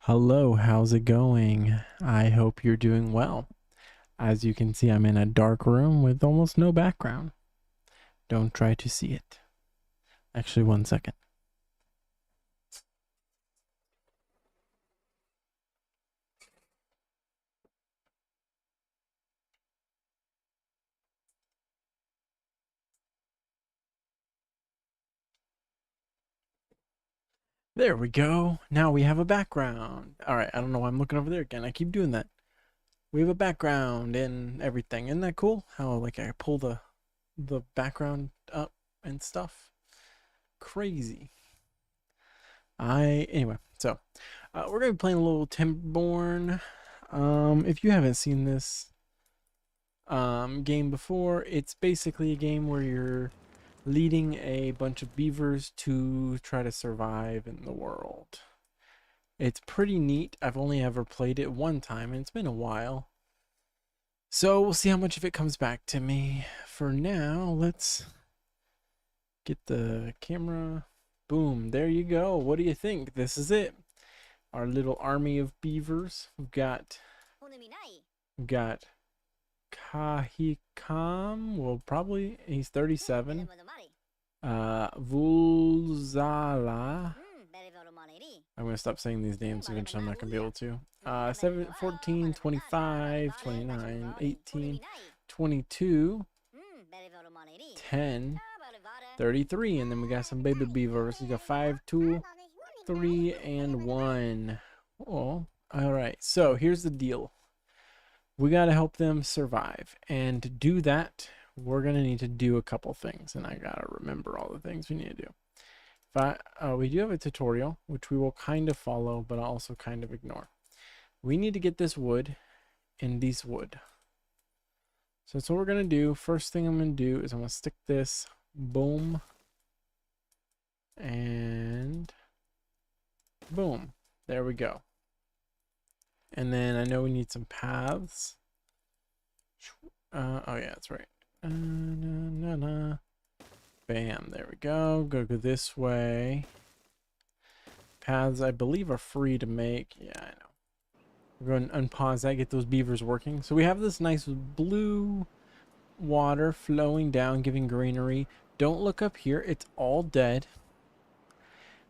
Hello, how's it going? I hope you're doing well. As you can see, I'm in a dark room with almost no background. Don't try to see it. Actually, one second. There we go. Now we have a background. All right, I don't know why I'm looking over there again. I keep doing that. We have a background and everything. Isn't that cool? How like I pull the background up and stuff. Crazy. Anyway, so we're gonna be playing a little Timberborn. If you haven't seen this game before, it's basically a game where you're leading a bunch of beavers to try to survive in the world. It's pretty neat. I've only ever played it one time and it's been a while, so we'll see how much of it comes back to me. For now, let's get the camera. Boom, there you go. What do you think? This is it, our little army of beavers. We've got Kahikam, well, probably he's 37. Vulzala. I'm gonna stop saying these names eventually. I'm not gonna be able to. 7, 14, 25, 29, 18, 22, 10, 33, and then we got some baby beavers. We got 5, 2, 3, and 1. Oh, all right. So here's the deal. We got to help them survive, and to do that we're going to need to do a couple things, and I got to remember all the things we need to do. But we do have a tutorial which we will kind of follow, but also kind of ignore. We need to get this wood and these wood. So that's what we're going to do. First thing I'm going to do is I'm going to stick this, boom, and boom. There we go. And then I know we need some paths. Oh yeah, that's right. Bam, there we go. Go this way. Paths, I believe, are free to make. Yeah, I know. We're going to unpause that, get those beavers working. So we have this nice blue water flowing down, giving greenery. Don't look up here. It's all dead.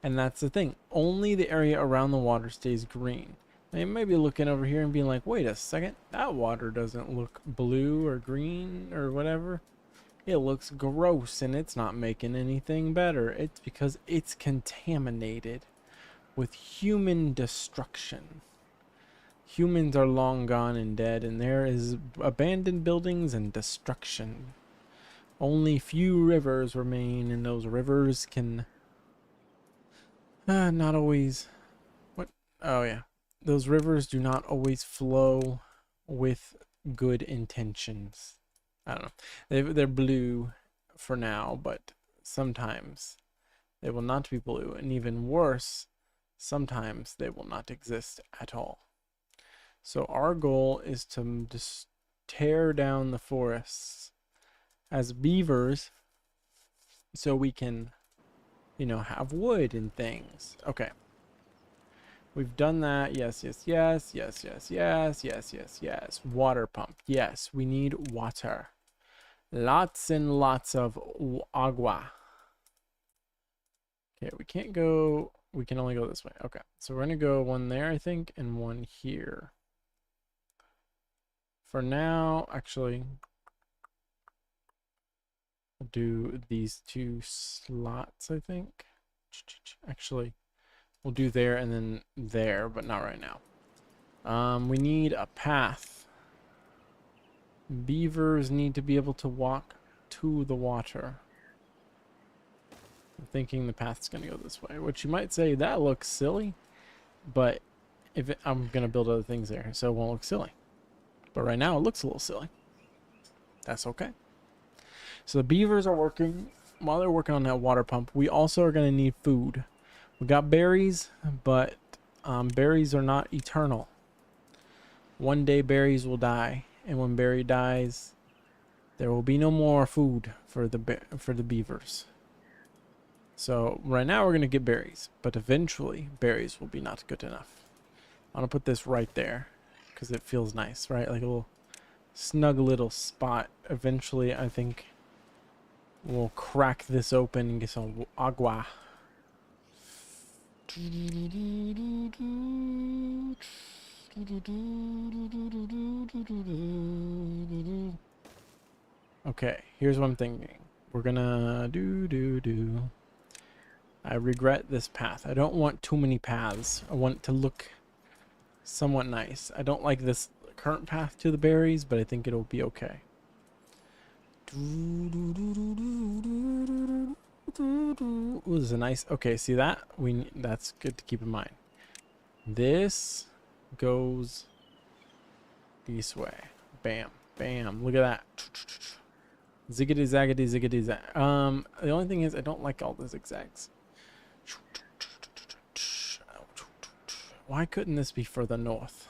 And that's the thing. Only the area around the water stays green. They may be looking over here and being like, wait a second, that water doesn't look blue or green or whatever. It looks gross and it's not making anything better. It's because it's contaminated with human destruction. Humans are long gone and dead, and there is abandoned buildings and destruction. Only few rivers remain, and those rivers can not always. What? Oh yeah. Those rivers do not always flow with good intentions. I don't know. They're blue for now, but sometimes they will not be blue. And even worse, sometimes they will not exist at all. So our goal is to just tear down the forests as beavers so we can, have wood and things. Okay. We've done that. Yes, yes, yes, yes, yes, yes, yes, yes, yes. Water pump. Yes, we need water. Lots and lots of agua. Okay, we can't go. We can only go this way. Okay, so we're going to go one there, I think, and one here. For now, actually, I'll do these 2 slots, I think. Actually, we'll do there and then there, but not right now. We need a path. Beavers need to be able to walk to the water. I'm thinking the path's going to go this way, which you might say that looks silly, but I'm going to build other things there, so it won't look silly. But right now it looks a little silly. That's okay. So the beavers are working. While they're working on that water pump, we also are going to need food. We got berries, but berries are not eternal. One day berries will die, and when berry dies, there will be no more food for the beavers. So right now we're going to get berries, but eventually berries will be not good enough. I'm gonna put this right there because it feels nice, right? Like a little snug little spot. Eventually, I think we'll crack this open and get some agua. Okay, here's what I'm thinking. We're gonna do. I regret this path. I don't want too many paths. I want it to look somewhat nice. I don't like this current path to the berries, but I think it'll be okay. Ooh, this is a nice. Okay, see that? That's good to keep in mind. This goes this way. Bam, bam. Look at that. Ziggity zaggity ziggity zag. The only thing is I don't like all the zigzags. Why couldn't this be further north?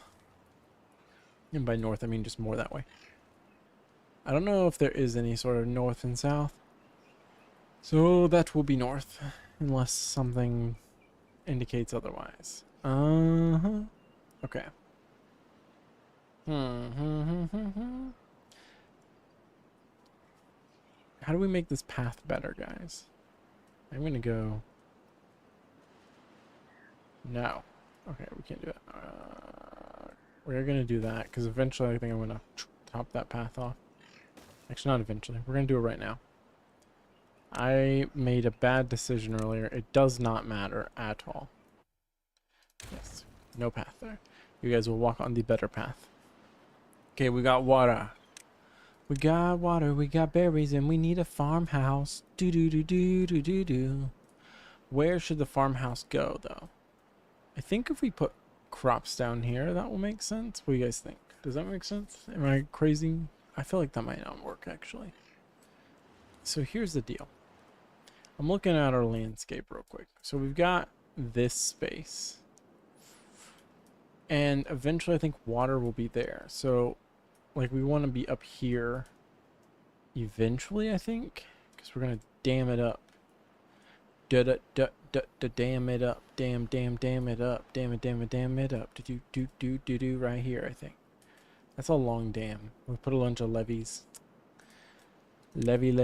And by north I mean just more that way. I don't know if there is any sort of north and south. So that will be north unless something indicates otherwise. Okay. How do we make this path better, guys? I'm gonna go. No. Okay, we can't do it. We're gonna do that because eventually I think I'm gonna top that path off. Actually, not eventually. We're gonna do it right now. I made a bad decision earlier. It does not matter at all. Yes, no path there. You guys will walk on the better path. Okay, we got water. We got water, we got berries, and we need a farmhouse. Do. Where should the farmhouse go, though? I think if we put crops down here, that will make sense. What do you guys think? Does that make sense? Am I crazy? I feel like that might not work, actually. So here's the deal. I'm looking at our landscape real quick. So we've got this space. And eventually I think water will be there. So like we want to be up here eventually, I think, because we're going to dam it up. Dam it up. Dam it up. Dam it up. Dam it up. Do right here, I think. That's a long dam. We'll put a bunch of levees. Levy.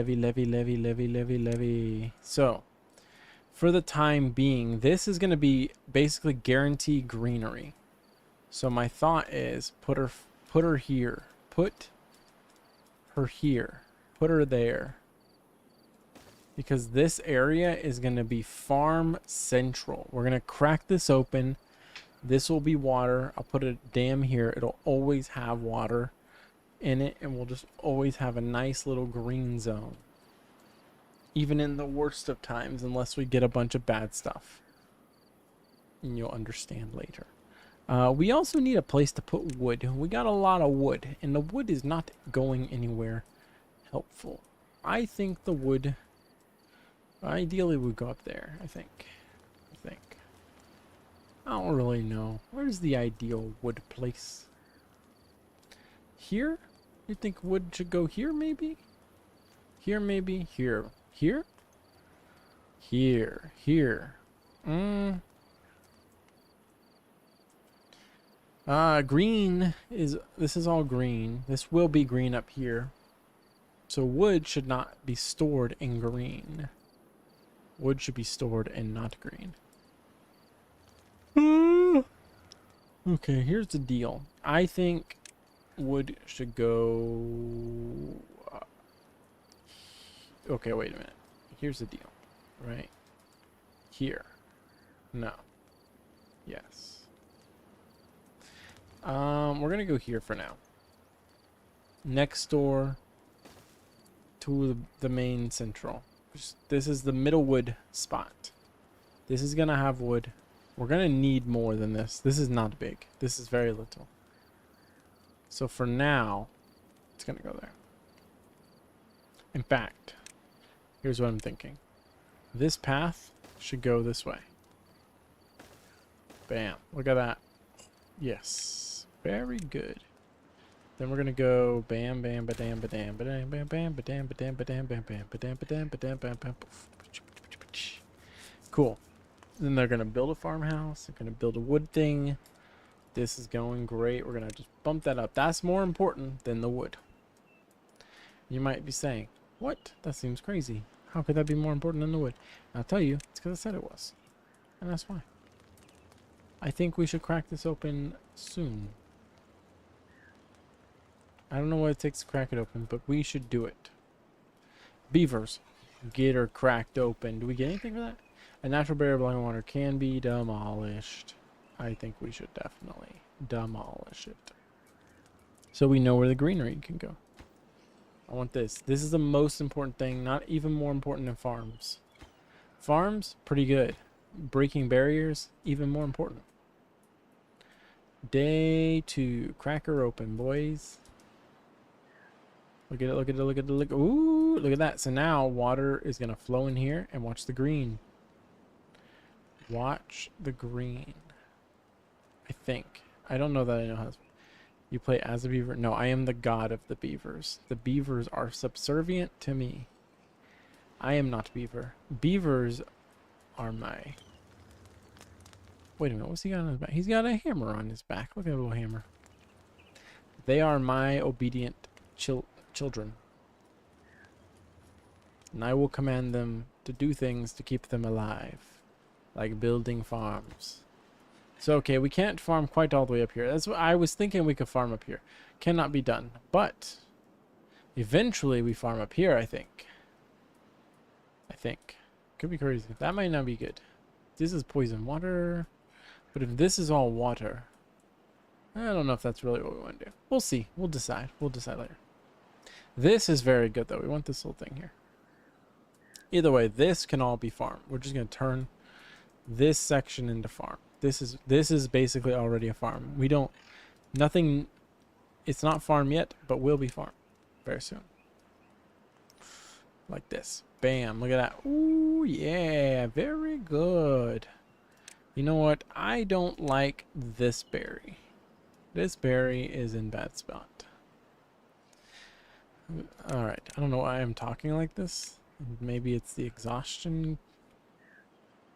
So, for the time being, this is going to be basically guaranteed greenery. So my thought is put her here. Put her here. Put her there. Because this area is going to be farm central. We're going to crack this open. This will be water. I'll put a dam here. It'll always have water in it, and we'll just always have a nice little green zone. Even in the worst of times, unless we get a bunch of bad stuff. And you'll understand later. We also need a place to put wood. We got a lot of wood, and the wood is not going anywhere helpful. I think the wood ideally would go up there, I think. I don't really know. Where's the ideal wood place? Here? You think wood should go here, maybe? Here, maybe? Here. Here? Here. Green is... This is all green. This will be green up here. So wood should not be stored in green. Wood should be stored in not green. Okay, here's the deal. I think wood should go... okay, wait a minute. Here's the deal. Right here. No. Yes. We're gonna go here for now. Next door to the main central. This is the middle wood spot. This is gonna have wood. We're gonna need more than this. This is not big. This is very little. So for now, it's gonna go there. In fact, here's what I'm thinking. This path should go this way. Bam. Look at that. Yes. Very good. Then we're gonna go bam bam ba-dam ba-dam ba-dam bam bam ba-dam ba-dam ba-dam bam bam ba-dam ba-dam ba-dam bam bam. Cool. Then they're gonna build a farmhouse. They're gonna build a wood thing. This is going great. We're going to just bump that up. That's more important than the wood. You might be saying, what? That seems crazy. How could that be more important than the wood? I'll tell you, it's because I said it was. And that's why. I think we should crack this open soon. I don't know what it takes to crack it open, but we should do it. Beavers. Get her cracked open. Do we get anything for that? A natural barrier blocking water can be demolished. I think we should definitely demolish it. So we know where the greenery can go. I want this. This is the most important thing. Not even more important than farms. Farms, pretty good. Breaking barriers, even more important. Day 2. Crack her open, boys. Look at it, look at it, look at it, look. Ooh, look at that. So now water is going to flow in here, and watch the green. Watch the green. I think. I don't know that I know how to. You play as a beaver? No, I am the god of the beavers. The beavers are subservient to me. I am not beaver. Beavers are my... Wait a minute, what's he got on his back? He's got a hammer on his back. Look at that little hammer. They are my obedient children. And I will command them to do things to keep them alive. Like building farms. So, okay, we can't farm quite all the way up here. That's what I was thinking we could farm up here. Cannot be done. But eventually we farm up here, I think. Could be crazy. That might not be good. This is poison water. But if this is all water, I don't know if that's really what we want to do. We'll see. We'll decide. We'll decide later. This is very good, though. We want this whole thing here. Either way, this can all be farm. We're just going to turn this section into farm. This is basically already a farm. We don't, nothing, it's not farm yet, but will be farm very soon. Like this. Bam, look at that. Ooh, yeah, very good. You know what? I don't like this berry. This berry is in bad spot. All right, I don't know why I'm talking like this. Maybe it's the exhaustion.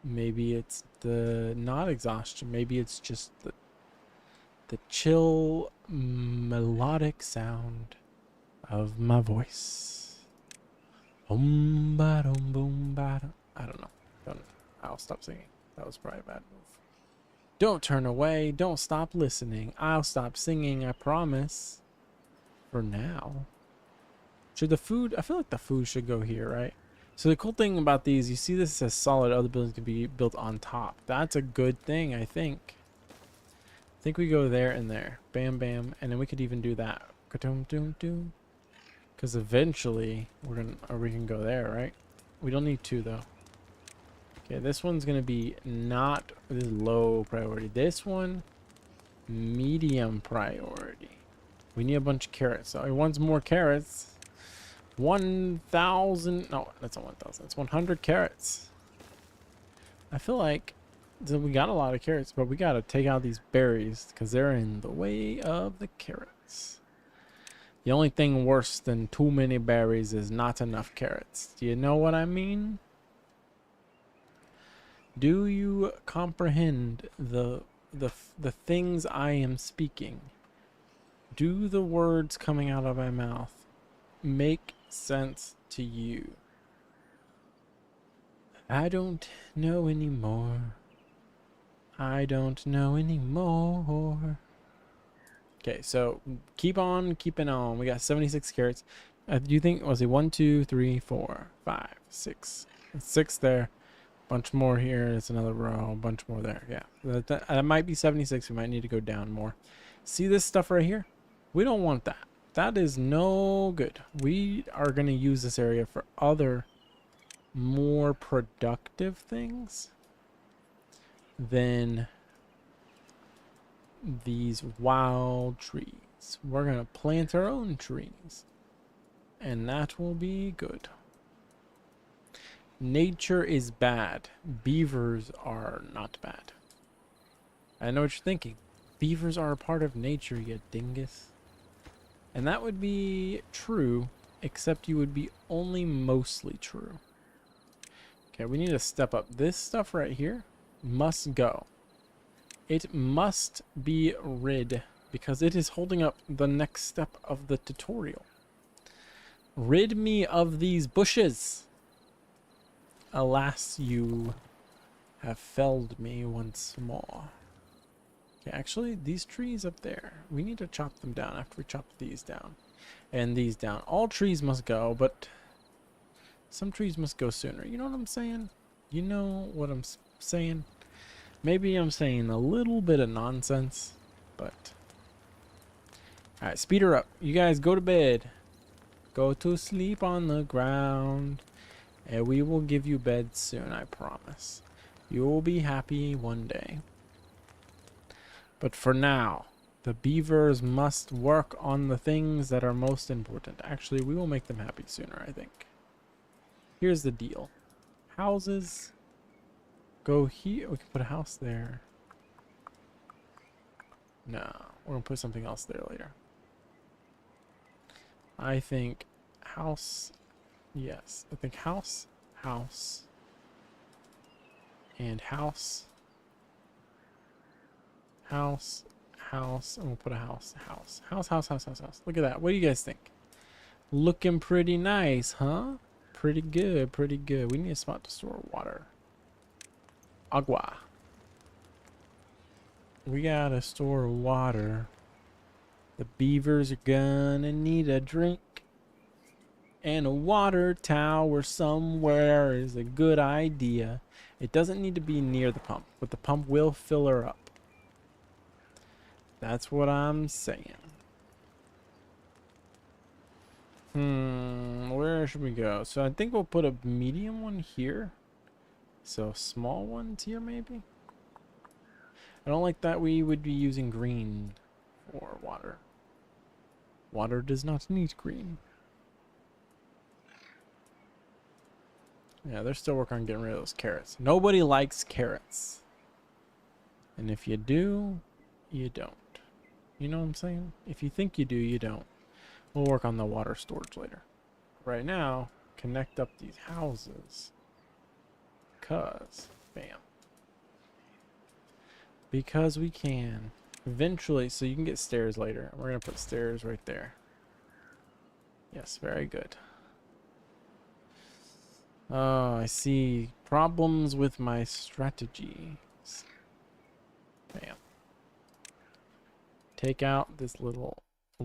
Maybe it's the not exhaustion. Maybe it's just the chill melodic sound of my voice. Boom ba dum boom ba dum. I don't know. I'll stop singing. That was probably a bad move. Don't turn away. Don't stop listening. I'll stop singing. I promise. For now. Should the food? I feel like the food should go here, right? So the cool thing about these, you see this says solid, other buildings can be built on top. That's a good thing, I think. I think we go there and there. Bam, bam. And then we could even do that. Because eventually, we can go there, right? We don't need 2, though. Okay, this one's going to be not, this is low priority. This one, medium priority. We need a bunch of carrots. So he wants more carrots. 1,000, no, that's not 1,000, it's 100 carrots. I feel like we got a lot of carrots, but we got to take out these berries because they're in the way of the carrots. The only thing worse than too many berries is not enough carrots. Do you know what I mean? Do you comprehend the things I am speaking? Do the words coming out of my mouth make sense to you? I don't know anymore. I don't know anymore. Okay, so keep on keeping on. We got 76 carrots. Do you think, was it 1, 2, 3, 4, 5, 6? 6 there. Bunch more here. It's another row. A bunch more there. Yeah, that might be 76. We might need to go down more. See this stuff right here? We don't want that. That is no good. We are going to use this area for other more productive things than these wild trees. We're going to plant our own trees, and that will be good. Nature is bad. Beavers are not bad. I know what you're thinking. Beavers are a part of nature, you dingus. And that would be true, except you would be only mostly true. Okay, we need to step up. This stuff right here must go. It must be rid because it is holding up the next step of the tutorial. Rid me of these bushes. Alas, you have felled me once more. Okay, actually, these trees up there, we need to chop them down after we chop these down. And these down. All trees must go, but some trees must go sooner. You know what I'm saying? You know what I'm saying? Maybe I'm saying a little bit of nonsense, but... Alright, speed her up. You guys go to bed. Go to sleep on the ground. And we will give you bed soon, I promise. You will be happy one day. But for now, the beavers must work on the things that are most important. Actually, we will make them happy sooner, I think. Here's the deal. Houses go here. We can put a house there. No, we're going to put something else there later. I think house. Yes, I think house, house, and house, house, house, and we'll put a house, house, house, house, house, house, house. Look at that. What do you guys think? Looking pretty nice, huh? Pretty good, pretty good. We need a spot to store water. Agua. We gotta store water. The beavers are gonna need a drink. And a water tower somewhere is a good idea. It doesn't need to be near the pump, but the pump will fill her up. That's what I'm saying. Where should we go? So I think we'll put a medium one here. So small ones here maybe? I don't like that we would be using green for water. Water does not need green. Yeah, they're still working on getting rid of those carrots. Nobody likes carrots. And if you do, you don't. You know what I'm saying? If you think you do, you don't. We'll work on the water storage later. Right now, connect up these houses. Because, bam. Because we can. Eventually, so you can get stairs later. We're going to put stairs right there. Yes, very good. Oh, I see problems with my strategy. Bam. Take out this little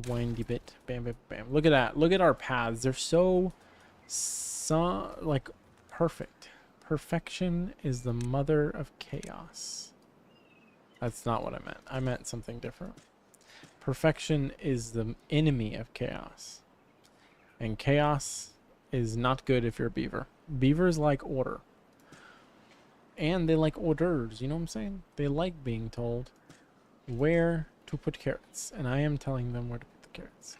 windy bit. Bam, bam, bam. Look at that. Look at our paths. They're so like perfect. Perfection is the mother of chaos. That's not what I meant. I meant something different. Perfection is the enemy of chaos. And chaos is not good if you're a beaver. Beavers like order. And they like orders, you know what I'm saying? They like being told where to put carrots. And I am telling them where to put the carrots.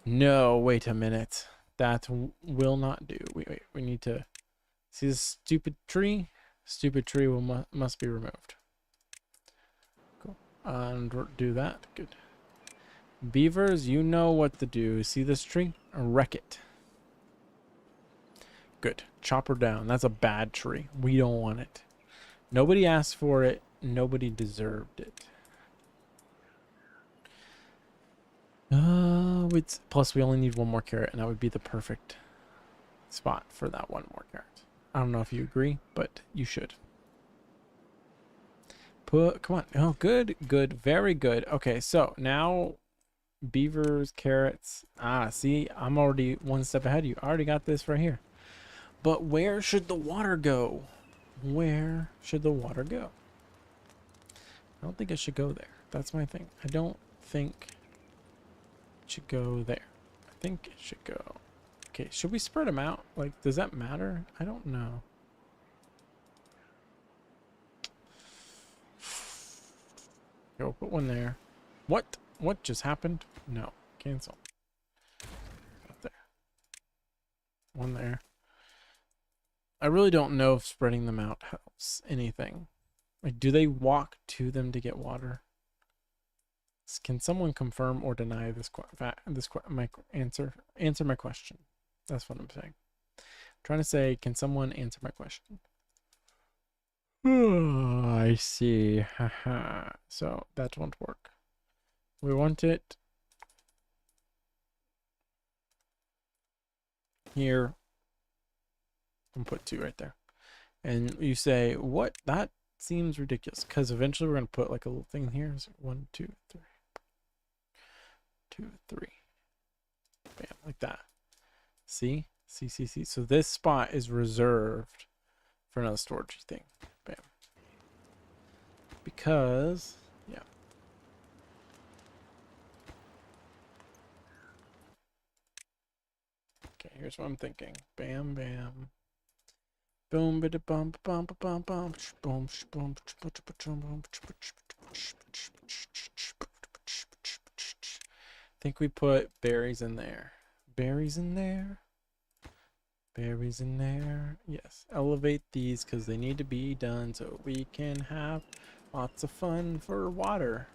No, wait a minute. That will not do. Wait, we need to... See this stupid tree? Stupid tree must be removed. Cool. And do that. Good. Beavers, you know what to do. See this tree? Wreck it. Good. Chop her down. That's a bad tree. We don't want it. Nobody asked for it. Nobody deserved it. Plus, we only need one more carrot, and that would be the perfect spot for that one more carrot. I don't know if you agree, but you should. Come on. Oh, good, good, very good. Okay, so now beavers, carrots. Ah, see, I'm already one step ahead of you. I already got this right here. But where should the water go? Where should the water go? I don't think it should go there. That's my thing. I don't think it should go there. I think it should go... Okay, should we spread them out? Like, does that matter? I don't know. Okay, we'll put one there. What? What just happened? No. Cancel. Up there. One there. I really don't know if spreading them out helps anything. Like, do they walk to them to get water? Can someone confirm or deny my answer? Answer my question. That's what I'm saying. I'm trying to say, can someone answer my question? Oh, I see. Haha. So that won't work. We want it here and put 2 right there. And you say, what? That seems ridiculous. Because eventually we're going to put like a little thing here. So 1, 2, 3. 2, 3. Bam, like that. See? See. So this spot is reserved for another storage thing. Bam. Because, yeah. Okay, here's what I'm thinking. Bam, bam. Boom, bada bum, bum, bum, bum, boom, boom, think we put berries in there. Berries in there. Berries in there. Yes. Elevate these because they need to be done so we can have lots of fun for water.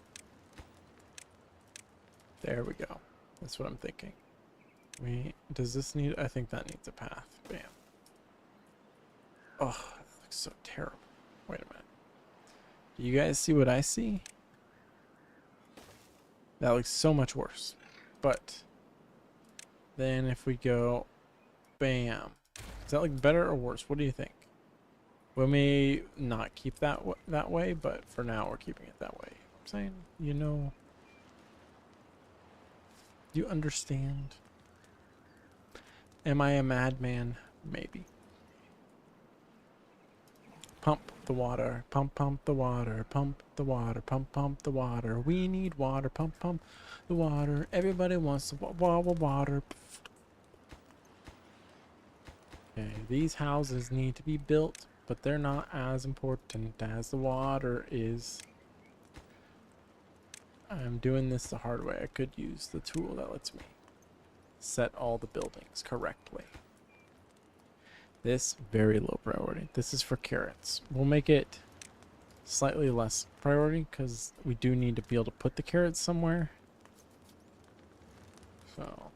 There we go. That's what I'm thinking. Does this need, I think that needs a path. Bam. Oh, that looks so terrible. Wait a minute. Do you guys see what I see? That looks so much worse. But then if we go, bam. Does that look better or worse? What do you think? We may not keep that way, but for now we're keeping it that way. I'm saying, you know, you understand. Am I a madman? Maybe. Pump the water, pump the water, pump the water, pump the water. We need water, pump the water. Everybody wants water. Okay, these houses need to be built, but they're not as important as the water is. I'm doing this the hard way. I could use the tool that lets me set all the buildings correctly. This, very low priority. This is for carrots. We'll make it slightly less priority because we do need to be able to put the carrots somewhere. So,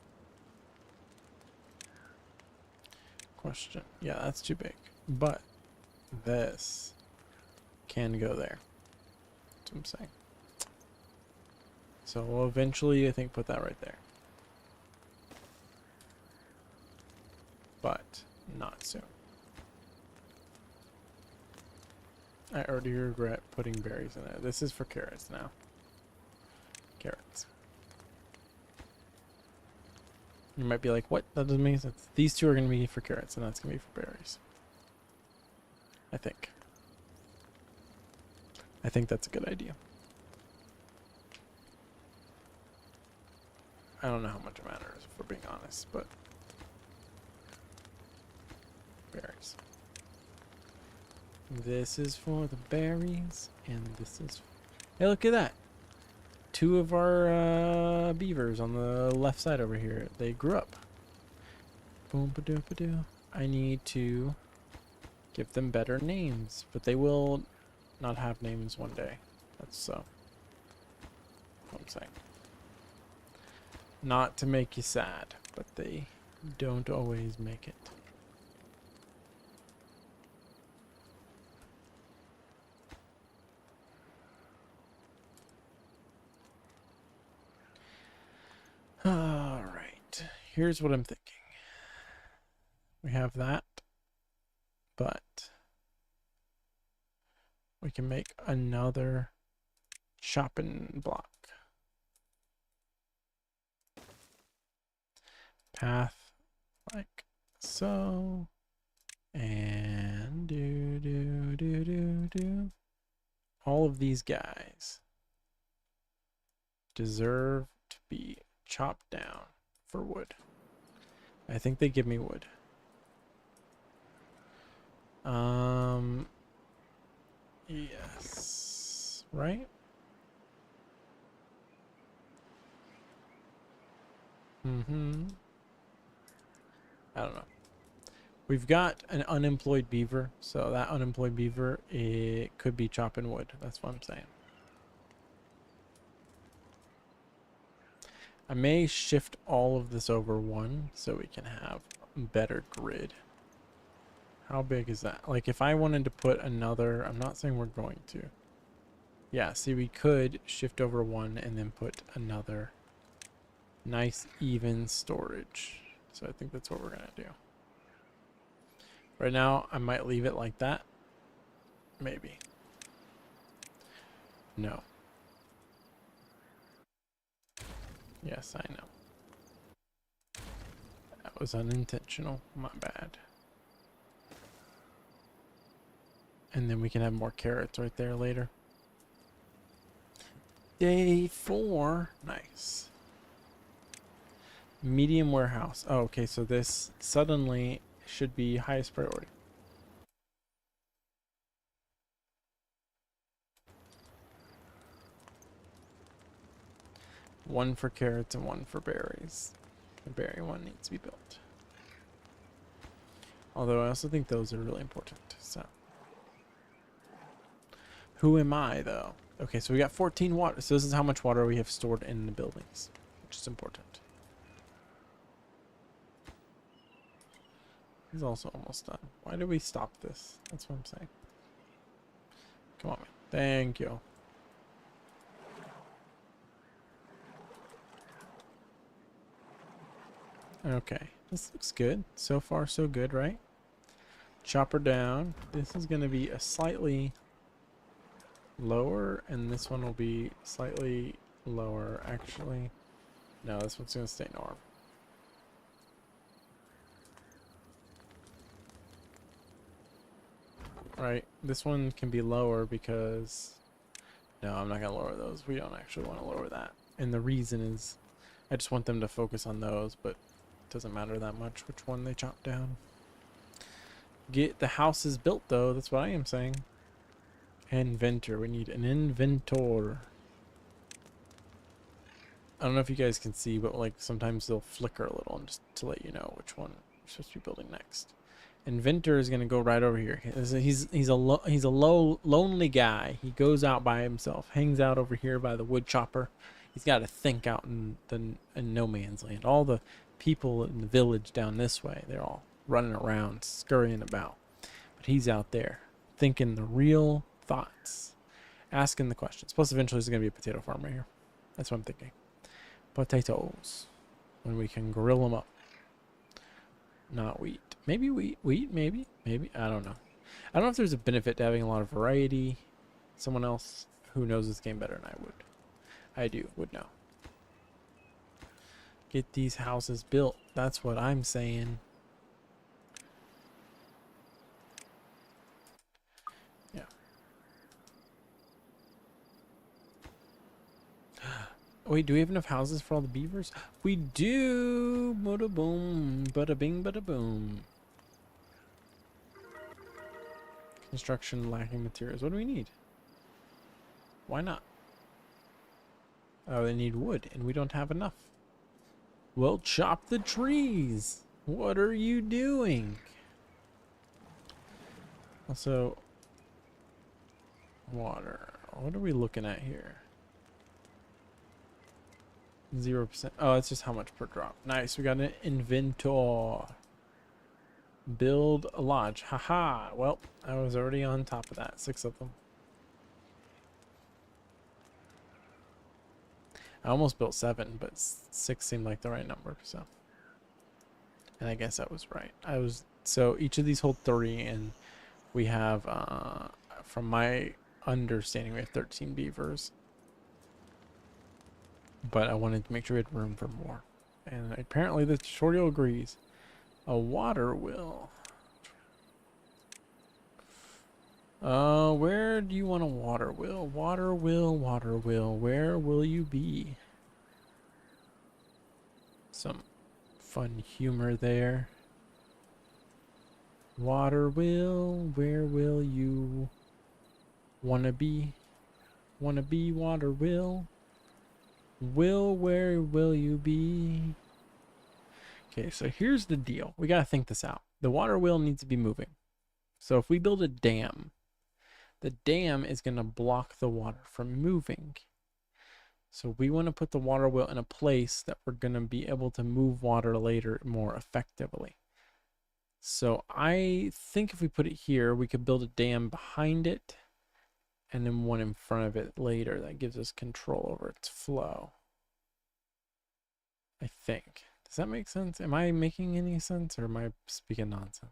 question. Yeah, that's too big. But this can go there. That's what I'm saying. So we'll eventually, I think, put that right there. But not soon. I already regret putting berries in there. This is for carrots now. Carrots. You might be like, what? That doesn't make sense. These 2 are going to be for carrots, and that's going to be for berries. I think. I think that's a good idea. I don't know how much it matters, if we're being honest, but berries. This is for the berries, and this is... Hey, look at that. 2 of our beavers on the left side over here. They grew up. Boom, ba-doo, ba-doo. I need to give them better names, but they will not have names one day. That's what I'm saying. Not to make you sad, but they don't always make it. All right, here's what I'm thinking. We have that, but we can make another chopping block. Path like so, and do. All of these guys deserve to be chopped down for wood. I think they give me wood. Yes, right? I don't know. We've got an unemployed beaver, so that unemployed beaver, it could be chopping wood. That's what I'm saying. I may shift all of this over 1 so we can have better grid. How big is that? Like if I wanted to put another, I'm not saying we're going to. Yeah, see, we could shift over one and then put another nice even storage. So I think that's what we're gonna do. Right now, I might leave it like that. Maybe. No. Yes, I know. That was unintentional. My bad. And then we can have more carrots right there later. Day 4. Nice. Medium warehouse. Oh, okay, so this suddenly should be highest priority. One for carrots and one for berries. The berry one needs to be built. Although I also think those are really important. So, who am I though? Okay, so we got 14 water. So this is how much water we have stored in the buildings, which is important. He's also almost done. Why did we stop this? That's what I'm saying. Come on, man. Thank you. Okay, this looks good. So far, so good, right? Chopper down. This is going to be a slightly lower, and this one will be slightly lower, actually. No, this one's going to stay norm. Right, this one can be lower because... No, I'm not going to lower those. We don't actually want to lower that. And the reason is I just want them to focus on those, but it doesn't matter that much which one they chop down. Get the houses built, though. That's what I am saying. Inventor. We need an inventor. I don't know if you guys can see, but like sometimes they'll flicker a little, and just to let you know which one you're supposed to be building next. Inventor is gonna go right over here. He's a lonely guy. He goes out by himself, hangs out over here by the wood chopper. He's got to think out in no man's land. All the people in the village down this way, they're all running around, scurrying about, but he's out there thinking the real thoughts, asking the questions. Plus, eventually, there's gonna be a potato farm right here. That's what I'm thinking. Potatoes, when we can grill them up. Not wheat. Maybe wheat. Wheat, maybe. Maybe. I don't know. I don't know if there's a benefit to having a lot of variety. Someone else who knows this game better than I would. Would know. Get these houses built. That's what I'm saying. Yeah. Wait, do we have enough houses for all the beavers? We do. Bada boom. Bada bing, bada boom. Construction lacking materials. What do we need? Why not? Oh, they need wood, and we don't have enough. Well, chop the trees. What are you doing? Also, water. What are we looking at here? 0%. Oh, it's just how much per drop. Nice. We got an inventor. Build a lodge. Haha. Well, I was already on top of that. 6 of them. I almost built 7, but 6 seemed like the right number, so. And I guess I was right. So each of these hold 3, and we have, from my understanding, we have 13 beavers. But I wanted to make sure we had room for more. And apparently the tutorial agrees. A water wheel. Where do you want a water wheel? Water wheel, where will you be? Some fun humor there. Water wheel, where will you wanna be? Wanna be water wheel? Where will you be? Okay, so here's the deal. We gotta think this out. The water wheel needs to be moving. So if we build a dam, the dam is gonna block the water from moving. So we want to put the water wheel in a place that we're gonna be able to move water later more effectively. So I think if we put it here, we could build a dam behind it and then one in front of it later. That gives us control over its flow. I think. Does that make sense? Am I making any sense or am I speaking nonsense?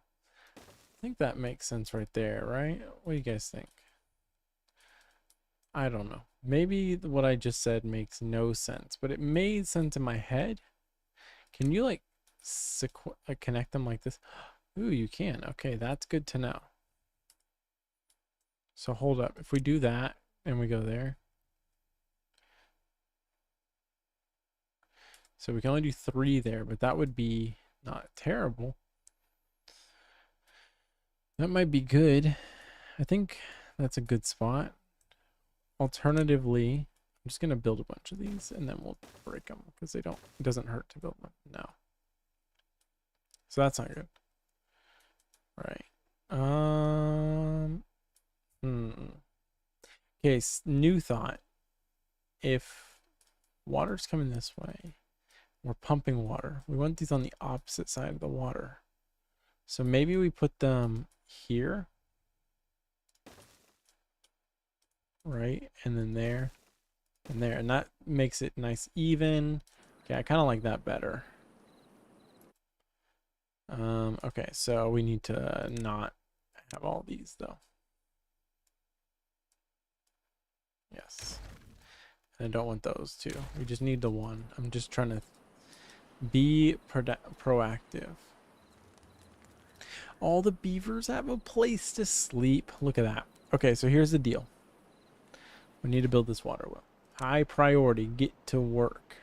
I think that makes sense right there, right? What do you guys think? I don't know. Maybe what I just said makes no sense, but it made sense in my head. Can you like connect them like this? Ooh, you can. Okay, that's good to know. So hold up. If we do that and we go there. So we can only do 3 there, but that would be not terrible. That might be good. I think that's a good spot. Alternatively, I'm just going to build a bunch of these and then we'll break them because it doesn't hurt to build them. No. So that's not good. Right. Okay, new thought. If water's coming this way, we're pumping water. We want these on the opposite side of the water. So maybe we put them here. Right? And then there. And there. And that makes it nice even. Okay, I kind of like that better. Okay, so we need to not have all these though. Yes. And I don't want those two. We just need the one. I'm just trying to be proactive. All the beavers have a place to sleep. Look at that. Okay, so here's the deal. We need to build this water well. High priority. Get to work.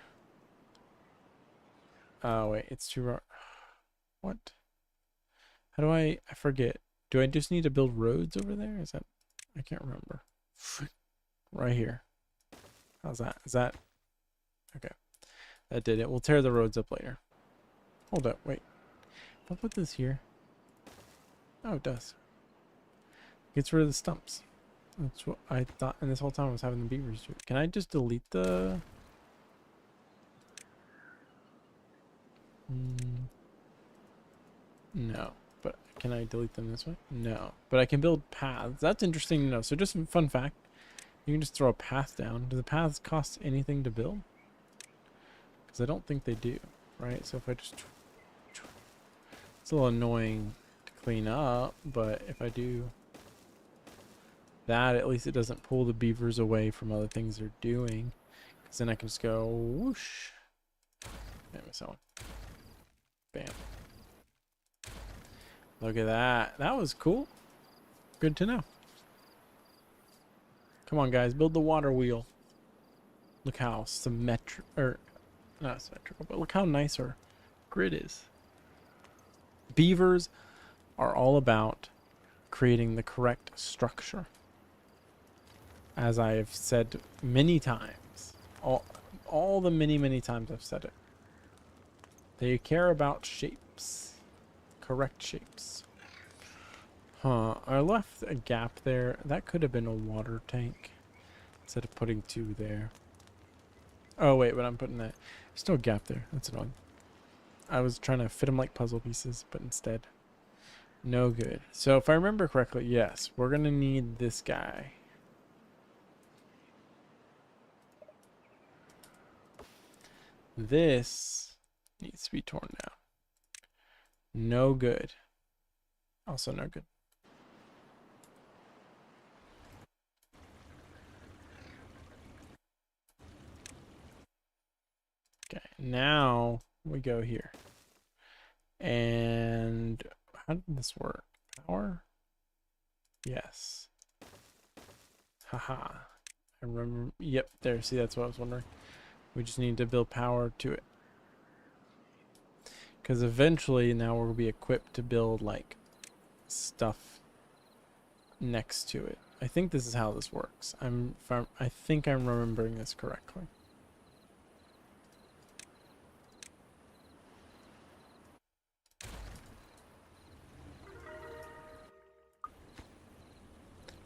Oh, wait. It's too... What? How do I forget. Do I just need to build roads over there? Is that... I can't remember. Right here. How's that? Is that... Okay. That did it. We'll tear the roads up later. Hold up. Wait. If I put this here... Oh, it does. Gets rid of the stumps. That's what I thought, and this whole time I was having the beavers do it. Can I just delete the... No. But can I delete them this way? No. But I can build paths. That's interesting to know. So just a fun fact. You can just throw a path down. Do the paths cost anything to build? Because I don't think they do. Right? So if I just... It's a little annoying to clean up, but if I do that, at least it doesn't pull the beavers away from other things they're doing. Because then I can just go whoosh. I missed that one. Bam. Look at that. That was cool. Good to know. Come on, guys. Build the water wheel. Look how symmetrical, or not symmetrical, but look how nice our grid is. Beavers are all about creating the correct structure. As I have said many times. All the many times I've said it. They care about shapes. Correct shapes. Huh. I left a gap there. That could have been a water tank. Instead of putting 2 there. Oh, wait, but I'm putting that. There's no gap there. That's annoying. I was trying to fit them like puzzle pieces, but instead, no good. So if I remember correctly, yes, we're going to need this guy. This needs to be torn down. No good. Also no good. Okay, now we go here. And how did this work? Power? Yes. Haha. I remember. Yep, there. See, that's what I was wondering. We just need to build power to it. Because eventually now we'll be equipped to build like stuff next to it. I think this is how this works. I think I'm remembering this correctly.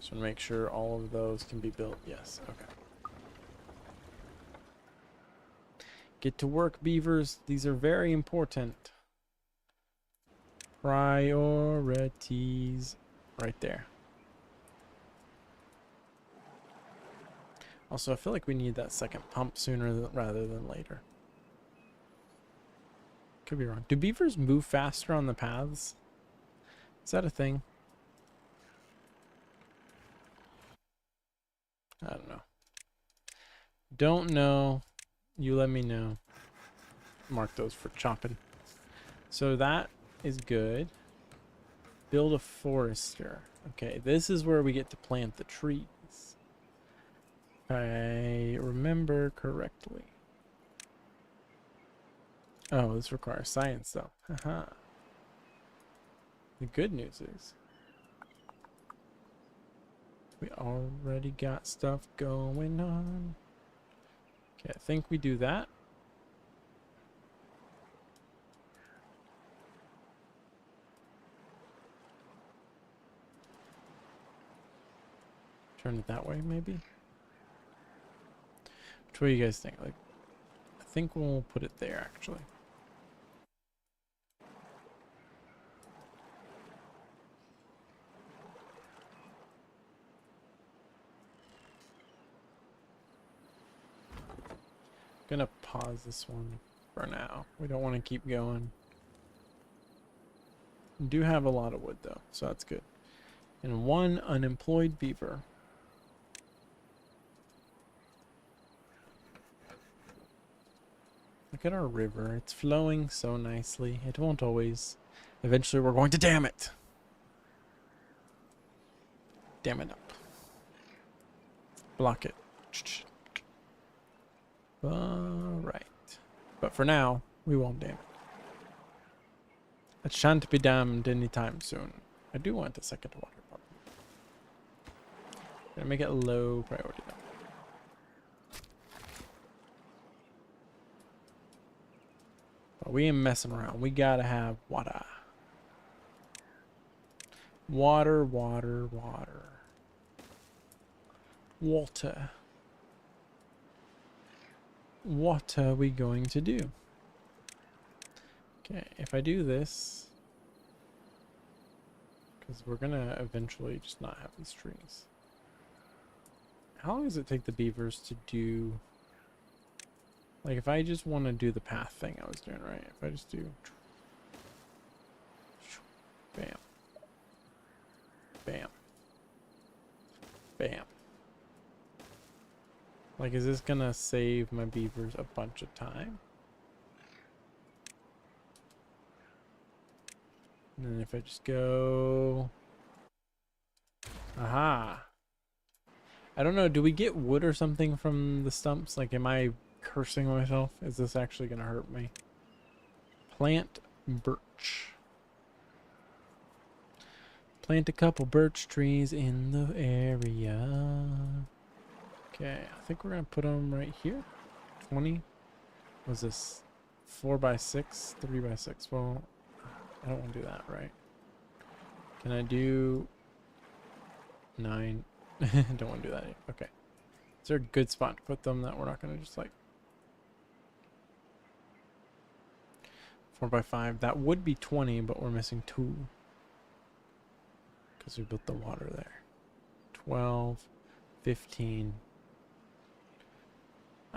Just want to make sure all of those can be built. Yes, okay. Get to work, beavers. These are very important. Priorities right there. Also, I feel like we need that second pump sooner rather than later. Could be wrong. Do beavers move faster on the paths? Is that a thing? I don't know. Don't know. You let me know. Mark those for chopping. So that is good. Build a forester. Okay, this is where we get to plant the trees. If I remember correctly. Oh, this requires science though. Haha. The good news is we already got stuff going on. Okay, I think we do that. Turn it that way, maybe? Which way do you guys think? Like, I think we'll put it there, actually. Gonna pause this one for now. We don't want to keep going. We do have a lot of wood, though, so that's good. And one unemployed beaver. Look at our river. It's flowing so nicely. It won't always. Eventually, we're going to dam it. Dam it up. Block it. Alright. But for now, we won't dam it. It shan't be dammed anytime soon. I do want a second water pump. Gonna make it low priority though. But we ain't messing around. We gotta have water. Water, water, water. Water. What are we going to do? Okay, if I do this, because we're gonna eventually just not have these trees. How long does it take the beavers to do? Like, if I just want to do the path thing I was doing, right? If I just do bam, bam, bam. Like, is this gonna save my beavers a bunch of time? And then if I just go... Aha! I don't know, do we get wood or something from the stumps? Like, am I cursing myself? Is this actually gonna hurt me? Plant birch. Plant a couple birch trees in the area. Okay, I think we're gonna put them right here. 20. Was this 4x6, 3x6? Well, I don't want to do that, right? Can I do 9? Don't want to do that. Okay. Is there a good spot to put them that we're not gonna just like 4x5? That would be 20, but we're missing 2 because we built the water there. 12, 15.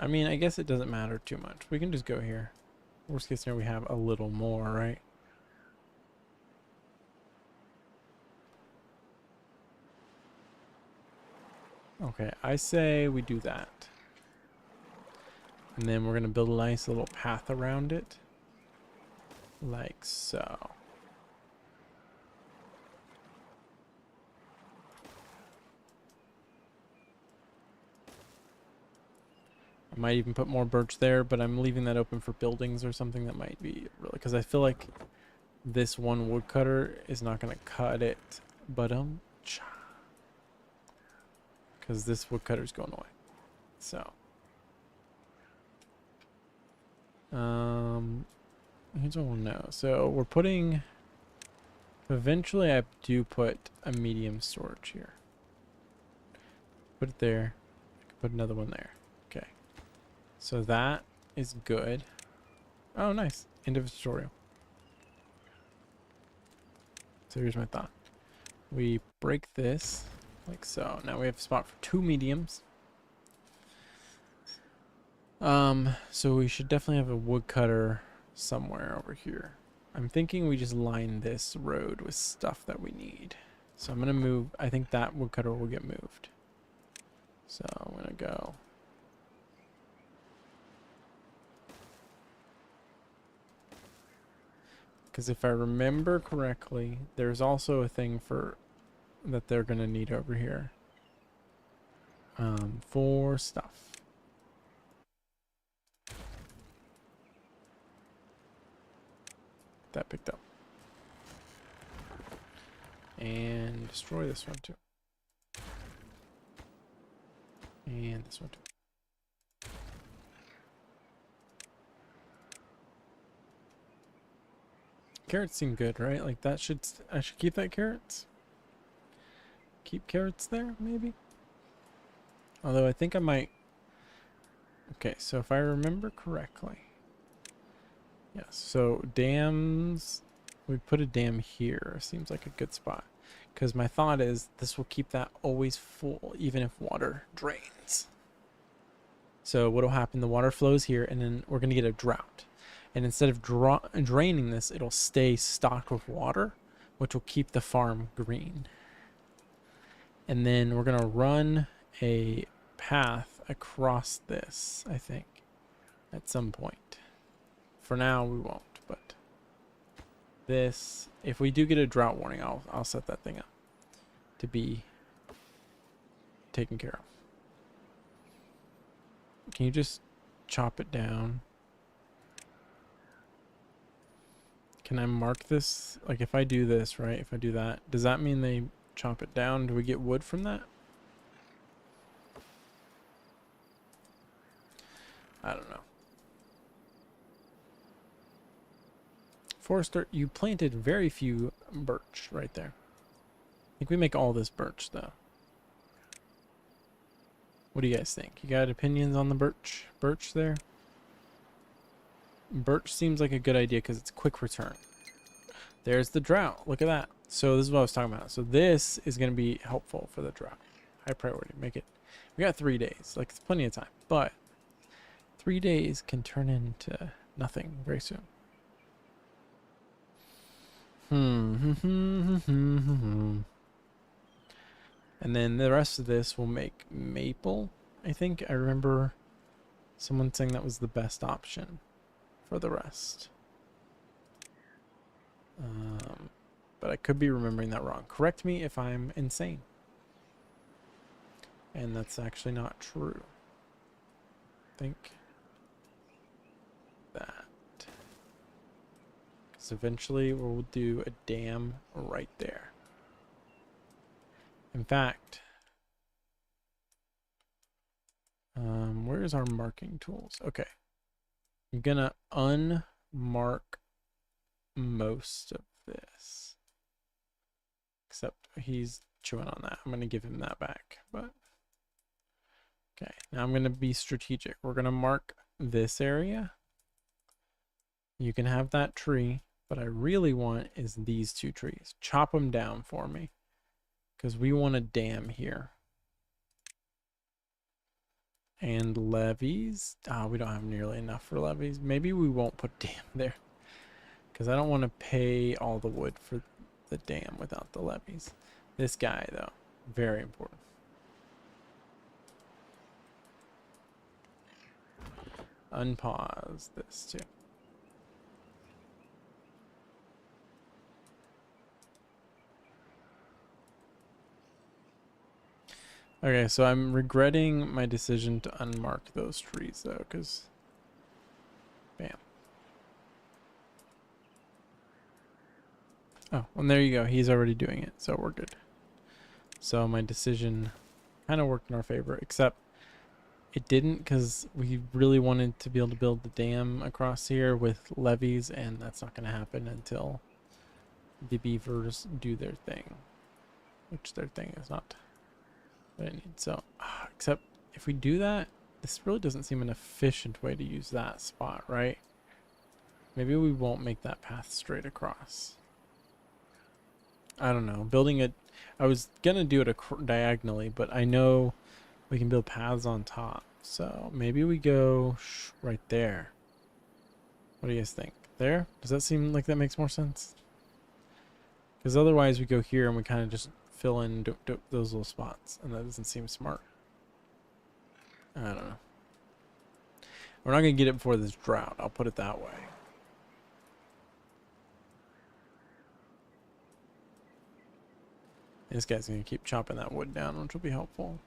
I mean, I guess it doesn't matter too much. We can just go here. Worst case scenario, we have a little more, right? Okay, I say we do that. And then we're going to build a nice little path around it. Like so. I might even put more birch there, but I'm leaving that open for buildings or something that might be really... Because I feel like this one woodcutter is not going to cut it. But, because this woodcutter is going away. So. Here's what we'll know. So, we're putting... Eventually, I do put a medium storage here. Put it there. I can put another one there. Okay. So that is good. Oh, nice. End of tutorial. So here's my thought. We break this like so. Now we have a spot for 2 mediums. So we should definitely have a woodcutter somewhere over here. I'm thinking we just line this road with stuff that we need. So I'm gonna move, I think that woodcutter will get moved. So I'm gonna go. Because if I remember correctly, there's also a thing for that they're gonna need over here. For stuff. That picked up. And destroy this one too. And this one too. Carrots seem good, right? Like that should, I should keep that carrots. Keep carrots there, maybe? Although I think I might. Okay, so if I remember correctly. Yes, so dams, we put a dam here. Seems like a good spot. Because my thought is this will keep that always full, even if water drains. So what will happen, the water flows here, and then we're going to get a drought. And instead of draining this, it'll stay stocked with water, which will keep the farm green. And then we're going to run a path across this, I think, at some point. For now, we won't, but this, if we do get a drought warning, I'll set that thing up to be taken care of. Can you just chop it down? Can I mark this? Like if I do this, right? If I do that, does that mean they chop it down? Do we get wood from that? I don't know. Forester, you planted very few birch right there. I think we make all this birch though. What do you guys think? You got opinions on the birch? Birch there? Birch seems like a good idea because it's quick return. There's the drought. Look at that. So this is what I was talking about. So this is going to be helpful for the drought. High priority. Make it. We got 3 days. Like it's plenty of time. But 3 days can turn into nothing very soon. And then the rest of this will make maple. I think I remember someone saying that was the best option for the rest. But I could be remembering that wrong. Correct me if I'm insane. And that's actually not true. Think that. Because eventually we'll do a dam right there. In fact, where's our marking tools? Okay. I'm gonna unmark most of this. Except he's chewing on that. I'm gonna give him that back. But okay, now I'm gonna be strategic. We're gonna mark this area. You can have that tree, but I really want is these 2 trees. Chop them down for me. Because we want a dam here. And levees. We don't have nearly enough for levees. Maybe we won't put dam there. Because I don't want to pay all the wood for the dam without the levees. This guy, though, very important. Unpause this, too. Okay, so I'm regretting my decision to unmark those trees, though, because... Bam. Oh, well, there you go. He's already doing it, so we're good. So my decision kind of worked in our favor, except it didn't because we really wanted to be able to build the dam across here with levees, and that's not going to happen until the beavers do their thing, which their thing is not... what I need. So, except if we do that, this really doesn't seem an efficient way to use that spot, right? Maybe we won't make that path straight across. I don't know. Building it, I was gonna do it diagonally, but I know we can build paths on top. So maybe we go right there. What do you guys think? There? Does that seem like that makes more sense? Because otherwise we go here and we kind of just fill in those little spots, and that doesn't seem smart. I don't know. We're not gonna get it before this drought. I'll put it that way. This guy's gonna keep chopping that wood down, which will be helpful.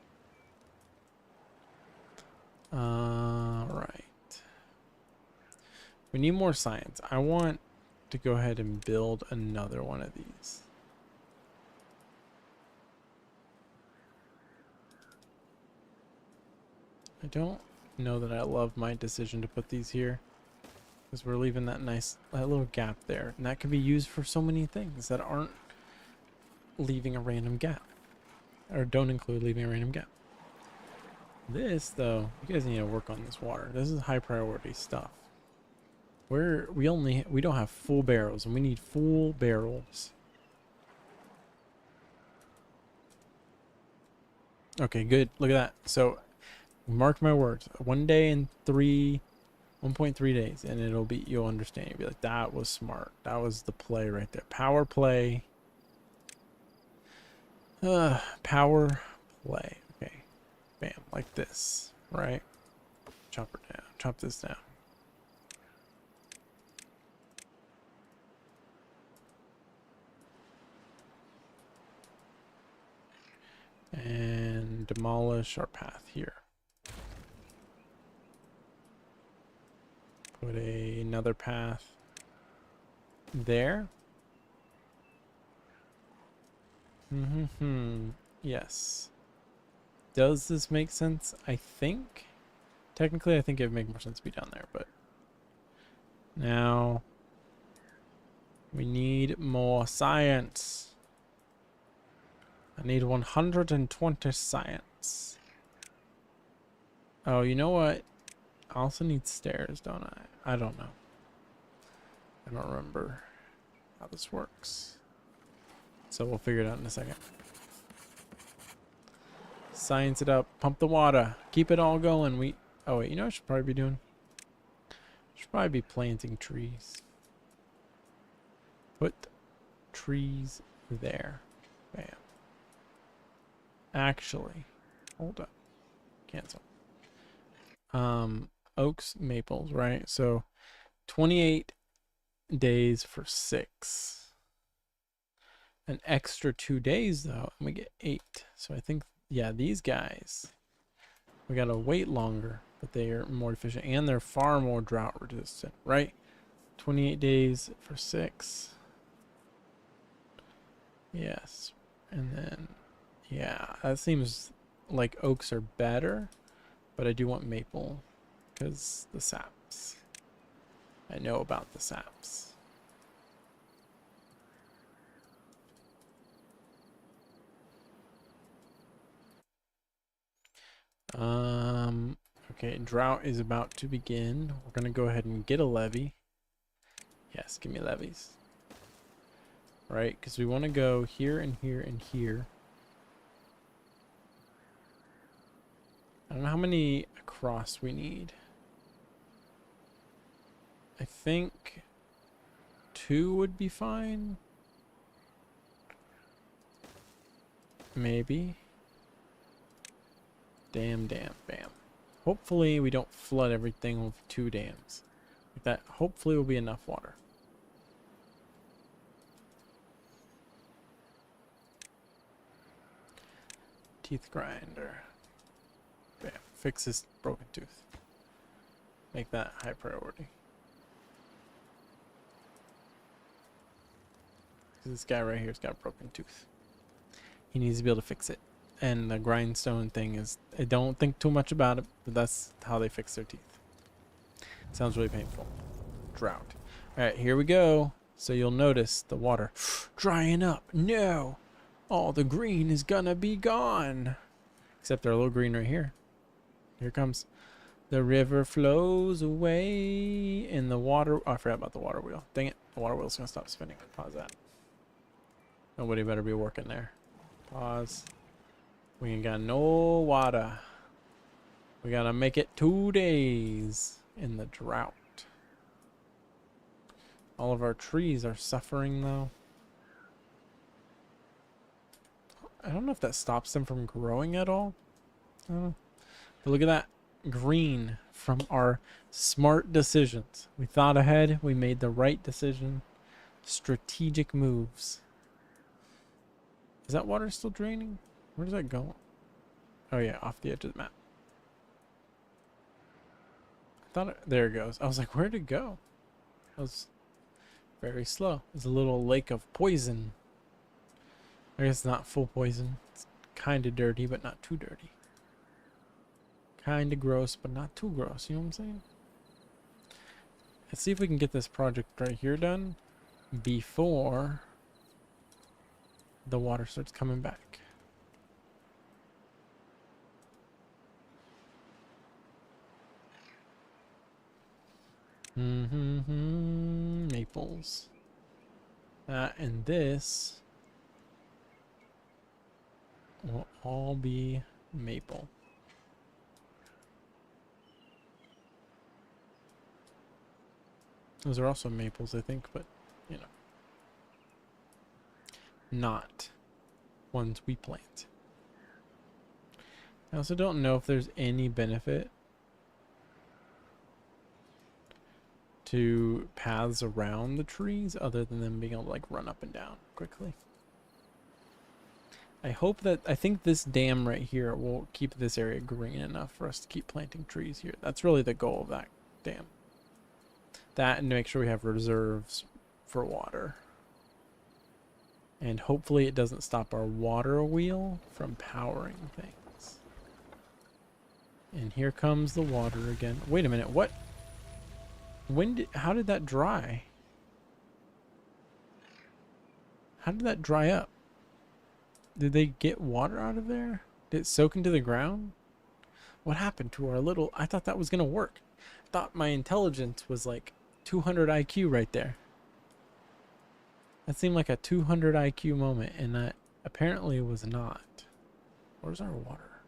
Right. We need more science. I want to go ahead and build another one of these. I don't know that I love my decision to put these here, because we're leaving that little gap there, and that can be used for so many things that aren't leaving a random gap, or don't include leaving a random gap. This, though, you guys need to work on this water. This is high priority stuff. We don't have full barrels, and we need full barrels. Okay, good. Look at that. So, mark my words. 1 day and 1.3 days, and you'll understand. You'll be like, that was smart. That was the play right there. Power play. Power play. Okay. Bam, like this, right? Chop her down. Chop this down. And demolish our path here. Put another path there. Yes. Does this make sense? I think. Technically, I think it would make more sense to be down there, but now we need more science. I need 120 science. Oh, you know what? I also need stairs, don't I? I don't know. I don't remember how this works. So we'll figure it out in a second. Science it up. Pump the water. Keep it all going. Oh wait, you know what I should probably be doing? I should probably be planting trees. Put trees there. Bam. Actually, hold up. Cancel. Oaks, maples, right? So 28 days for 6. An extra 2 days though, and we get 8. So I think, yeah, these guys, we gotta wait longer, but they are more efficient and they're far more drought resistant, right? 28 days for 6. Yes. And then, yeah, that seems like oaks are better, but I do want maple because the saps. I know about the saps. Okay, drought is about to begin. We're gonna go ahead and get a levee. Yes, give me levees. Right, because we want to go here and here and here. I don't know how many across we need. I think 2 would be fine. Maybe. Dam, bam. Hopefully we don't flood everything with 2 dams. Like that hopefully will be enough water. Teeth grinder. Bam. Fix this broken tooth. Make that high priority. This guy right here's got a broken tooth. He needs to be able to fix it. And the grindstone thing is, I don't think too much about it, but that's how they fix their teeth. Sounds really painful. Drought. Alright, here we go. So you'll notice the water drying up. No! All the green is gonna be gone. Except our little green right here. Here comes. The river flows away in the water. Oh, I forgot about the water wheel. Dang it. The water wheel's gonna stop spinning. Pause that. Nobody better be working there. Pause. We ain't got no water. We gotta make it 2 days in the drought. All of our trees are suffering though. I don't know if that stops them from growing at all. I don't know. But look at that green from our smart decisions. We thought ahead. We made the right decision. Strategic moves. Is that water still draining? Where does that go? Oh yeah, off the edge of the map. I thought there it goes. I was like, where'd it go? That was very slow. It's a little lake of poison. I guess it's not full poison. It's kind of dirty, but not too dirty. Kind of gross, but not too gross. You know what I'm saying? Let's see if we can get this project right here done before the water starts coming back. Maples. That and this will all be maple. Those are also maples, I think, but, you know, not ones we plant. I also don't know if there's any benefit to paths around the trees other than them being able to, like, run up and down quickly. I think this dam right here will keep this area green enough for us to keep planting trees here. That's really the goal of that dam. That and to make sure we have reserves for water. And hopefully it doesn't stop our water wheel from powering things. And here comes the water again. Wait a minute, what? How did that dry? How did that dry up? Did they get water out of there? Did it soak into the ground? What happened to our little... I thought that was going to work. I thought my intelligence was like 200 IQ right there. That seemed like a 200 IQ moment, and that apparently was not. Where's our water?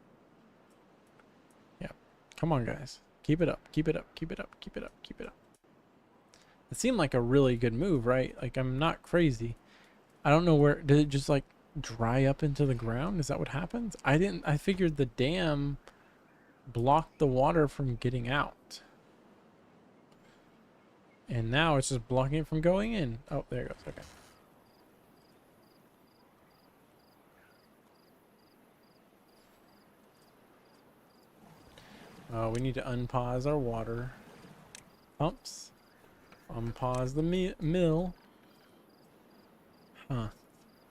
Yeah. Come on, guys. Keep it up. Keep it up. Keep it up. Keep it up. Keep it up. It seemed like a really good move, right? Like, I'm not crazy. I don't know where... Did it just, like, dry up into the ground? Is that what happens? I figured the dam blocked the water from getting out. And now it's just blocking it from going in. Oh, there it goes. Okay. We need to unpause our water pumps. Unpause the mill. Huh.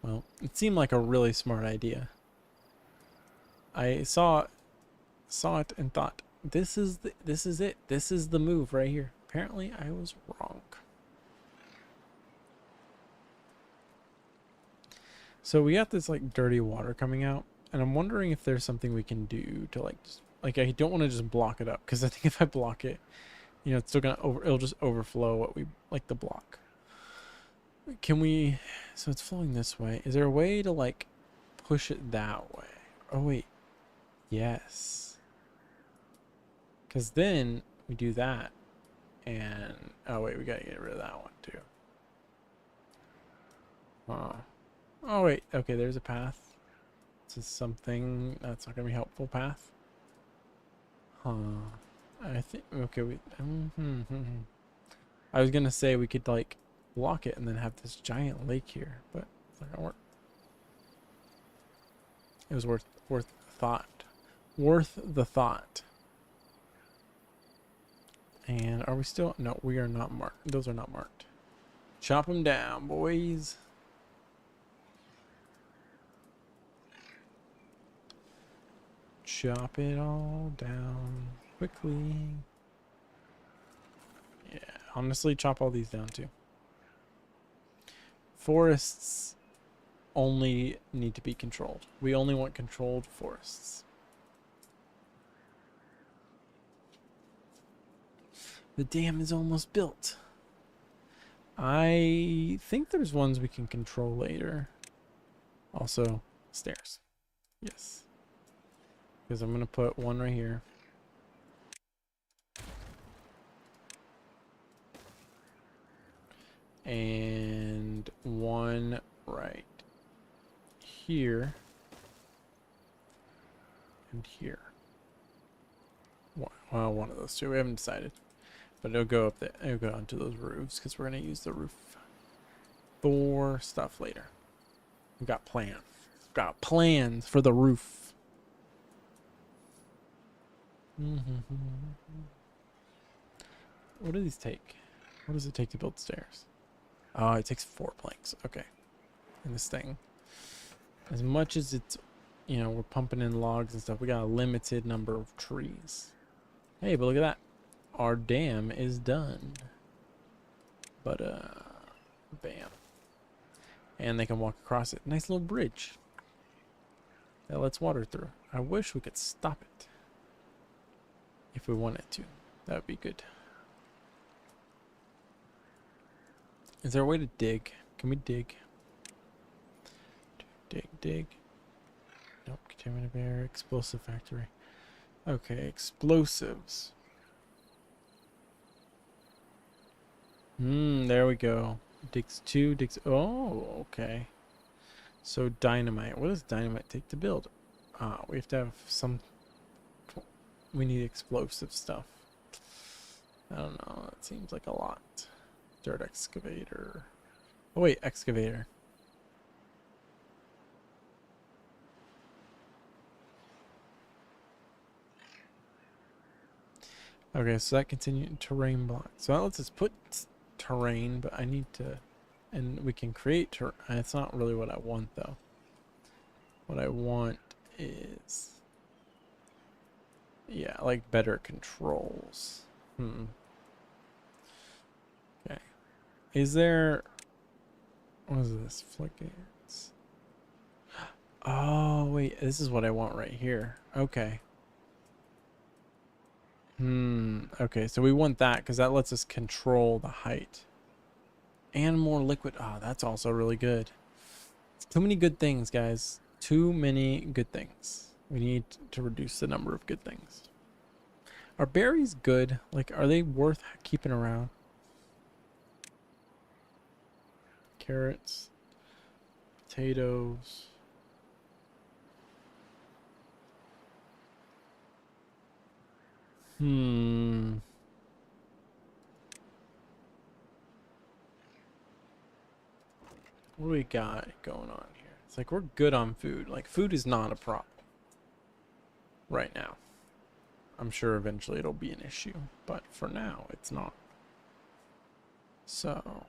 Well, it seemed like a really smart idea. I saw it and thought, this is it. This is the move right here. Apparently, I was wrong. So we got this like dirty water coming out, and I'm wondering if there's something we can do to like just, like, I don't want to just block it up, because I think if I block it, you know, it's still gonna it'll just overflow what we like the block. Can we? So it's flowing this way. Is there a way to like push it that way? Oh wait, yes. Because then we do that, and oh wait, we gotta get rid of that one too. Oh wait, okay, there's a path. This is something that's not gonna be helpful path. Huh. I think okay. I was gonna say we could like block it and then have this giant lake here, but it's not gonna work. It was worth thought. Worth the thought. And are we still? No, we are not marked. Those are not marked. Chop them down, boys. Chop it all down quickly. Yeah, honestly, chop all these down too. Forests only need to be controlled. We only want controlled forests. The dam is almost built. I think there's ones we can control later. Also, stairs. Yes. Because I'm going to put one right here. And one right here. And here. Well, one of those two. We haven't decided. But it'll go up there. It'll go onto those roofs because we're going to use the roof for stuff later. We've got plans. Got plans for the roof. What do these take? What does it take to build stairs? Oh, it takes 4 planks. Okay. And this thing, as much as it's, you know, we're pumping in logs and stuff, we got a limited number of trees. Hey, but look at that. Our dam is done. But, bam. And they can walk across it. Nice little bridge that lets water through. I wish we could stop it. If we wanted to. That would be good. Is there a way to dig? Can we dig? Dig. Nope. Contaminated barrier. Explosive factory. Okay, explosives. There we go. Digs 2, digs... Oh, okay. So dynamite. What does dynamite take to build? We have to have some... We need explosive stuff. I don't know. That seems like a lot. Dirt excavator. Oh, wait. Excavator. Okay, so that continued terrain block. So that lets us put terrain, but I need to... And we can create terrain. It's not really what I want, though. What I want is... Yeah, like better controls. Okay. Is there... What is this? Floodgates. Oh, wait. This is what I want right here. Okay. Okay, so we want that because that lets us control the height. And more liquid. Oh, that's also really good. Too many good things, guys. Too many good things. We need to reduce the number of good things. Are berries good? Like, are they worth keeping around? Carrots. Potatoes. What do we got going on here? It's like we're good on food. Like, food is not a problem right now. I'm sure eventually it'll be an issue, but for now it's not. So,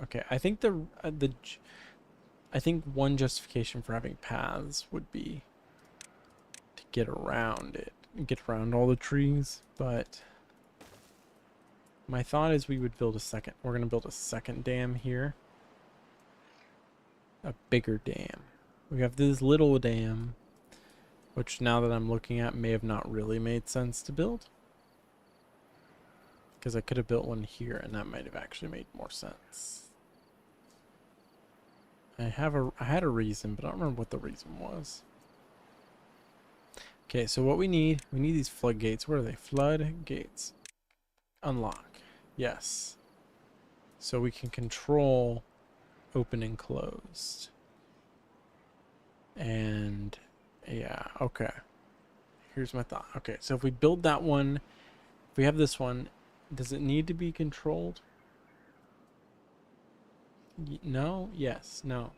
okay. I think I think one justification for having paths would be to get around it, get around all the trees. But my thought is we would build a second. We're gonna build a second dam here, a bigger dam. We have this little dam, which now that I'm looking at may have not really made sense to build. Because I could have built one here and that might have actually made more sense. I had a reason, but I don't remember what the reason was. Okay, so what we need these floodgates. Where are they? Floodgates. Unlock. Yes. So we can control open and closed. And yeah, okay. Here's my thought. Okay, so if we build that one, if we have this one, does it need to be controlled? No? Yes. No.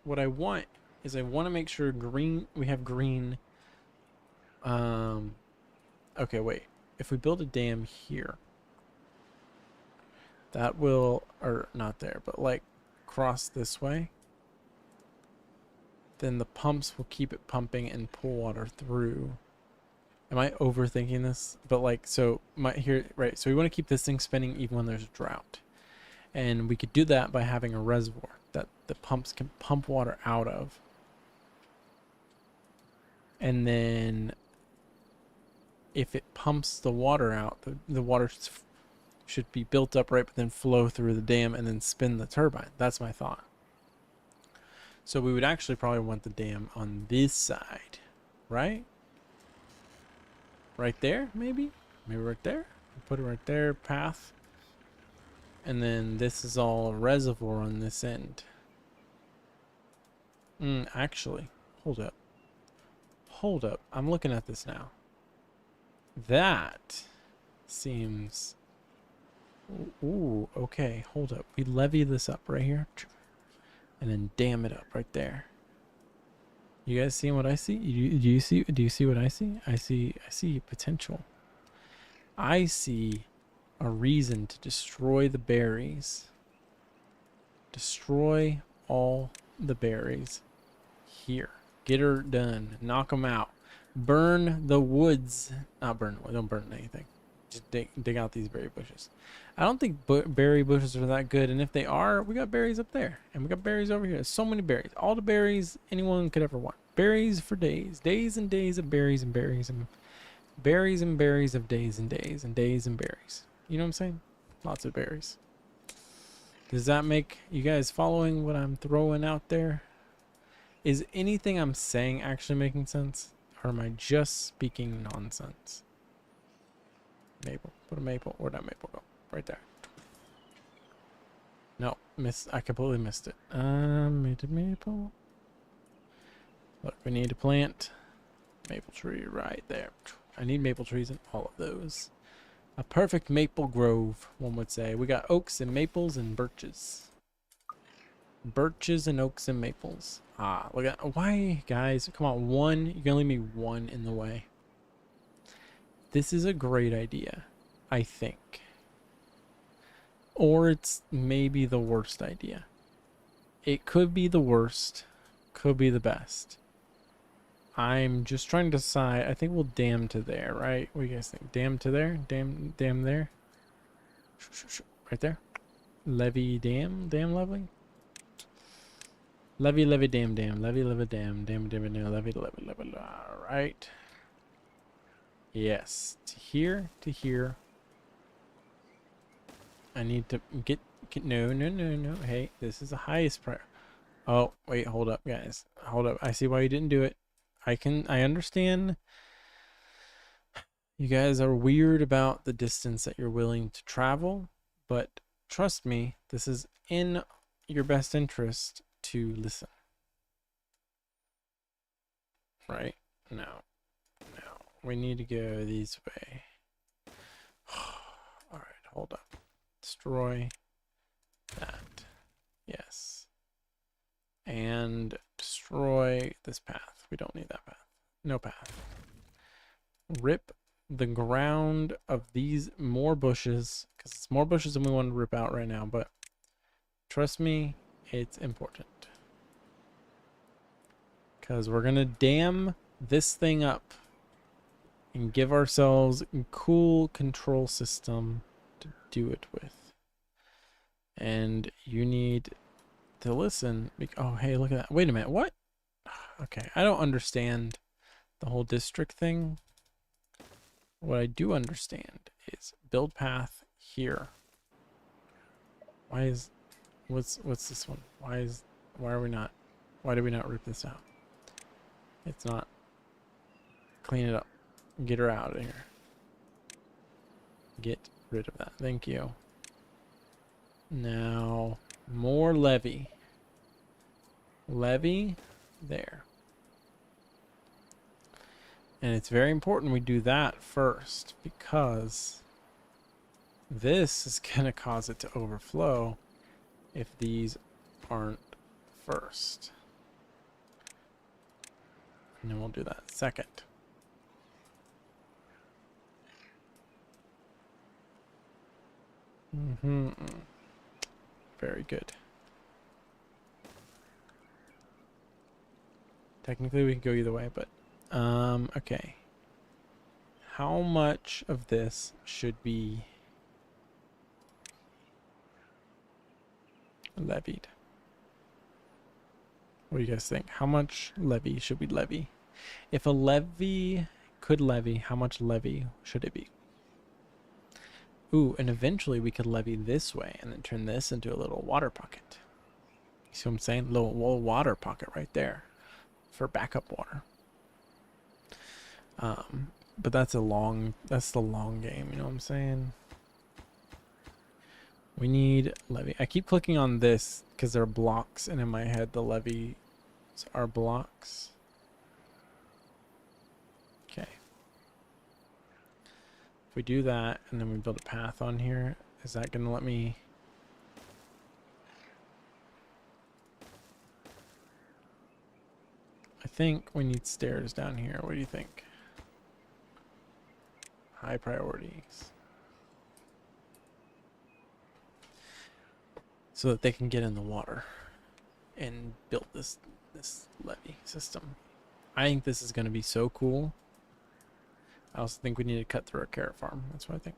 What I want is I want to make sure we have green. Okay, wait. If we build a dam here, that will, or not there, but like cross this way, then the pumps will keep it pumping and pull water through. Am I overthinking this? But like, so right. So we want to keep this thing spinning even when there's a drought. And we could do that by having a reservoir that the pumps can pump water out of. And then if it pumps the water out, the water should be built up right, but then flow through the dam and then spin the turbine. That's my thought. So we would actually probably want the dam on this side, right? Right there, maybe? Maybe right there? Put it right there, path. And then this is all a reservoir on this end. Actually, hold up. Hold up. I'm looking at this now. That seems... Ooh, okay, hold up. We levee this up right here. And then dam it up right there. You guys seeing what I see? Do you see what I see? I see potential. I see a reason to destroy the berries. Destroy all the berries here. Get her done. Knock them out. Burn the woods. Not burn. Don't burn anything. Just dig out these berry bushes. I don't think berry bushes are that good, and if they are, we got berries up there, and we got berries over here. There's so many berries. All the berries anyone could ever want. Berries for days. Days and days of berries and berries and berries and berries of days and days and days and berries. You know what I'm saying? Lots of berries. Does that make you guys following what I'm throwing out there? Is anything I'm saying actually making sense? Or am I just speaking nonsense? Maple. Put a maple. Where'd that maple go? Right there. No, I completely missed it. Made a maple. Look, we need to plant maple tree right there. I need maple trees in all of those. A perfect maple grove, one would say. We got oaks and maples and birches. Birches and oaks and maples. Ah, look at why, guys? Come on, one. You're gonna leave me one in the way. This is a great idea, I think. Or it's maybe the worst idea. It could be the worst, could be the best. I'm just trying to decide. I think we'll dam to there, right? What do you guys think? Dam to there? Dam there? Right there? Levee dam? Dam levee? Levee dam. Levee dam. Dam levee. Alright. Yes. To here. I need to get no. Hey, this is the highest priority. Oh, wait, hold up, guys. Hold up. I see why you didn't do it. I understand you guys are weird about the distance that you're willing to travel, but trust me, this is in your best interest to listen. Right? No. We need to go this way. Alright, hold up. Destroy that. Yes. And destroy this path. We don't need that path. No path. Rip the ground of these more bushes, because it's more bushes than we want to rip out right now, but trust me, it's important. Because we're going to dam this thing up and give ourselves a cool control system to do it with. And you need to listen. Oh, hey, look at that. Wait a minute. What? Okay, I don't understand the whole district thing. What I do understand is build path here. What's this one? Why do we not rip this out? It's not. Clean it up. Get her out of here. Get rid of that. Thank you. Now, more levee. Levee there. And it's very important we do that first, because this is going to cause it to overflow if these aren't first. And then we'll do that second. Very good. Technically we could go either way, but okay. How much of this should be levied? What do you guys think? How much levy should we levy? If a levy could levy, how much levy should it be? Ooh, and eventually we could levee this way and then turn this into a little water pocket. You see what I'm saying? Little water pocket right there for backup water. But that's the long game, you know what I'm saying? We need levee. I keep clicking on this because they're blocks, and in my head the levees are blocks. Okay. If we do that and then we build a path on here, is that going to let me... I think we need stairs down here. What do you think? High priorities. So that they can get in the water and build this levee system. I think this is going to be so cool. I also think we need to cut through a carrot farm. That's what I think.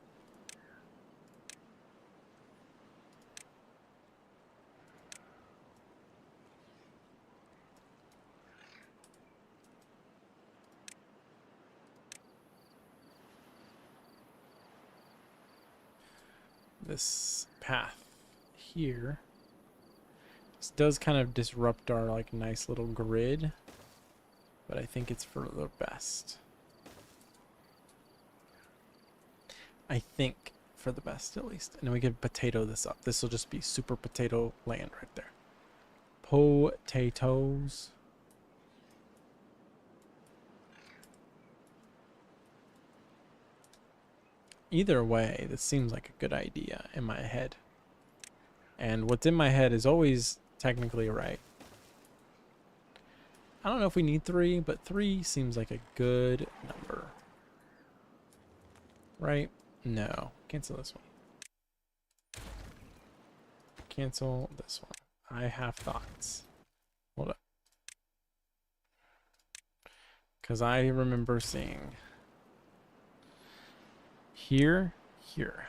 This path here, this does kind of disrupt our like nice little grid, but I think it's for the best. I think for the best, at least. And then we can potato this up. This will just be super potato land right there. Potatoes. Either way, this seems like a good idea in my head. And what's in my head is always technically right. I don't know if we need 3, but 3 seems like a good number. Right? No. Cancel this one. Cancel this one. I have thoughts. Hold up. Because I remember seeing... Here.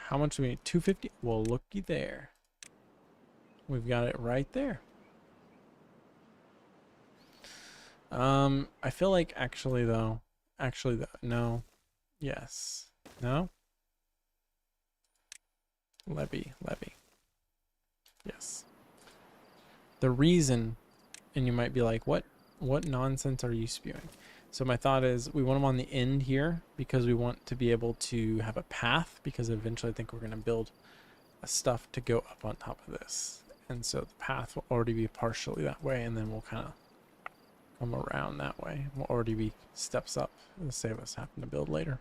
How much do we need? 250? Well, looky there. We've got it right there. I feel like actually though, no, yes, no, levy, yes. The reason, and you might be like, what nonsense are you spewing? So my thought is we want them on the end here because we want to be able to have a path, because eventually I think we're going to build a stuff to go up on top of this. And so the path will already be partially that way, and then we'll kind of come around that way. We'll already be steps up to save us having to build later.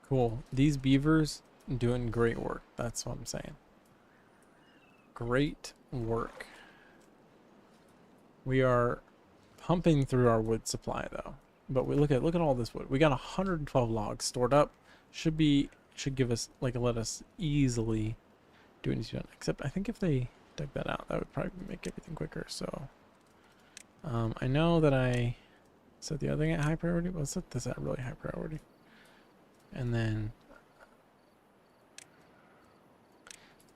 Cool. These beavers doing great work. That's what I'm saying. Great work. We are pumping through our wood supply though. But we look at all this wood. We got 112 logs stored up. Should give us like let us easily do what needs to be done. Except I think if they dug that out, that would probably make everything quicker. So I know that I set the other thing at high priority, but let's set this at really high priority. And then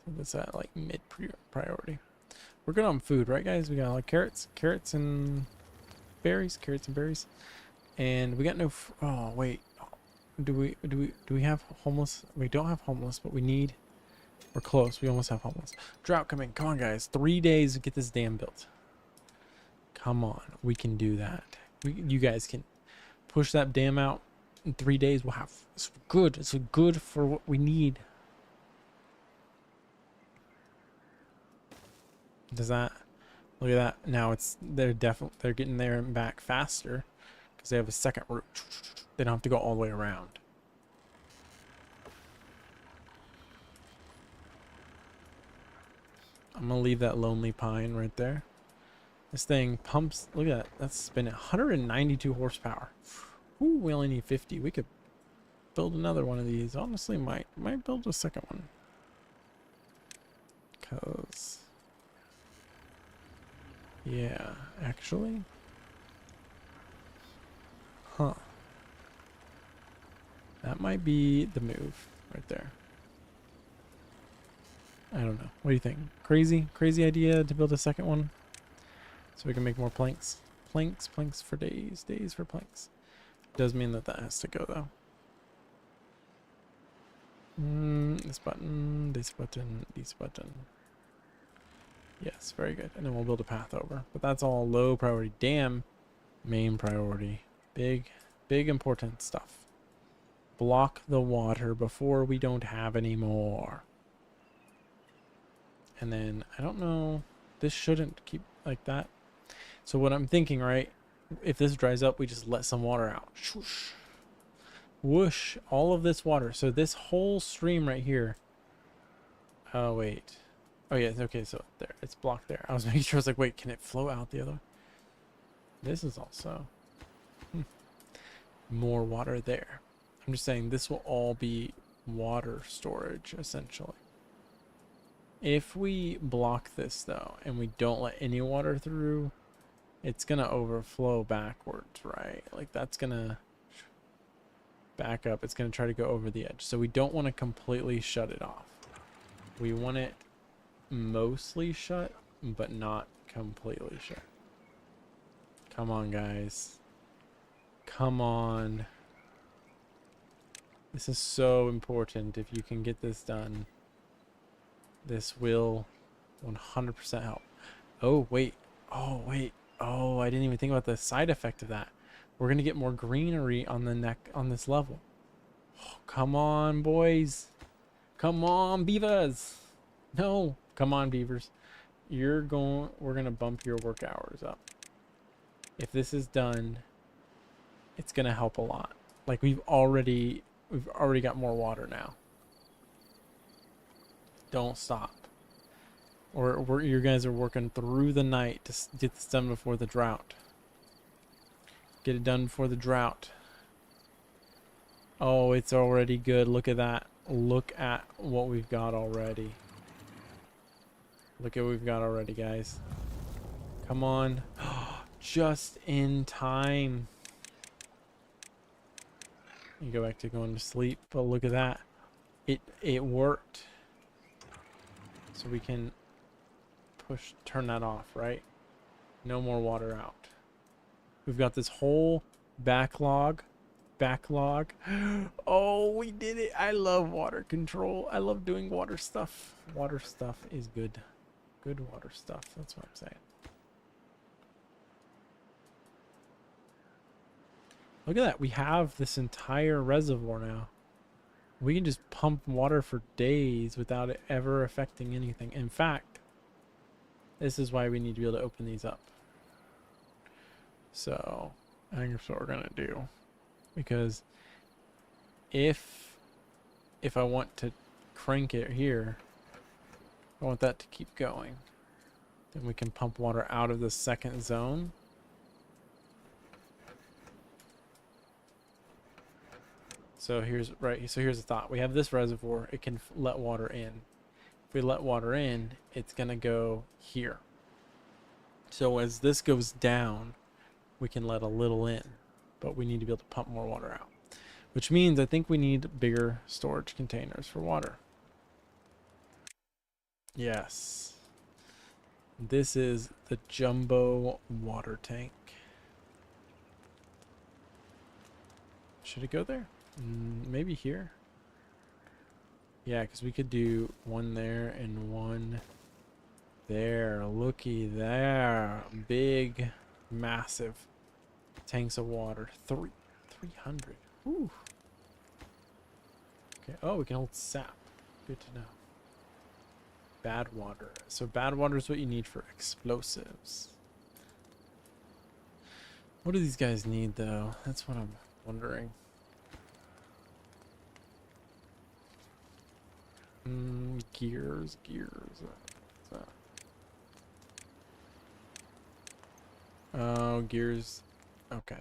this at like mid priority. We're good on food, right guys? We got like carrots and berries, and we got no. Oh wait, do we have homeless? We don't have homeless, but we're close. We almost have homeless. Drought coming. Come on, guys. 3 days to get this dam built. Come on, we can do that. You guys can push that dam out. In 3 days, we'll have. It's good. It's good for what we need. Does that? Look at that. Now they're getting there and back faster because they have a second route. They don't have to go all the way around. I'm gonna leave that lonely pine right there. This thing pumps. Look at that. That's spinning 192 horsepower. Ooh, we only need 50. We could build another one of these. Honestly, might build a second one. Cause yeah, actually. Huh. That might be the move right there. I don't know. What do you think? Crazy? Crazy idea to build a second one? So we can make more planks. Planks for days. Days for planks. Does mean that that has to go though. This button, this button, this button. Yes, very good. And then we'll build a path over. But that's all low priority. Damn. Main priority. Big important stuff. Block the water before we don't have any more. And then, I don't know. This shouldn't keep like that. So what I'm thinking, right? If this dries up, we just let some water out. Whoosh. Whoosh. All of this water. So this whole stream right here. Oh, wait. Oh, yeah. Okay, so there. It's blocked there. I was making sure. I was like, wait, can it flow out the other way? This is also more water there. I'm just saying this will all be water storage, essentially. If we block this, though, and we don't let any water through, it's going to overflow backwards, right? Like, that's going to back up. It's going to try to go over the edge. So we don't want to completely shut it off. We want it mostly shut, but not completely shut. Come on, guys. Come on. This is so important. If you can get this done, this will 100% help. Oh, wait. Oh, wait. Oh, I didn't even think about the side effect of that. We're going to get more greenery on the neck on this level. Oh, come on, boys. Come on, beavers. No. Come on, beavers. We're going to bump your work hours up. If this is done, it's going to help a lot. Like we've already got more water now. Don't stop. Or you guys are working through the night to get this done before the drought. Get it done before the drought. Oh, it's already good. Look at that. Look at what we've got already. Look at what we've got already, guys. Come on. Just in time. You go back to going to sleep, but look at that. It worked. So we can turn that off, right? No more water out. We've got this whole backlog. Oh, we did it. I love water control. I love doing water stuff. Water stuff is good. Good water stuff. That's what I'm saying. Look at that. We have this entire reservoir now. We can just pump water for days without it ever affecting anything. In fact, this is why we need to be able to open these up. So, I think that's what we're going to do. Because if I want to crank it here, I want that to keep going. Then we can pump water out of the second zone. So here's the thought. We have this reservoir. It can let water in. If we let water in, it's going to go here. So as this goes down, we can let a little in. But we need to be able to pump more water out. Which means I think we need bigger storage containers for water. Yes. This is the jumbo water tank. Should it go there? Maybe here. Yeah, because we could do one there and one there. Looky there. Big, massive tanks of water. 300. Ooh. Okay. Oh, we can hold sap. Good to know. Bad water. So bad water is what you need for explosives. What do these guys need, though? That's what I'm wondering. Gears. Oh, gears. Okay.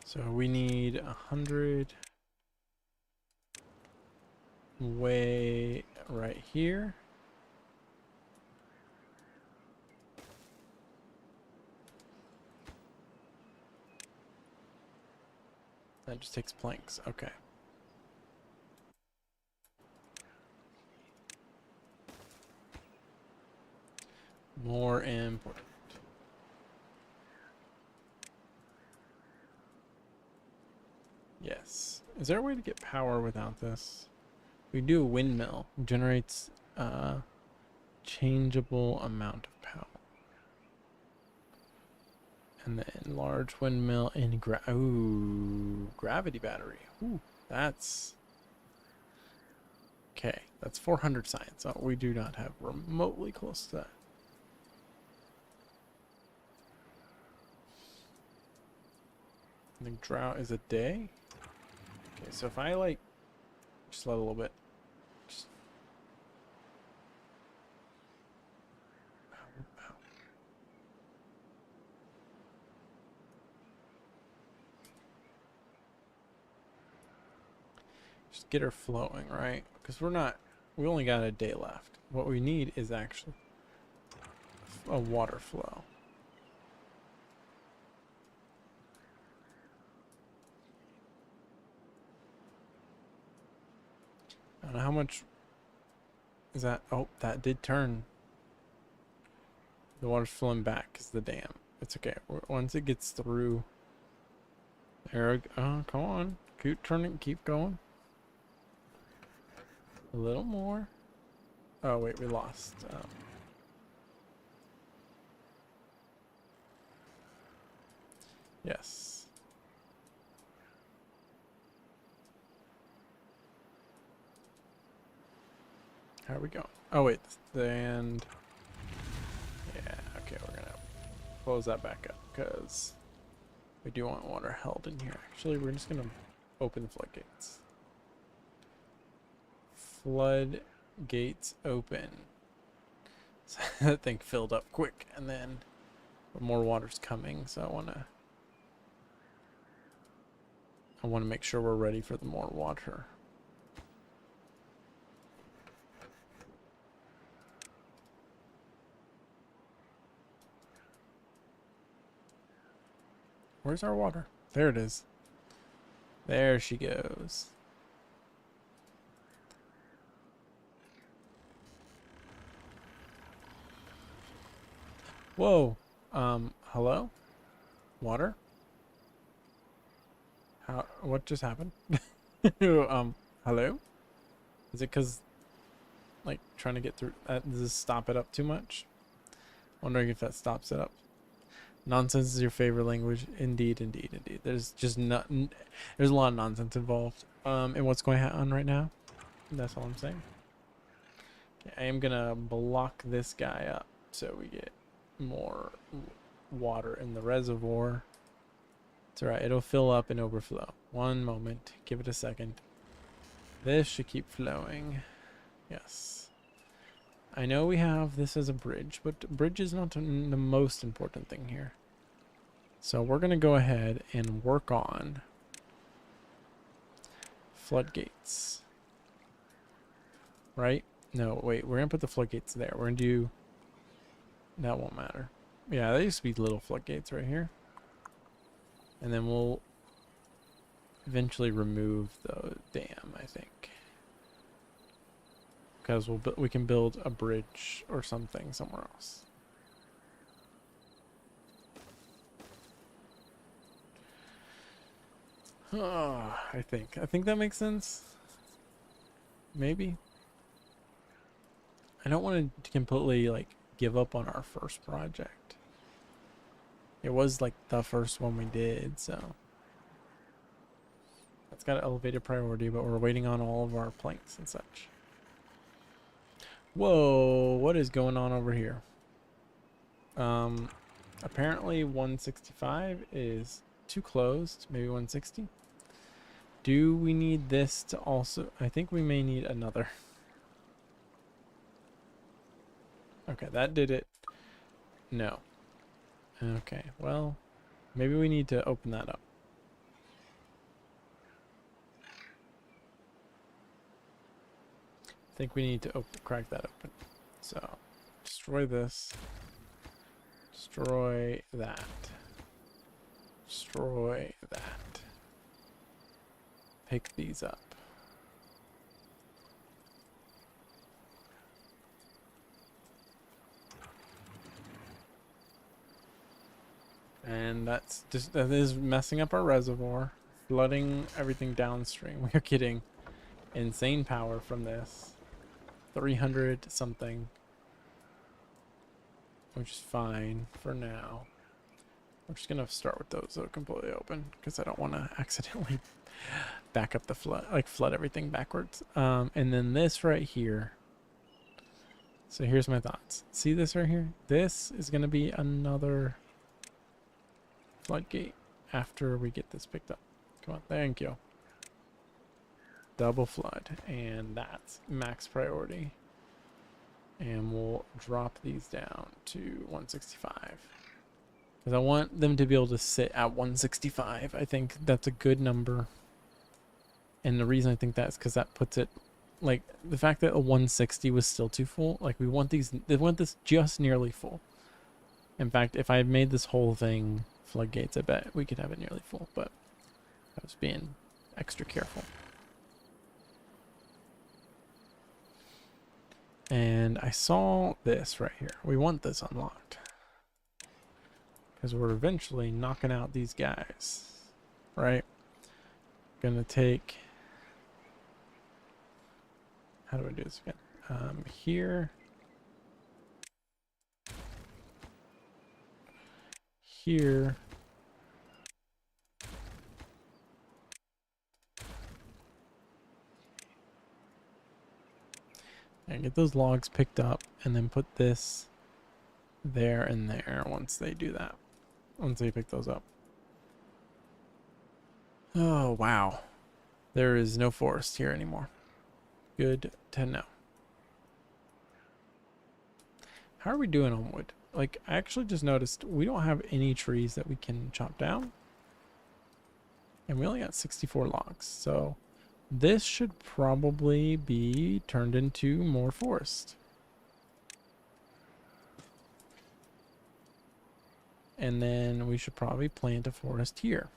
So we need 100 way right here. That just takes planks. Okay. More important. Yes. Is there a way to get power without this? We do a windmill. It generates a changeable amount of power. And then large windmill and gravity battery. Ooh, that's... Okay, that's 400 science. Oh, we do not have remotely close to that. I think drought is a day. Okay, so if I like just let a little bit. Just, just get her flowing, right? Because we only got a day left. What we need is actually a water flow. I don't know how much is that. Oh, that did turn. The water's flowing back because the dam. It's okay. Once it gets through. There. Oh, come on. Keep turning. Keep going. A little more. Oh wait, we lost. Yes. How are we going? Oh wait, and yeah, okay, we're gonna close that back up because we do want water held in here. Actually, we're just gonna open the floodgates. Floodgates open. So that thing filled up quick, and then more water's coming. So I wanna make sure we're ready for the more water. Where's our water? There it is. There she goes. Whoa. Hello? Water? What just happened? Hello? Is it because, like, trying to get through, does this stop it up too much? Wondering if that stops it up. Nonsense is your favorite language. Indeed, indeed, indeed. There's just there's a lot of nonsense involved. In what's going on right now. That's all I'm saying. Okay, I am gonna block this guy up so we get more water in the reservoir. It's alright, it'll fill up and overflow. One moment, give it a second. This should keep flowing. Yes. I know we have this as a bridge, but bridge is not the most important thing here. So we're going to go ahead and work on floodgates. Right? No, wait, we're going to put the floodgates there. We're going to do... That won't matter. Yeah, there used to be little floodgates right here. And then we'll eventually remove the dam, I think. Because we can build a bridge or something somewhere else. Oh, I think that makes sense. Maybe. I don't want to completely like give up on our first project. It was like the first one we did, so that's got an elevated priority, but we're waiting on all of our planks and such. Whoa, what is going on over here? Apparently 165 is too closed, maybe 160. Do we need this to also... I think we may need another. Okay, that did it. No. Okay, well, maybe we need to open that up. I think we need to crack that open. So, destroy this. Destroy that. Destroy that. pick these up. And that is messing up our reservoir, flooding everything downstream. We are getting insane power from this. 300 something, which is fine for now. We're just gonna start with those that are completely open because I don't want to accidentally back up the flood, like flood everything backwards. And then this right here. So here's my thoughts. See this right here? This is gonna be another floodgate after we get this picked up. Come on, thank you. Double flood, and that's max priority. And we'll drop these down to 165. Because I want them to be able to sit at 165. I think that's a good number. And the reason I think that is because that puts it, like, the fact that a 160 was still too full, like, we want this just nearly full. In fact, if I had made this whole thing floodgates, I bet we could have it nearly full, but I was being extra careful. And I saw this right here. We want this unlocked because we're eventually knocking out these guys, right? Gonna take, how do I do this again? Here, here, and get those logs picked up, and then put this there and there once they do that. Once they pick those up. Oh, wow. There is no forest here anymore. Good to know. How are we doing on wood? Like, I actually just noticed we don't have any trees that we can chop down. And we only got 64 logs, so this should probably be turned into more forest. And then we should probably plant a forest here.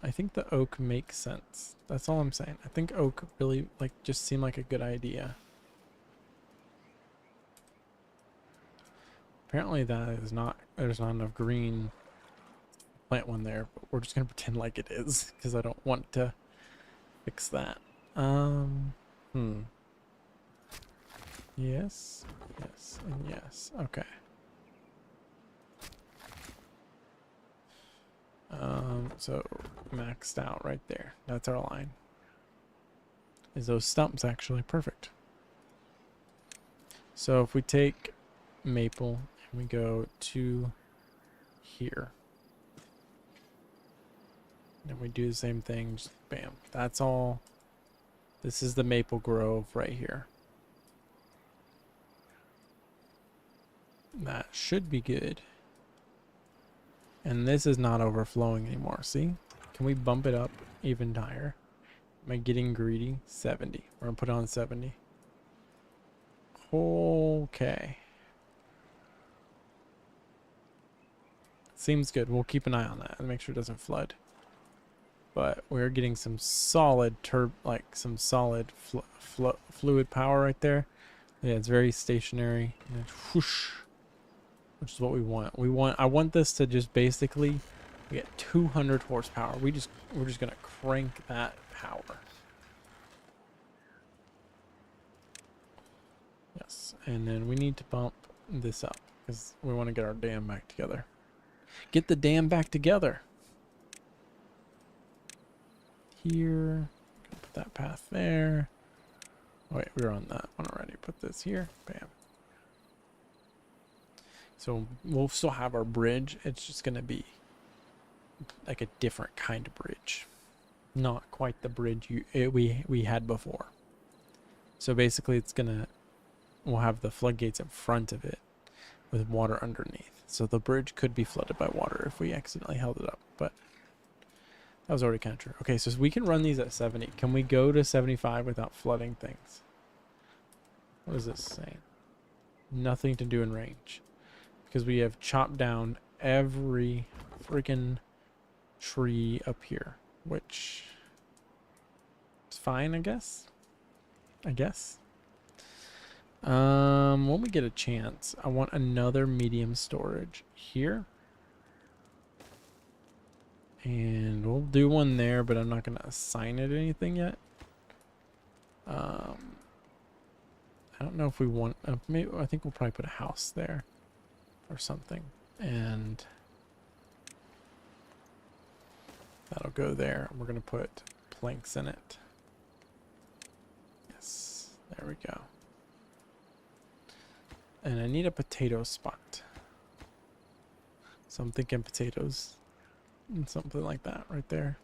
I think the oak makes sense. That's all I'm saying. I think oak really, like, just seemed like a good idea. Apparently that is not, there's not enough green. Plant one there, but we're just gonna pretend like it is because I don't want to fix that. Yes, yes, and yes. Okay. So maxed out right there. That's our line. Is those stumps actually perfect? So if we take maple and we go to here, and we do the same thing, just bam. That's all. This is the maple grove right here. That should be good. And this is not overflowing anymore. See? Can we bump it up even higher? Am I getting greedy? 70. We're going to put it on 70. Okay. Seems good. We'll keep an eye on that and make sure it doesn't flood. But we're getting some solid fluid power right there. Yeah, it's very stationary. And whoosh, which is what we want. I want this to just basically get 200 horsepower. We're just gonna crank that power. Yes, and then we need to bump this up because we want to get our dam back together. Get the dam back together. Here, put that path there. Oh, wait, we were on that one already. Put this here. Bam. So we'll still have our bridge. It's just going to be like a different kind of bridge. Not quite the bridge we had before. So basically we'll have the floodgates in front of it with water underneath. So the bridge could be flooded by water if we accidentally held it up, but that was already kind of true. Okay, so we can run these at 70. Can we go to 75 without flooding things? What is this saying? Nothing to do in range. Because we have chopped down every freaking tree up here, which is fine, I guess. When we get a chance, I want another medium storage here. And we'll do one there, but I'm not going to assign it anything yet. I don't know if we want, maybe, I think we'll probably put a house there or something. And that'll go there. We're going to put planks in it. Yes, there we go. And I need a potato spot. So I'm thinking potatoes. And something like that right there.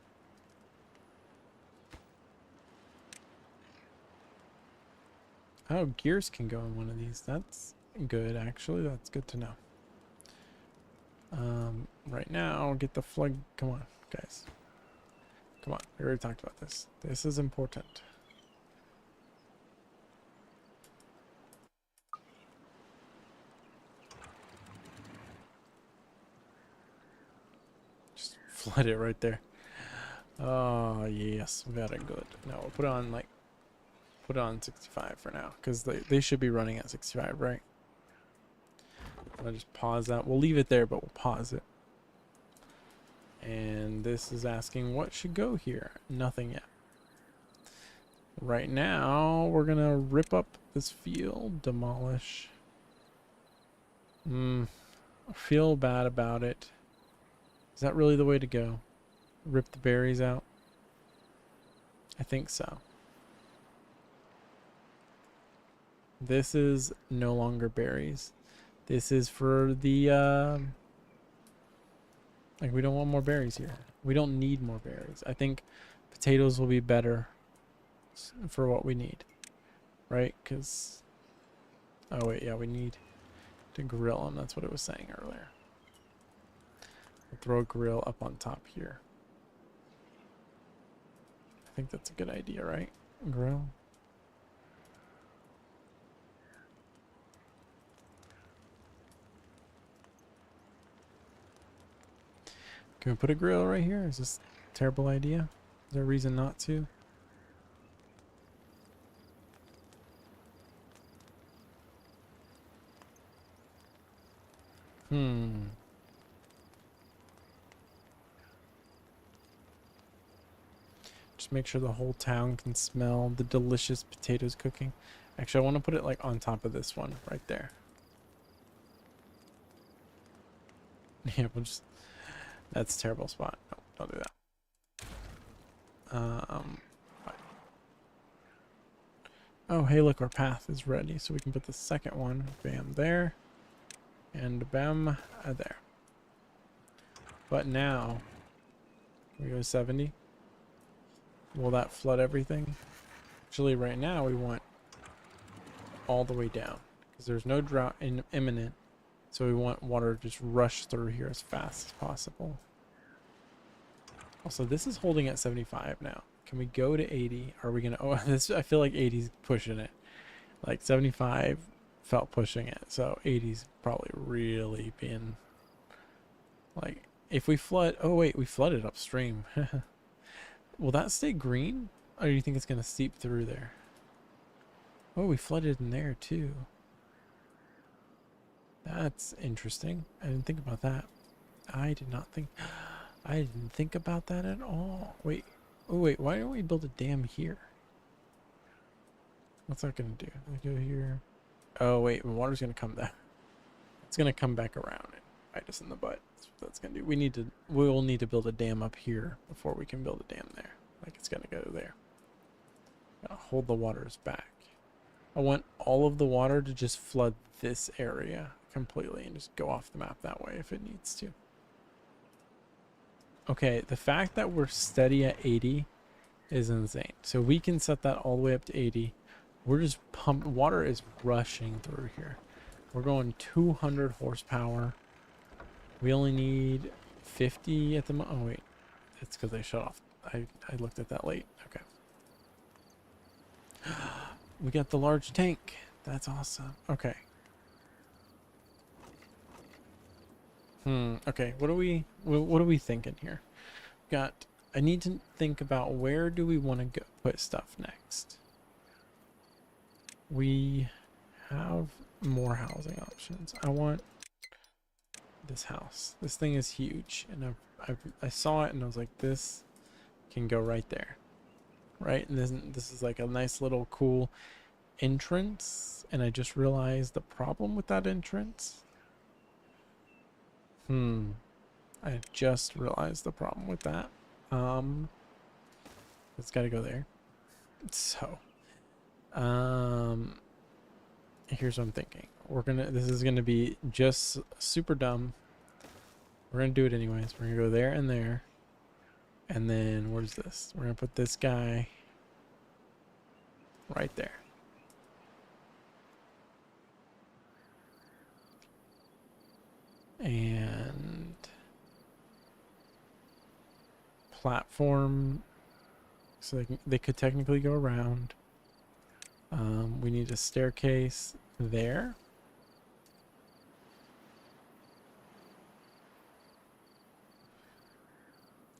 Oh, gears can go in one of these. That's good, actually. That's good to know. Right now, get the flood. Come on, guys. Come on. We already talked about this. This is important. Just flood it right there. Oh, yes. Very good. No, we'll put it on, like, put it on 65 for now. Because they should be running at 65, right? I'll just pause that. We'll leave it there, but we'll pause it. And this is asking what should go here. Nothing yet. Right now, we're going to rip up this field, demolish. I feel bad about it. Is that really the way to go? Rip the berries out? I think so. This is no longer berries. This is for the, like, we don't want more berries here. We don't need more berries. I think potatoes will be better for what we need. Right? Because, oh wait, yeah, we need to grill them. That's what it was saying earlier. We'll throw a grill up on top here. I think that's a good idea, right? Grill. Can we put a grill right here? Is this a terrible idea? Is there a reason not to? Just make sure the whole town can smell the delicious potatoes cooking. Actually, I want to put it like on top of this one right there. Yeah, we'll just... That's a terrible spot. No, don't do that. Oh, hey, look, our path is ready. So we can put the second one, bam, there. And bam, there. But now, we go 70. Will that flood everything? Actually, right now, we want all the way down. Because there's no drought imminent. So we want water to just rush through here as fast as possible. Also, this is holding at 75 now. Can we go to 80? Are we gonna? Oh, this. I feel like 80's pushing it. Like 75 felt pushing it, so 80's probably really being. Like, if we flood. Oh wait, we flooded upstream. Will that stay green, or do you think it's gonna seep through there? Oh, we flooded in there too. That's interesting. I didn't think about that. I didn't think about that at all. Wait. Oh, wait. Why don't we build a dam here? What's that going to do? I go here. Oh, wait. The water's going to come back. It's going to come back around and bite us in the butt. That's what that's going to do. We will need to build a dam up here before we can build a dam there. Like, it's going to go there. Gotta hold the waters back. I want all of the water to just flood this area completely and just go off the map that way if it needs to. Okay, the fact that we're steady at 80 is insane. So we can set that all the way up to 80. We're just pumping. Water is rushing through here. We're going 200 horsepower. We only need 50 at the moment. Oh, wait. It's because they shut off. I looked at that late. Okay. We got the large tank. That's awesome. Okay. Okay, what are we thinking here? Got, I need to think about where do we want to go put stuff next. We have more housing options. I want this house. This thing is huge, and I saw it and I was like, this can go right there, right? And this is like a nice little cool entrance, and I just realized the problem with that entrance. I just realized the problem with that. It's got to go there. So, here's what I'm thinking. This is gonna be just super dumb. We're gonna do it anyways. We're gonna go there and there. And then, where's this? We're gonna put this guy right there. And platform, so they could technically go around. We need a staircase there.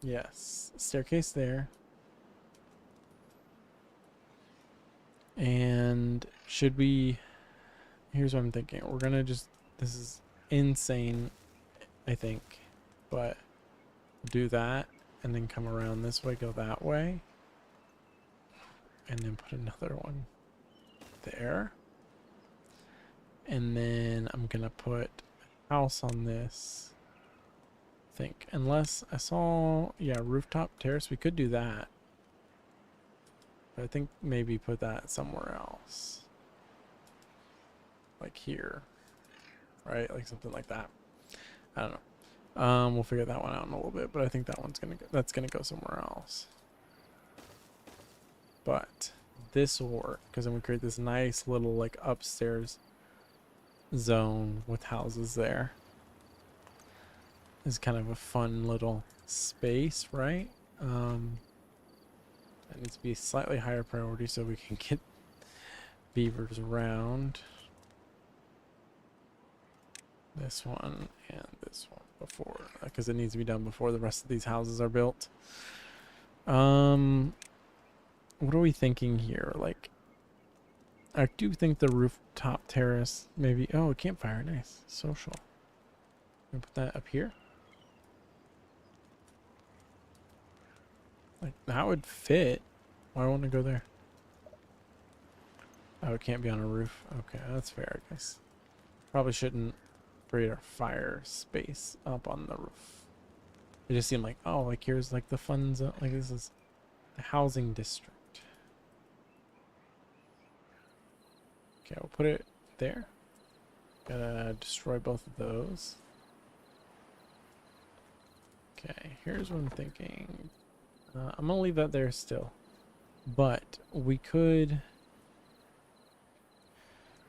Yes, staircase there. And should we, here's what I'm thinking. We're gonna just, this is insane, I think, but do that and then come around this way, go that way, and then put another one there. And then I'm gonna put a house on this. I think, unless I saw, yeah, rooftop terrace, we could do that. But I think maybe put that somewhere else. Like here. Right? Like something like that. I don't know. We'll figure that one out in a little bit, but I think that one's that's gonna go somewhere else. But this will work, because then we create this nice little like upstairs zone with houses there. It's kind of a fun little space, right? It needs to be slightly higher priority so we can get beavers around. This one and this one before, because it needs to be done before the rest of these houses are built. What are we thinking here? Like, I do think the rooftop terrace maybe. Oh, a campfire, nice, social. Can we put that up here? Like, that would fit. Why won't it go there? Oh, it can't be on a roof. Okay, that's fair, I guess. Probably shouldn't create a fire space up on the roof. It just seemed like, oh, like here's like the fun zone. Like this is the housing district. Okay, we'll put it there. Gotta destroy both of those. Okay, here's what I'm thinking. I'm gonna leave that there still, but we could.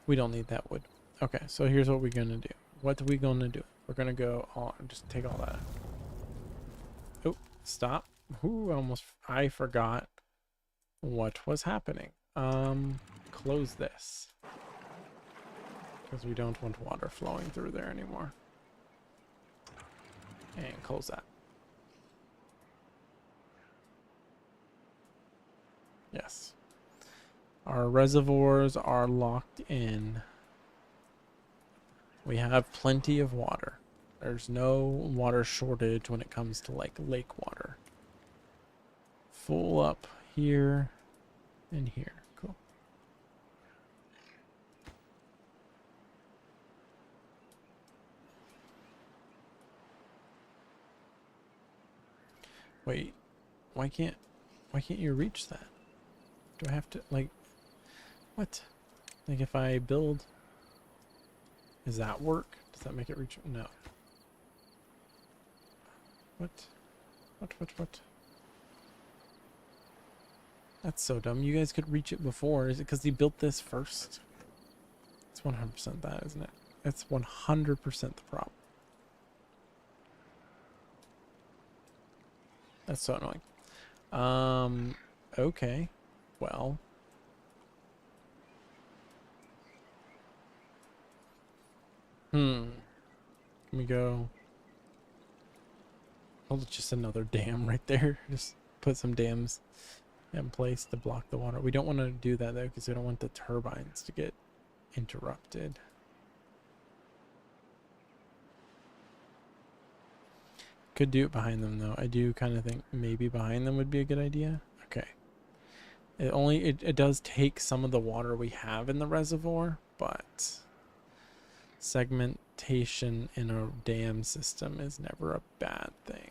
We don't need that wood. Okay, so here's what we're gonna do. What are we gonna do? We're gonna go on. Just take all that. Oh, stop. Ooh, I forgot what was happening. Close this, because we don't want water flowing through there anymore. And close that. Yes. Our reservoirs are locked in. We have plenty of water. There's no water shortage when it comes to like lake water. Full up here and here. Cool. Wait, why can't you reach that? Do I have to, like, what? Like if I build, does that work? Does that make it reach? No. What? What? That's so dumb. You guys could reach it before. Is it because you built this first? It's 100% that, isn't it? It's 100% the problem. That's so annoying. Okay. Well. Can we go Oh, just another dam right there. Just put some dams in place to block the water. We don't want to do that though because we don't want the turbines to get interrupted. Could do it behind them though. I do kind of think maybe behind them would be a good idea. Okay. It does take some of the water we have in the reservoir, but segmentation in a dam system is never a bad thing.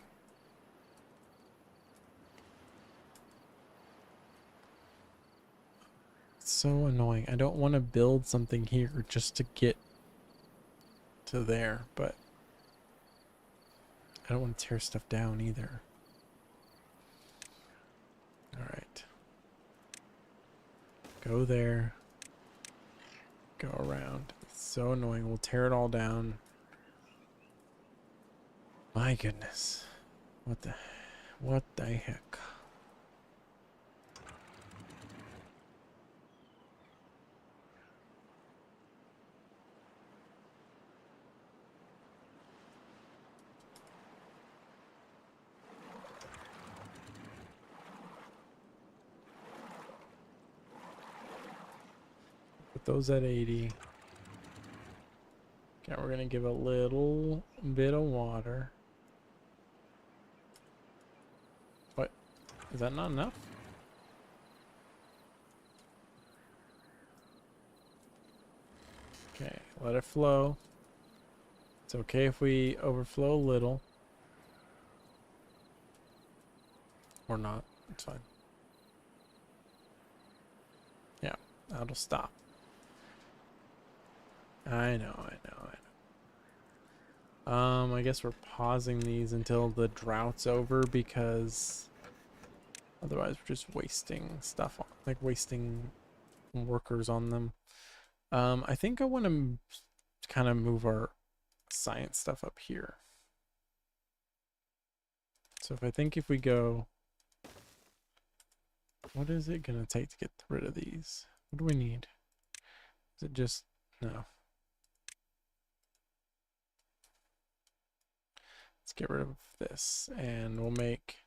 It's so annoying. I don't want to build something here just to get to there, but I don't want to tear stuff down either. All right. Go there. Go around. It's so annoying. We'll tear it all down. My goodness. What the heck? Put those at 80. Okay, we're gonna give a little bit of water. What? Is that not enough? Okay, let it flow. It's okay if we overflow a little. Or not. It's fine. Yeah, that'll stop. I know. I guess we're pausing these until the drought's over because otherwise we're just wasting stuff, like wasting workers on them. I think I want to kind of move our science stuff up here. So if we go, what is it going to take to get rid of these? What do we need? Is it just, no. Let's get rid of this and we'll make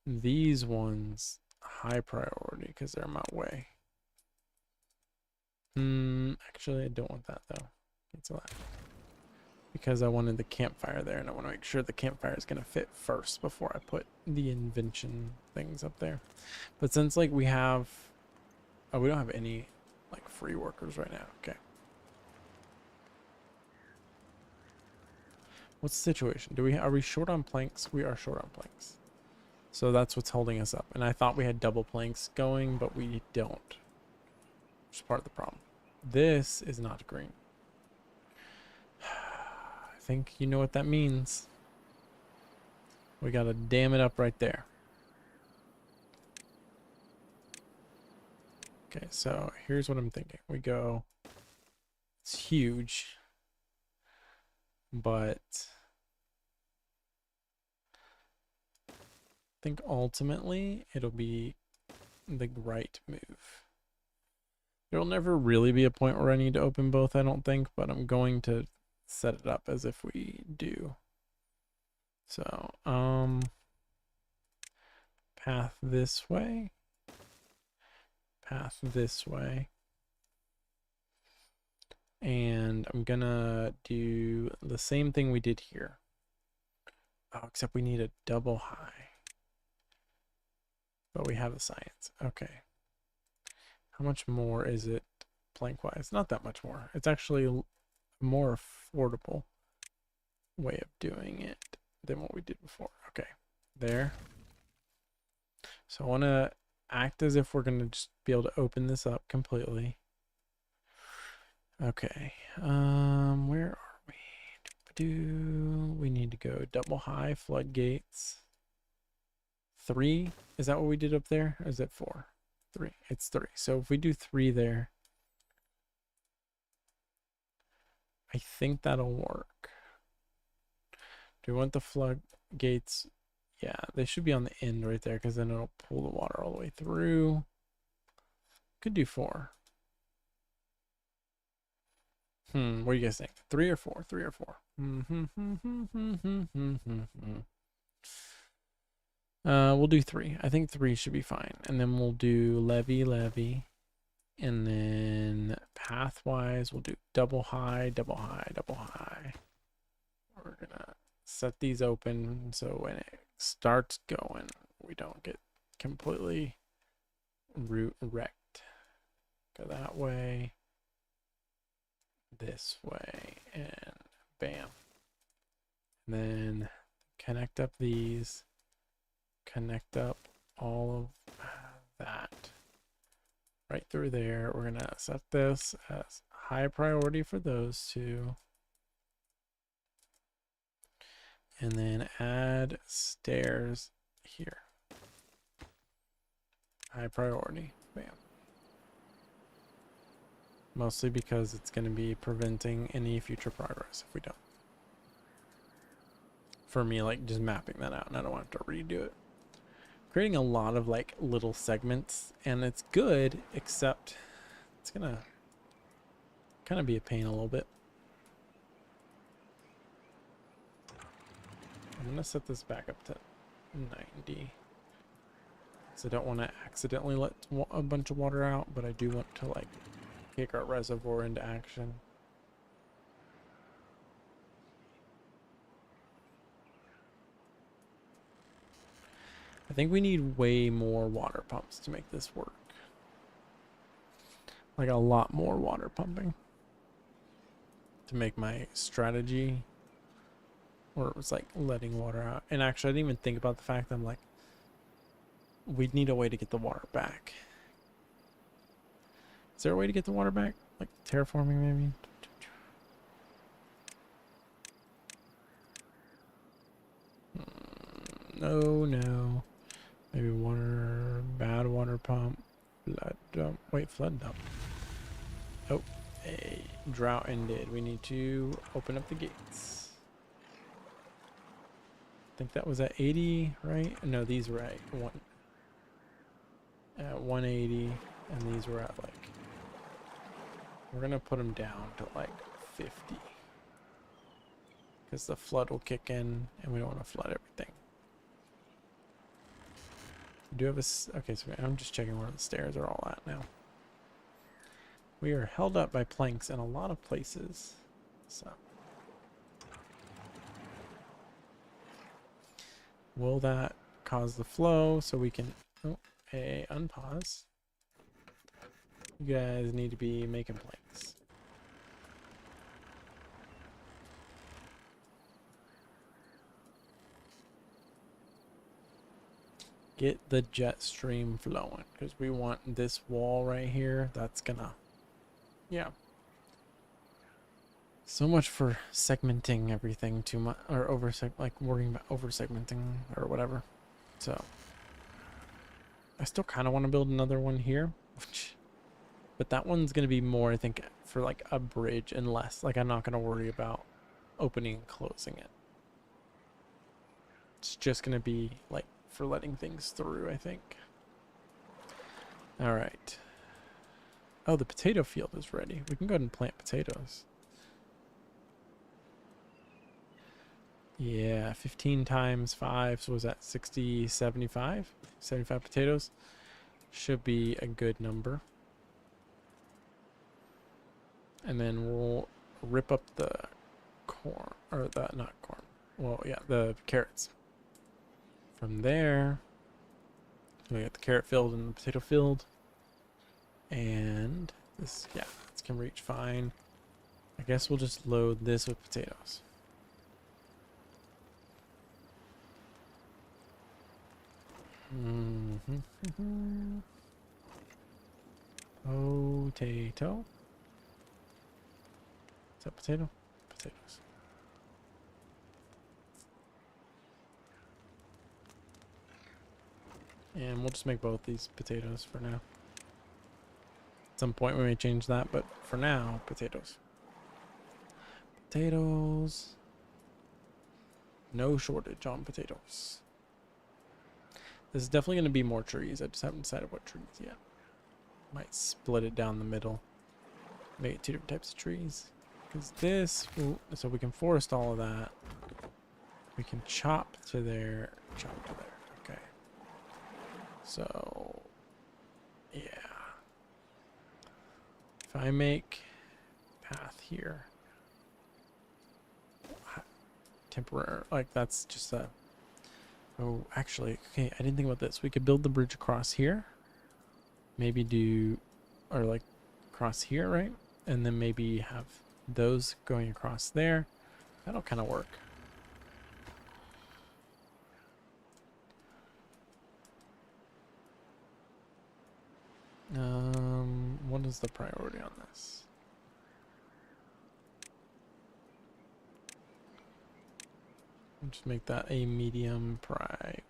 these ones high priority because they're my way. Actually I don't want that though. Cancel that. Because I wanted the campfire there and I want to make sure the campfire is going to fit first before I put the invention things up there. But since like we have, we don't have any like free workers right now. Okay. What's the situation? Are we short on planks? We are short on planks. So that's what's holding us up. And I thought we had double planks going, but we don't. Which is part of the problem. This is not green. I think you know what that means. We gotta dam it up right there. Okay, so here's what I'm thinking. We go, it's huge, but I think ultimately it'll be the right move. There'll never really be a point where I need to open both, I don't think, but I'm going to set it up as if we do. So, path this way. Path this way. And I'm gonna do the same thing we did here. Oh, except we need a double high. But we have the science. Okay. How much more is it plank-wise? Not that much more. It's actually a more affordable way of doing it than what we did before. Okay. There. So I want to act as if we're going to just be able to open this up completely. Okay. Where are we? We need to go double high floodgates. 3. Is that what we did up there? Or is it 4? 3. It's 3. So if we do 3 there, I think that'll work. Do we want the floodgates? Yeah, they should be on the end right there because then it'll pull the water all the way through. Could do 4. What do you guys think? 3 or 4? 3 or 4? We'll do 3. I think 3 should be fine. And then we'll do levee. And then pathwise, we'll do double high. We're gonna set these open so when it starts going, we don't get completely root wrecked. Go that way, this way, and bam. And then connect up these, connect up all of that right through there. We're gonna set this as high priority for those two. And then add stairs here. High priority. Bam. Mostly because it's going to be preventing any future progress if we don't. For me, like just mapping that out, and I don't want to redo it. Creating a lot of like little segments, and it's good, except it's going to kind of be a pain a little bit. I'm going to set this back up to 90. So I don't want to accidentally let a bunch of water out, but I do want to like kick our reservoir into action. I think we need way more water pumps to make this work. Like a lot more water pumping to make my strategy, or it was like letting water out. And actually I didn't even think about the fact that I'm like, we'd need a way to get the water back. Is there a way to get the water back? Like terraforming maybe? No. Maybe water, bad water pump, flood dump. Wait, flood dump. Oh, a drought ended. We need to open up the gates. I think that was at 80, right? No, these were at 180, and these were at like, we're gonna put them down to like 50 because the flood will kick in and we don't want to flood everything. Do you have a, okay, so I'm just checking where the stairs are all at now. We are held up by planks in a lot of places, so will that cause the flow so we can unpause? You guys need to be making planks. Get the jet stream flowing because we want this wall right here. That's gonna, yeah. So much for segmenting everything too much, or like worrying about over segmenting or whatever. So I still kind of want to build another one here, but that one's gonna be more, I think, for like a bridge and less. Like I'm not gonna worry about opening and closing it. It's just gonna be like for letting things through, I think. All right. Oh, the potato field is ready. We can go ahead and plant potatoes. Yeah, 15 times 5, so was that 60, 75? 75 potatoes. Should be a good number. And then we'll rip up the corn, or the, not corn. Well, yeah, the carrots. From there, we got the carrot field and the potato field. And this, yeah, this can reach fine. I guess we'll just load this with potatoes. Potato. Is that potato? Potatoes. And we'll just make both these potatoes for now. At some point we may change that, but for now, potatoes. Potatoes. No shortage on potatoes. This is definitely going to be more trees. I just haven't decided what trees yet. Might split it down the middle. Make it 2 different types of trees. Because this, so we can forest all of that. We can chop to there, chop to there. Okay. So, yeah. If I make path here, temporary, like that's just a, oh, actually, okay, I didn't think about this. We could build the bridge across here. Maybe do, or like across here, right? And then maybe have those going across there. That'll kind of work. What is the priority on this? Just make that a medium priority.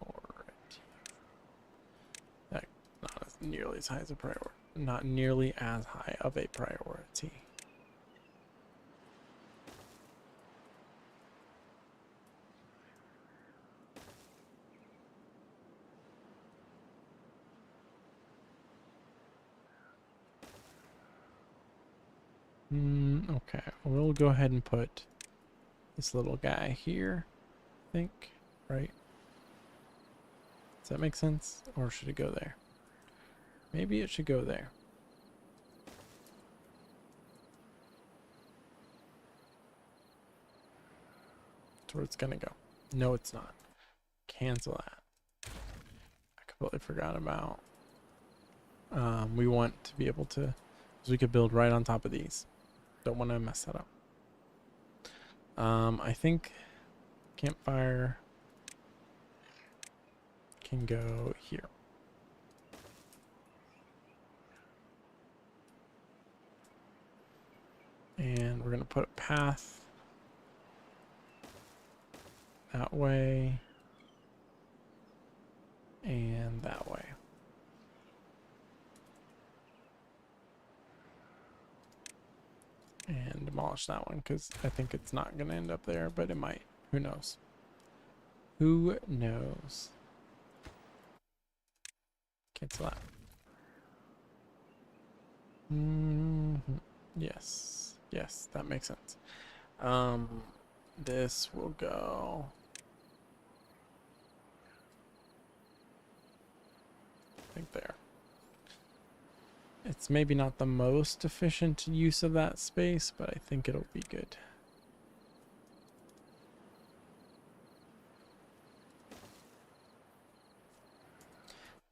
That not as nearly as high as a priority. Not nearly as high of a priority. Okay, we'll go ahead and put this little guy here, I think, right? Does that make sense? Or should it go there? Maybe it should go there. That's where it's gonna go. No, it's not. Cancel that. I completely forgot about. We want to be able to, because we could build right on top of these. Don't want to mess that up. I think campfire can go here. And we're going to put a path that way and that way. And demolish that one because I think it's not going to end up there, but it might. Who knows? Who knows? Cancel that. Yes. Yes, that makes sense. This will go I think there. It's maybe not the most efficient use of that space, but I think it'll be good.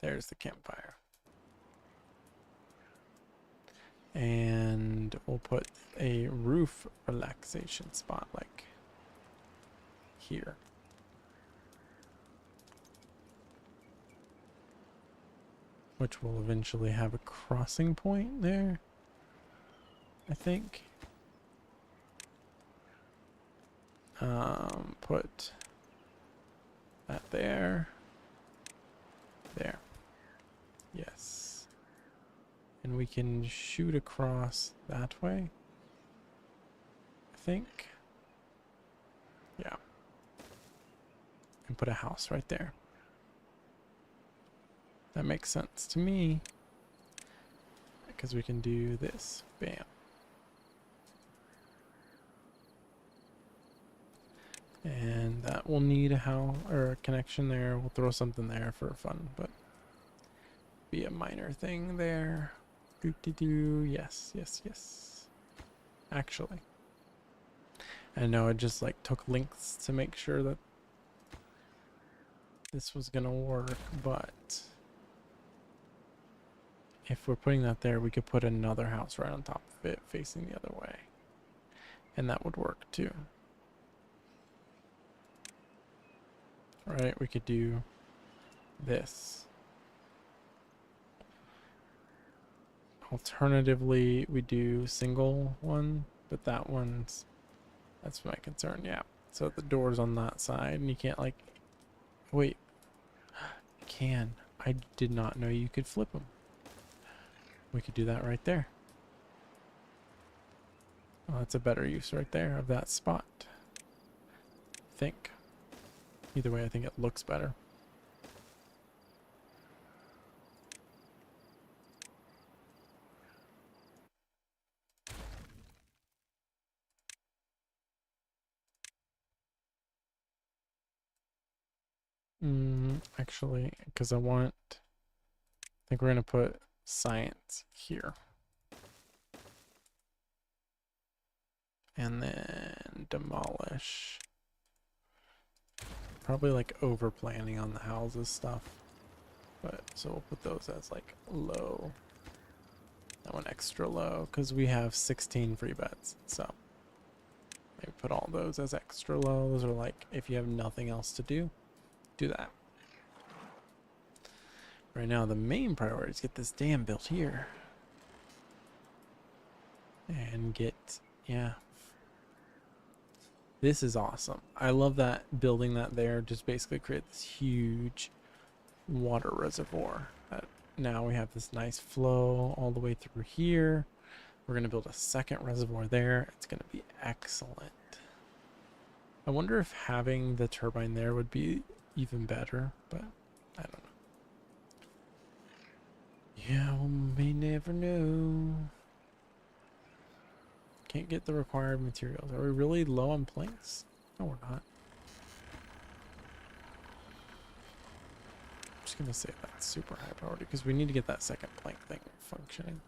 There's the campfire. And we'll put a roof relaxation spot like here. Which will eventually have a crossing point there, I think. Put that there. There. Yes. And we can shoot across that way, I think. Yeah. And put a house right there. That makes sense to me. Because we can do this. Bam. And that will need a house or a connection there. We'll throw something there for fun, but be a minor thing there. Doo-doo-doo. Yes, yes, yes. Actually. I know I just like took links to make sure that this was gonna work, but if we're putting that there, we could put another house right on top of it facing the other way. And that would work too. Right, we could do this. Alternatively, we do single one, but that one's, that's my concern, yeah. So the door's on that side, and you can't like, wait, you can. I did not know you could flip them. We could do that right there. Well, that's a better use right there of that spot. I think. Either way, I think it looks better. Actually, because I want think we're gonna put science here. And then demolish. Probably like over planning on the houses stuff. But so we'll put those as like low. That one extra low because we have 16 free beds. So maybe put all those as extra low. Those are like if you have nothing else to do, do that. Right now the main priority is get this dam built here. And get, yeah. This is awesome. I love that building that there just basically create this huge water reservoir. Now we have this nice flow all the way through here. We're going to build a second reservoir there. It's going to be excellent. I wonder if having the turbine there would be even better, but I don't know. Yeah, we may never know. Can't get the required materials. Are we really low on planks? No, we're not. I'm just going to say that's super high priority because we need to get that second plank thing functioning.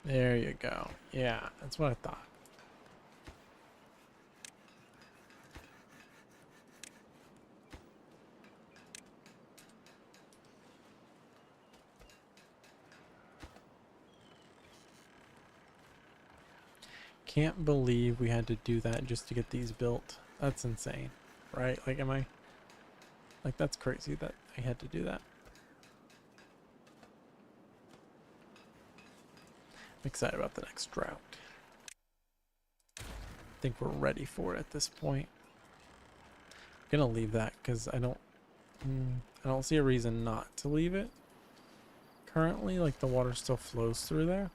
There you go. Yeah, that's what I thought. Can't believe we had to do that just to get these built. That's insane, right? Like, like, that's crazy that I had to do that. I'm excited about the next drought. I think we're ready for it at this point. I'm gonna leave that because I don't see a reason not to leave it. Currently, like, the water still flows through there.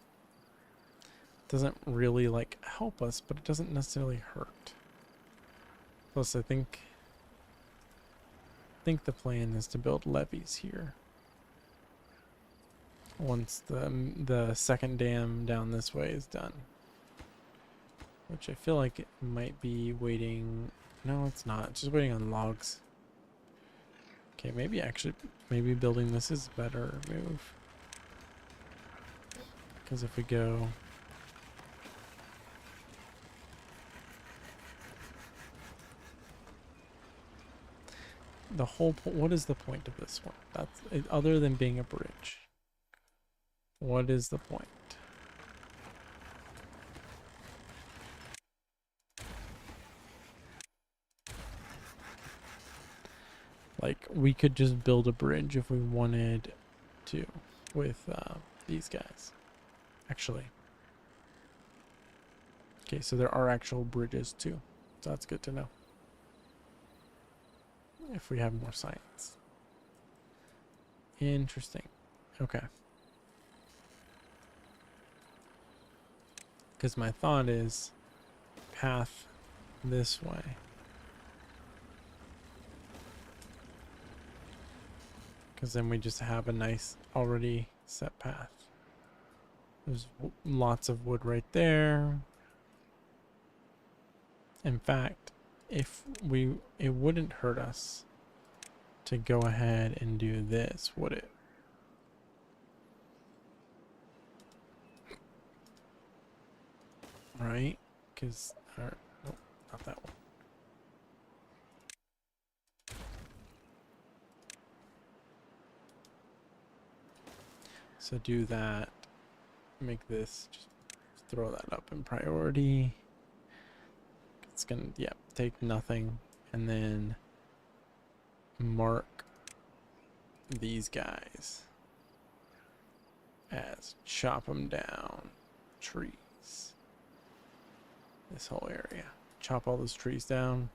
Doesn't really like help us, but it doesn't necessarily hurt. Plus, I think the plan is to build levees here. Once the second dam down this way is done, which I feel like it might be waiting. No, it's not. It's just waiting on logs. Okay, maybe building this is a better move. Because if we go the whole what is the point of this one? That's it, other than being a bridge. What is the point? Like, we could just build a bridge if we wanted to with these guys. Actually. Okay, so there are actual bridges too. So that's good to know. If we have more science. Interesting. Okay. Because my thought is path this way. Because then we just have a nice already set path. There's lots of wood right there. In fact, it wouldn't hurt us to go ahead and do this, would it? Right? Because, nope, not that one. So do that, make this, just throw that up in priority. It's gonna, yeah, take nothing, and then mark these guys as chop them down trees. This whole area. Chop all those trees down.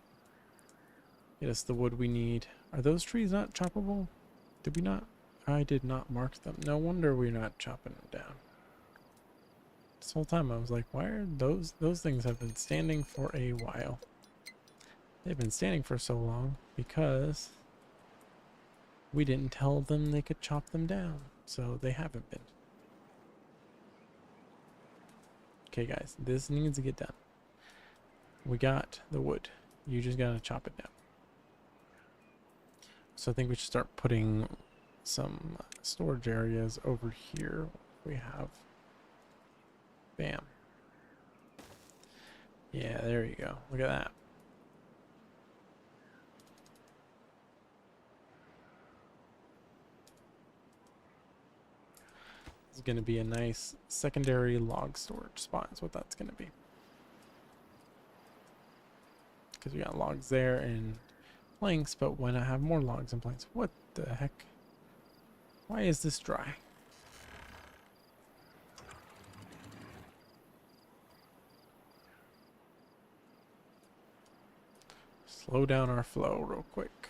Get us the wood we need. Are those trees not choppable? Did we not? I did not mark them. No wonder we're not chopping them down. This whole time I was like, why are those things have been standing for a while. They've been standing for so long because we didn't tell them they could chop them down. So they haven't been. Okay, guys, this needs to get done. We got the wood. You just gotta chop it down. So I think we should start putting some storage areas over here. We have, bam. Yeah, there you go. Look at that. It's going to be a nice secondary log storage spot is what that's going to be. Because we got logs there and planks, but when I have more logs and planks, what the heck? Why is this dry? Slow down our flow real quick.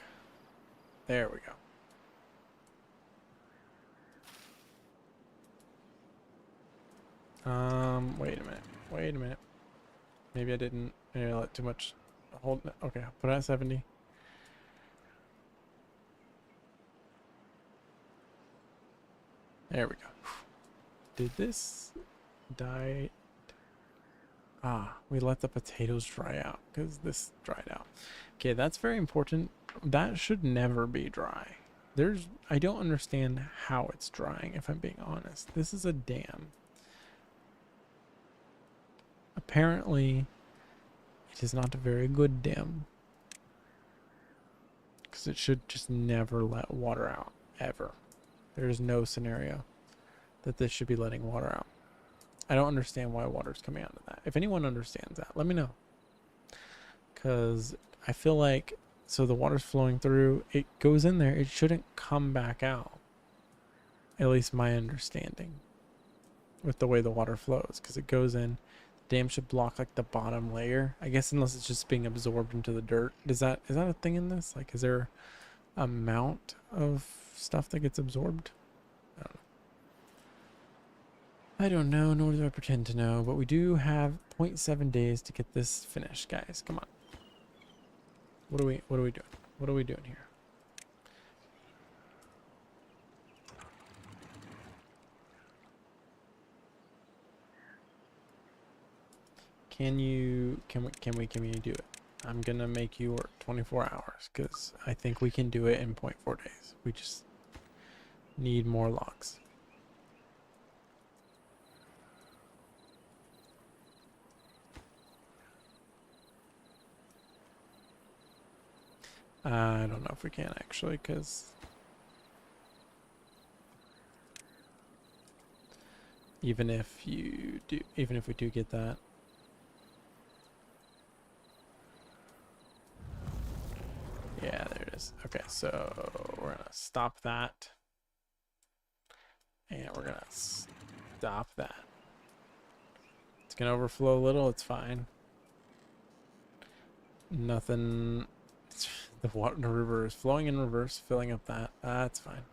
There we go. Wait a minute. Wait a minute. Maybe I didn't let too much hold. Okay, I'll put it at 70. There we go. Did this die? Ah, we let the potatoes dry out because this dried out. Okay, that's very important. That should never be dry. I don't understand how it's drying, if I'm being honest. This is a dam. Apparently, it is not a very good dam. Because it should just never let water out, ever. There's no scenario that this should be letting water out. I don't understand why water's coming out of that. If anyone understands that, let me know. Because I feel like, so the water's flowing through, it goes in there, it shouldn't come back out. At least my understanding with the way the water flows. Because it goes in, the dam should block like the bottom layer. I guess unless it's just being absorbed into the dirt. Is that a thing in this? Like, is there amount of stuff that gets absorbed? I don't know, nor do I pretend to know, but we do have 0.7 days to get this finished, guys. Come on. What are we doing? What are we doing here? Can we do it? I'm gonna make you work 24 hours because I think we can do it in 0.4 days. We just need more logs. I don't know if we can actually, because even if we do get that, yeah, there it is. Okay, so we're gonna stop that, and we're gonna stop that. It's gonna overflow a little. It's fine. Nothing. The river is flowing in reverse, filling up that. That's fine.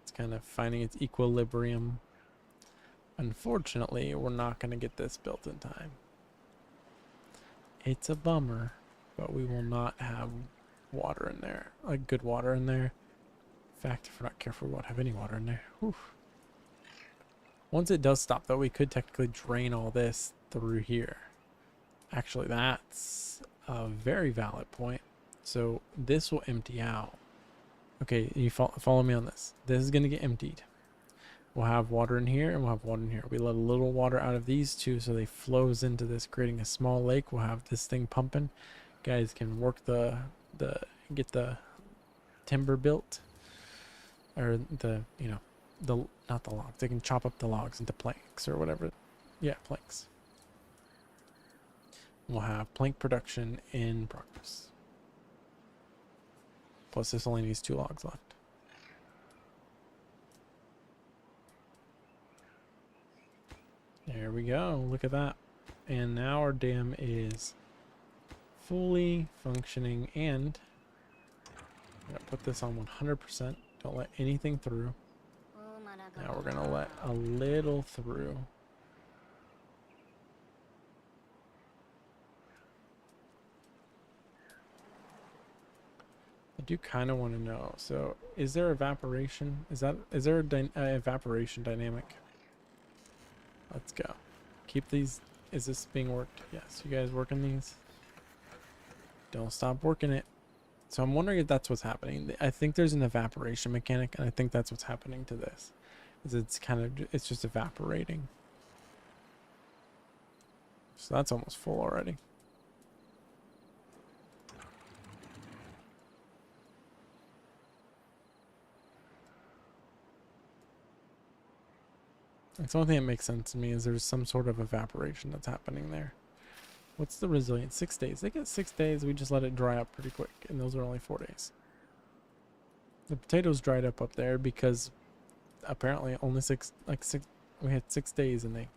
It's kind of finding its equilibrium. Unfortunately, we're not going to get this built in time. It's a bummer, but we will not have water in there, like good water in there. In fact, if we're not careful, we won't have any water in there. Whew. Once it does stop, though, we could technically drain all this through here. Actually, that's a very valid point. So this will empty out. Okay, you follow me on this. This is going to get emptied. We'll have water in here and we'll have water in here. We let a little water out of these two so they flows into this, creating a small lake. We'll have this thing pumping. Guys can work get the timber built, or not the logs. They can chop up the logs into planks or whatever. Yeah, planks. We'll have plank production in progress. Plus this only needs 2 logs left. There we go. Look at that. And now our dam is fully functioning, and I'm going to put this on 100%. Don't let anything through. Now we're going to let a little through. I do kind of want to know. So, is there evaporation? Is there an evaporation dynamic? Let's go. Keep these. Is this being worked? Yes. You guys working these? Don't stop working it. So I'm wondering if that's what's happening. I think there's an evaporation mechanic, and I think that's what's happening to this. Is it's just evaporating. So that's almost full already. It's the only thing that makes sense to me is there's some sort of evaporation that's happening there. What's the resilience? 6 days. They get 6 days. We just let it dry up pretty quick, and those are only 4 days. The potatoes dried up there because apparently only six. We had 6 days, and they.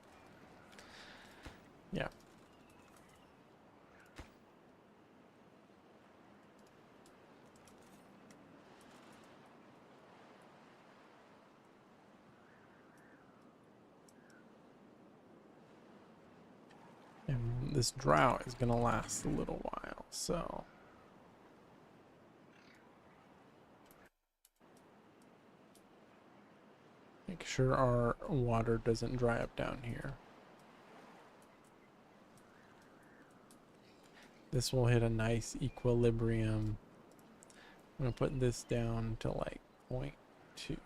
Yeah. And this drought is going to last a little while, so. Make sure our water doesn't dry up down here. This will hit a nice equilibrium. I'm going to put this down to like 0.2.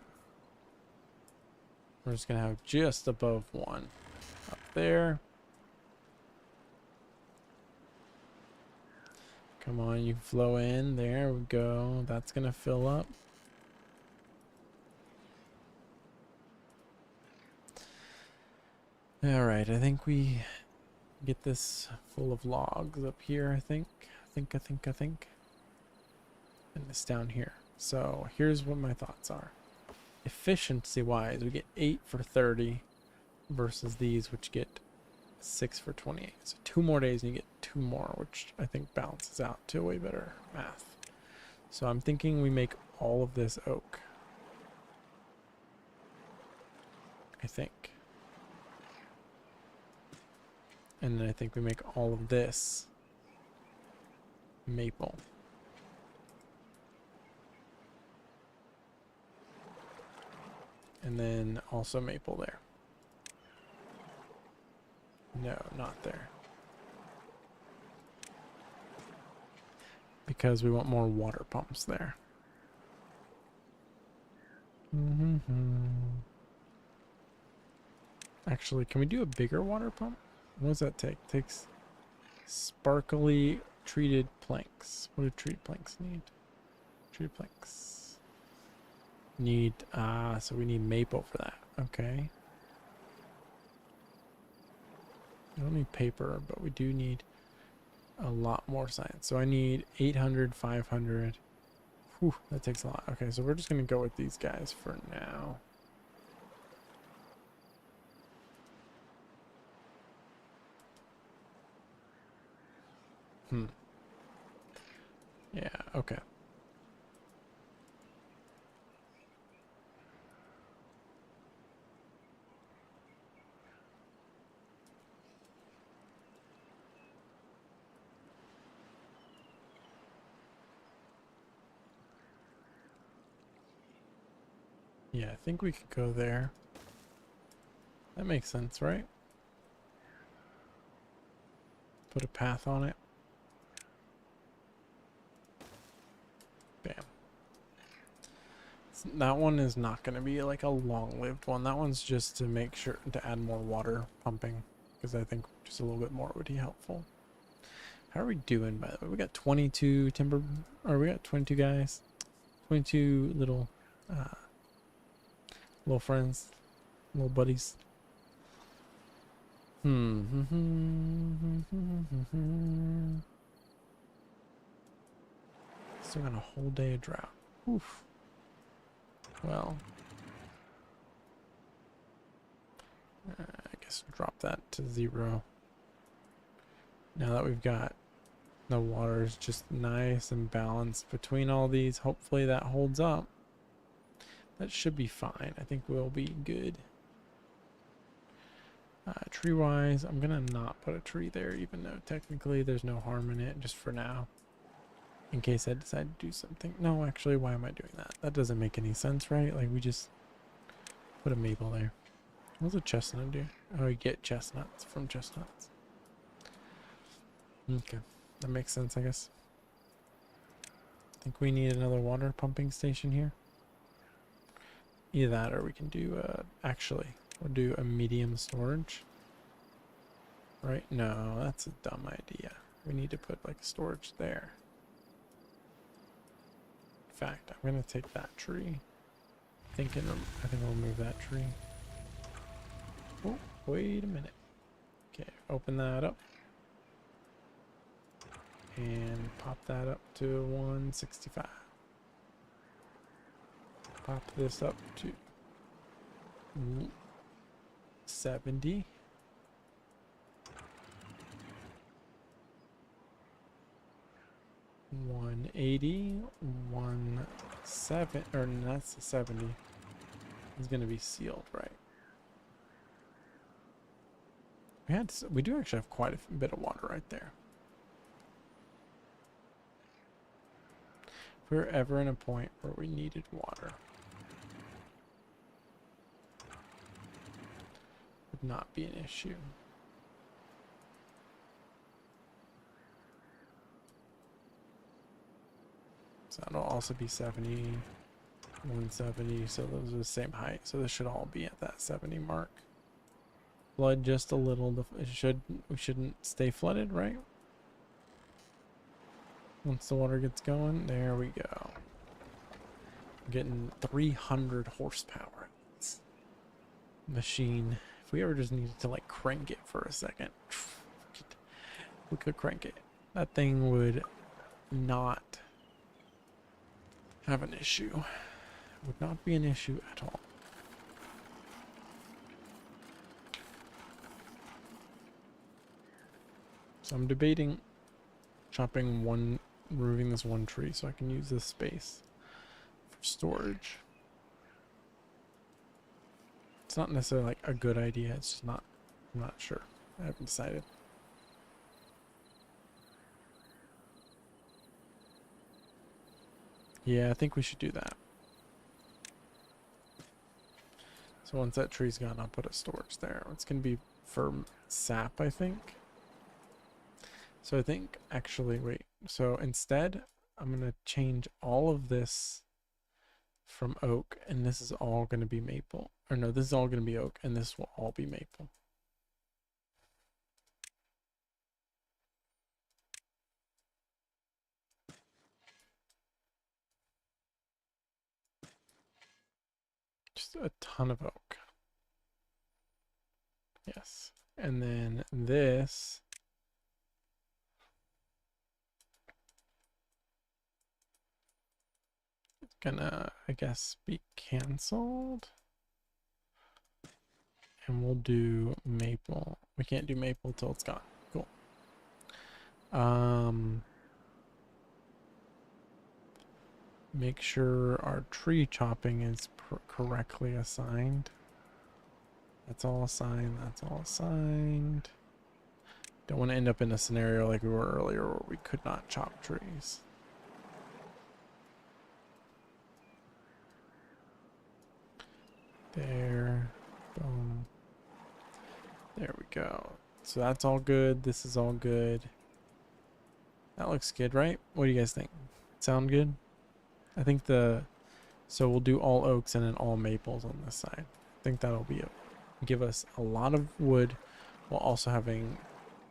We're just going to have just above 1 up there. Come on, you flow in. There we go. That's going to fill up. All right, I think we get this full of logs up here, I think. I think. And this down here. So here's what my thoughts are. Efficiency-wise, we get 8 for 30 versus these, which get 6 for 28. So 2 more days and you get 2 more, which I think balances out to way better math. So I'm thinking we make all of this oak. I think. And then I think we make all of this maple. And then also maple there. No, not there. Because we want more water pumps there. Actually, can we do a bigger water pump? What does that take? It takes sparkly treated planks. What do treated planks need? Treated planks need, so we need maple for that. Okay. We don't need paper, but we do need a lot more science. So I need 800, 500. Whew, that takes a lot. Okay, so we're just going to go with these guys for now. Yeah, okay. Yeah, I think we could go there. That makes sense, right? Put a path on it. Bam. That one is not going to be like a long-lived one. That one's just to make sure to add more water pumping, because I think just a little bit more would be helpful. How are we doing, by the way? We got 22 we got 22 guys. 22 little friends, little buddies. Still got a whole day of drought. Oof. Well, I guess drop that to 0. Now that we've got the water is just nice and balanced between all these, hopefully that holds up. That should be fine. I think we'll be good. Tree-wise, I'm going to not put a tree there, even though technically there's no harm in it, just for now. In case I decide to do something. No, actually, why am I doing that? That doesn't make any sense, right? Like, we just put a maple there. What's a chestnut do? Oh, you get chestnuts from chestnuts. Okay, that makes sense, I guess. I think we need another water pumping station here. Either that or we can do, actually, we'll do a medium storage. Right? No, that's a dumb idea. We need to put like storage there. In fact, I'm going to take that tree. I think I'll move that tree. Oh, wait a minute. Okay, open that up. And pop that up to 165. Pop this up to 70. $180, 17, or that's 70. It's gonna be sealed, right? We do actually have quite a bit of water right there. If we were ever in a point where we needed water, would not be an issue. So that'll also be 70, 170, so those are the same height. So this should all be at that 70 mark. Flood just a little. We shouldn't stay flooded, right? Once the water gets going, there we go. Getting 300 horsepower. Machine. If we ever just needed to like crank it for a second, we could crank it. That thing would not have an issue. Would not be an issue at all. So I'm debating removing this one tree so I can use this space for storage. It's not necessarily like a good idea, it's just not, I'm not sure. I haven't decided. Yeah, I think we should do that. So once that tree's gone, I'll put a storage there. It's going to be for sap, I think. So I think, actually, wait. So instead, I'm going to change all of this from oak, and this is all going to be maple. Or no, this is all going to be oak, and this will all be maple. Just a ton of oak. Yes. And then this is gonna, I guess, be canceled. And we'll do maple. We can't do maple till it's gone. Cool. Make sure our tree chopping is correctly assigned. That's all assigned. That's all assigned. Don't want to end up in a scenario like we were earlier where we could not chop trees. There. Boom. There we go. So that's all good. This is all good. That looks good, right? What do you guys think? Sound good? I think so we'll do all oaks and then all maples on this side. I think that'll be give us a lot of wood while also having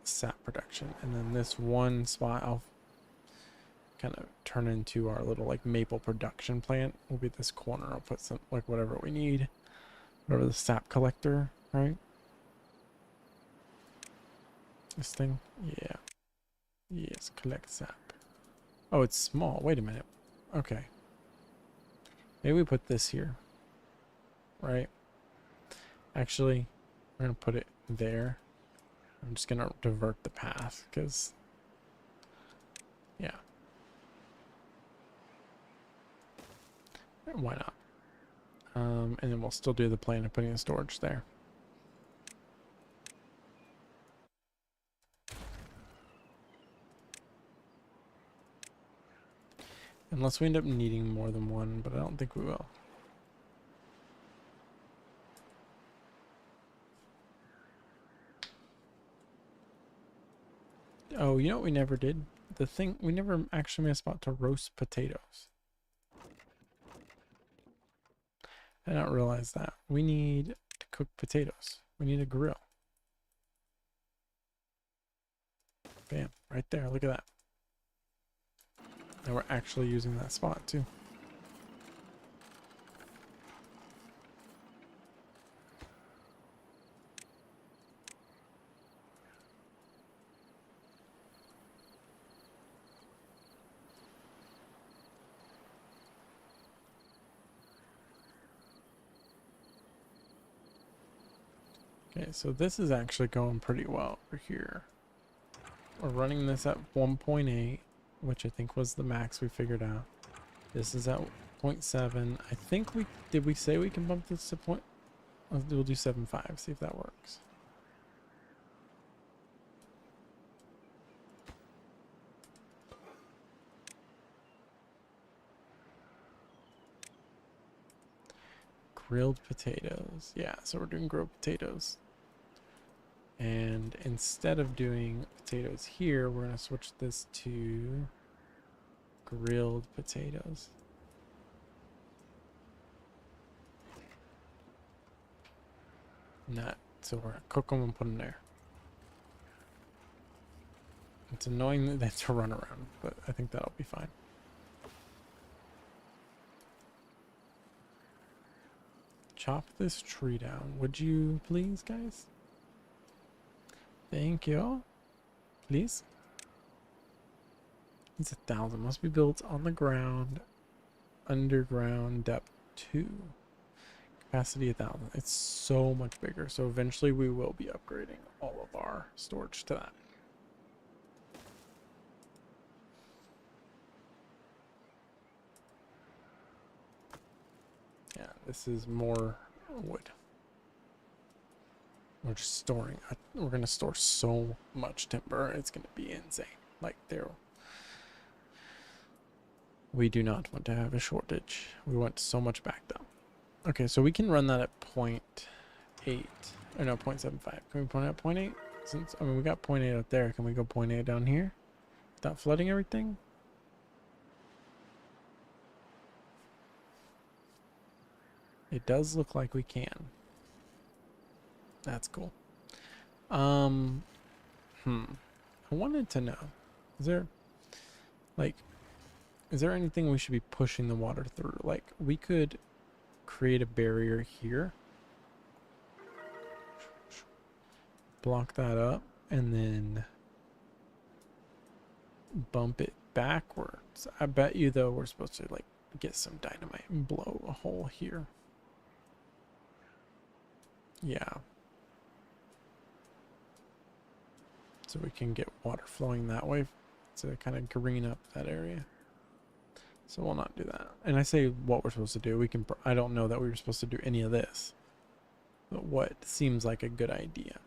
sap production. And then this one spot I'll kind of turn into our little like maple production plant. Will be this corner. I'll put some like whatever we need. Whatever the sap collector, right? This thing? Yeah. Yes, collect sap. Oh, it's small. Wait a minute. Okay. Maybe we put this here. Right? Actually, we're going to put it there. I'm just going to divert the path because, yeah. Why not? And then we'll still do the plan of putting the storage there. Unless we end up needing more than one, but I don't think we will. Oh, you know what we never did? The thing, we never actually made a spot to roast potatoes. I don't realize that. We need to cook potatoes. We need a grill. Bam, right there. Look at that. And we're actually using that spot too. Okay, so this is actually going pretty well over here. We're running this at 1.8, which I think was the max we figured out. This is at 0.7. I think did we say we can bump this to point? We'll do 7.5, see if that works. Grilled potatoes. Yeah, so we're doing grilled potatoes. And instead of doing potatoes here, we're going to switch this to grilled potatoes. So we're going to cook them and put them there. It's annoying that they have to run around, but I think that'll be fine. Chop this tree down, would you please, guys? Thank you. Please. It's 1,000. Must be built on the ground. Underground depth 2. Capacity 1,000. It's so much bigger. So eventually we will be upgrading all of our storage to that. Yeah, this is more wood. We're just storing. We're going to store so much timber. It's going to be insane. Like we do not want to have a shortage. We want so much backed up. Okay, so we can run that at 0.8. Or no, 0.75. Can we point at 0.8? Since, I mean, we got 0.8 up there. Can we go 0.8 down here? Without flooding everything? It does look like we can. That's cool. I wanted to know, is there anything we should be pushing the water through? Like, we could create a barrier here, block that up, and then bump it backwards. I bet you, though, we're supposed to, like, get some dynamite and blow a hole here. Yeah. So we can get water flowing that way to kind of green up that area. So we'll not do that. And I say what we're supposed to do. I don't know that we were supposed to do any of this. But what seems like a good idea.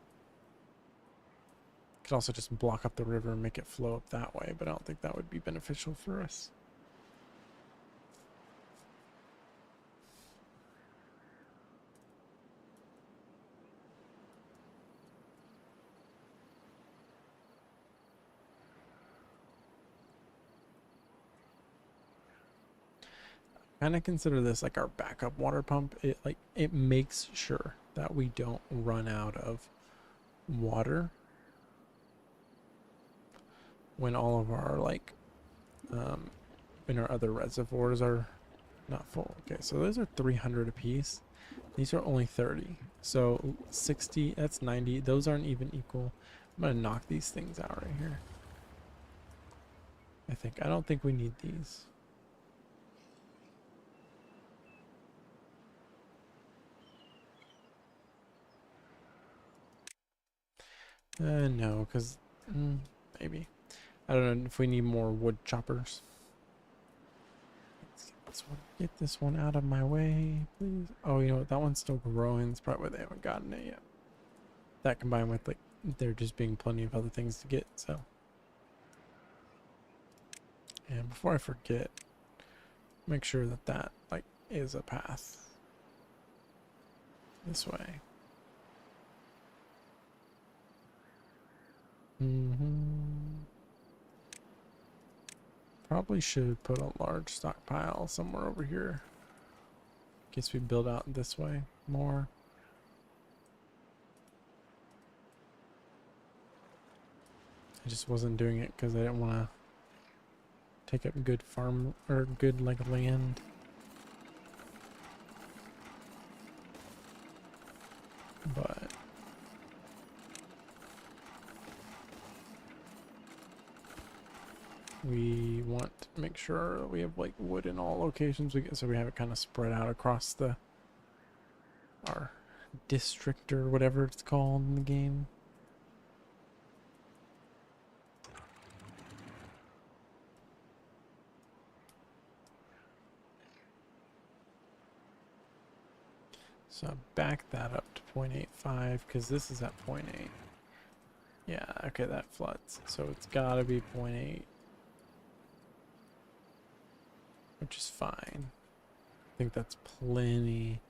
Could also just block up the river and make it flow up that way, but I don't think that would be beneficial for us. Kind of consider this like our backup water pump. It makes sure that we don't run out of water when all of our when our other reservoirs are not full. Okay, so those are 300 a piece. These are only 30. So 60, that's 90. Those aren't even equal. I'm gonna knock these things out right here. I don't think we need these. No, because maybe. I don't know if we need more wood choppers. Let's get this one out of my way, please. Oh, you know what? That one's still growing. It's probably why they haven't gotten it yet. That combined with, like, there just being plenty of other things to get, so. And before I forget, make sure that like, is a path this way. Probably should put a large stockpile somewhere over here. In case we build out this way more. I just wasn't doing it because I didn't want to take up good farm or good like land. But we want to make sure that we have like wood in all locations so we have it kind of spread out across our district or whatever it's called in the game. So back that up to 0.85 because this is at 0.8. Yeah, okay, that floods. So it's got to be 0.8. Which is fine. I think that's plenty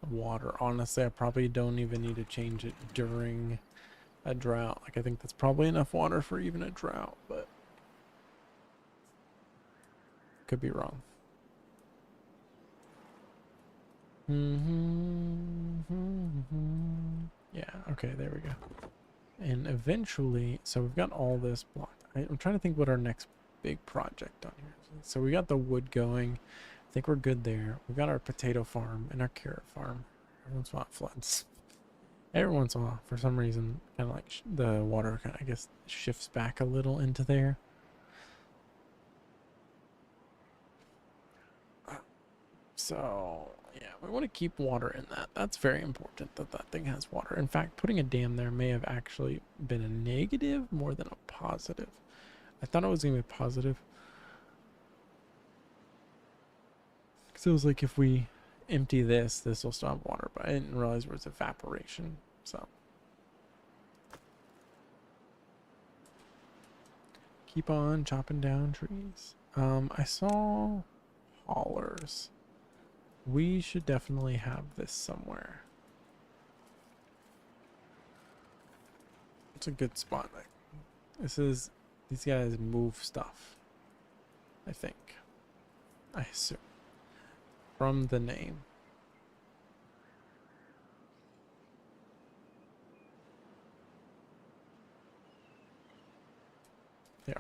of water. Honestly, I probably don't even need to change it during a drought. Like, I think that's probably enough water for even a drought, but could be wrong. Yeah, okay, there we go. And eventually, so we've got all this blocked. I'm trying to think what our next big project on here is. So we got the wood going. I think we're good there. We've got our potato farm and our carrot farm. Every once in a while it floods. Every once in a while, for some reason, kind of like the water, I guess, shifts back a little into there. So, yeah, we want to keep water in that. That's very important that that thing has water. In fact, putting a dam there may have actually been a negative more than a positive. I thought it was going to be positive. Because it was like if we empty this, this will still have water. But I didn't realize there was evaporation. So keep on chopping down trees. I saw haulers. We should definitely have this somewhere. It's a good spot. Like, these guys move stuff. I think. I assume. From the name. They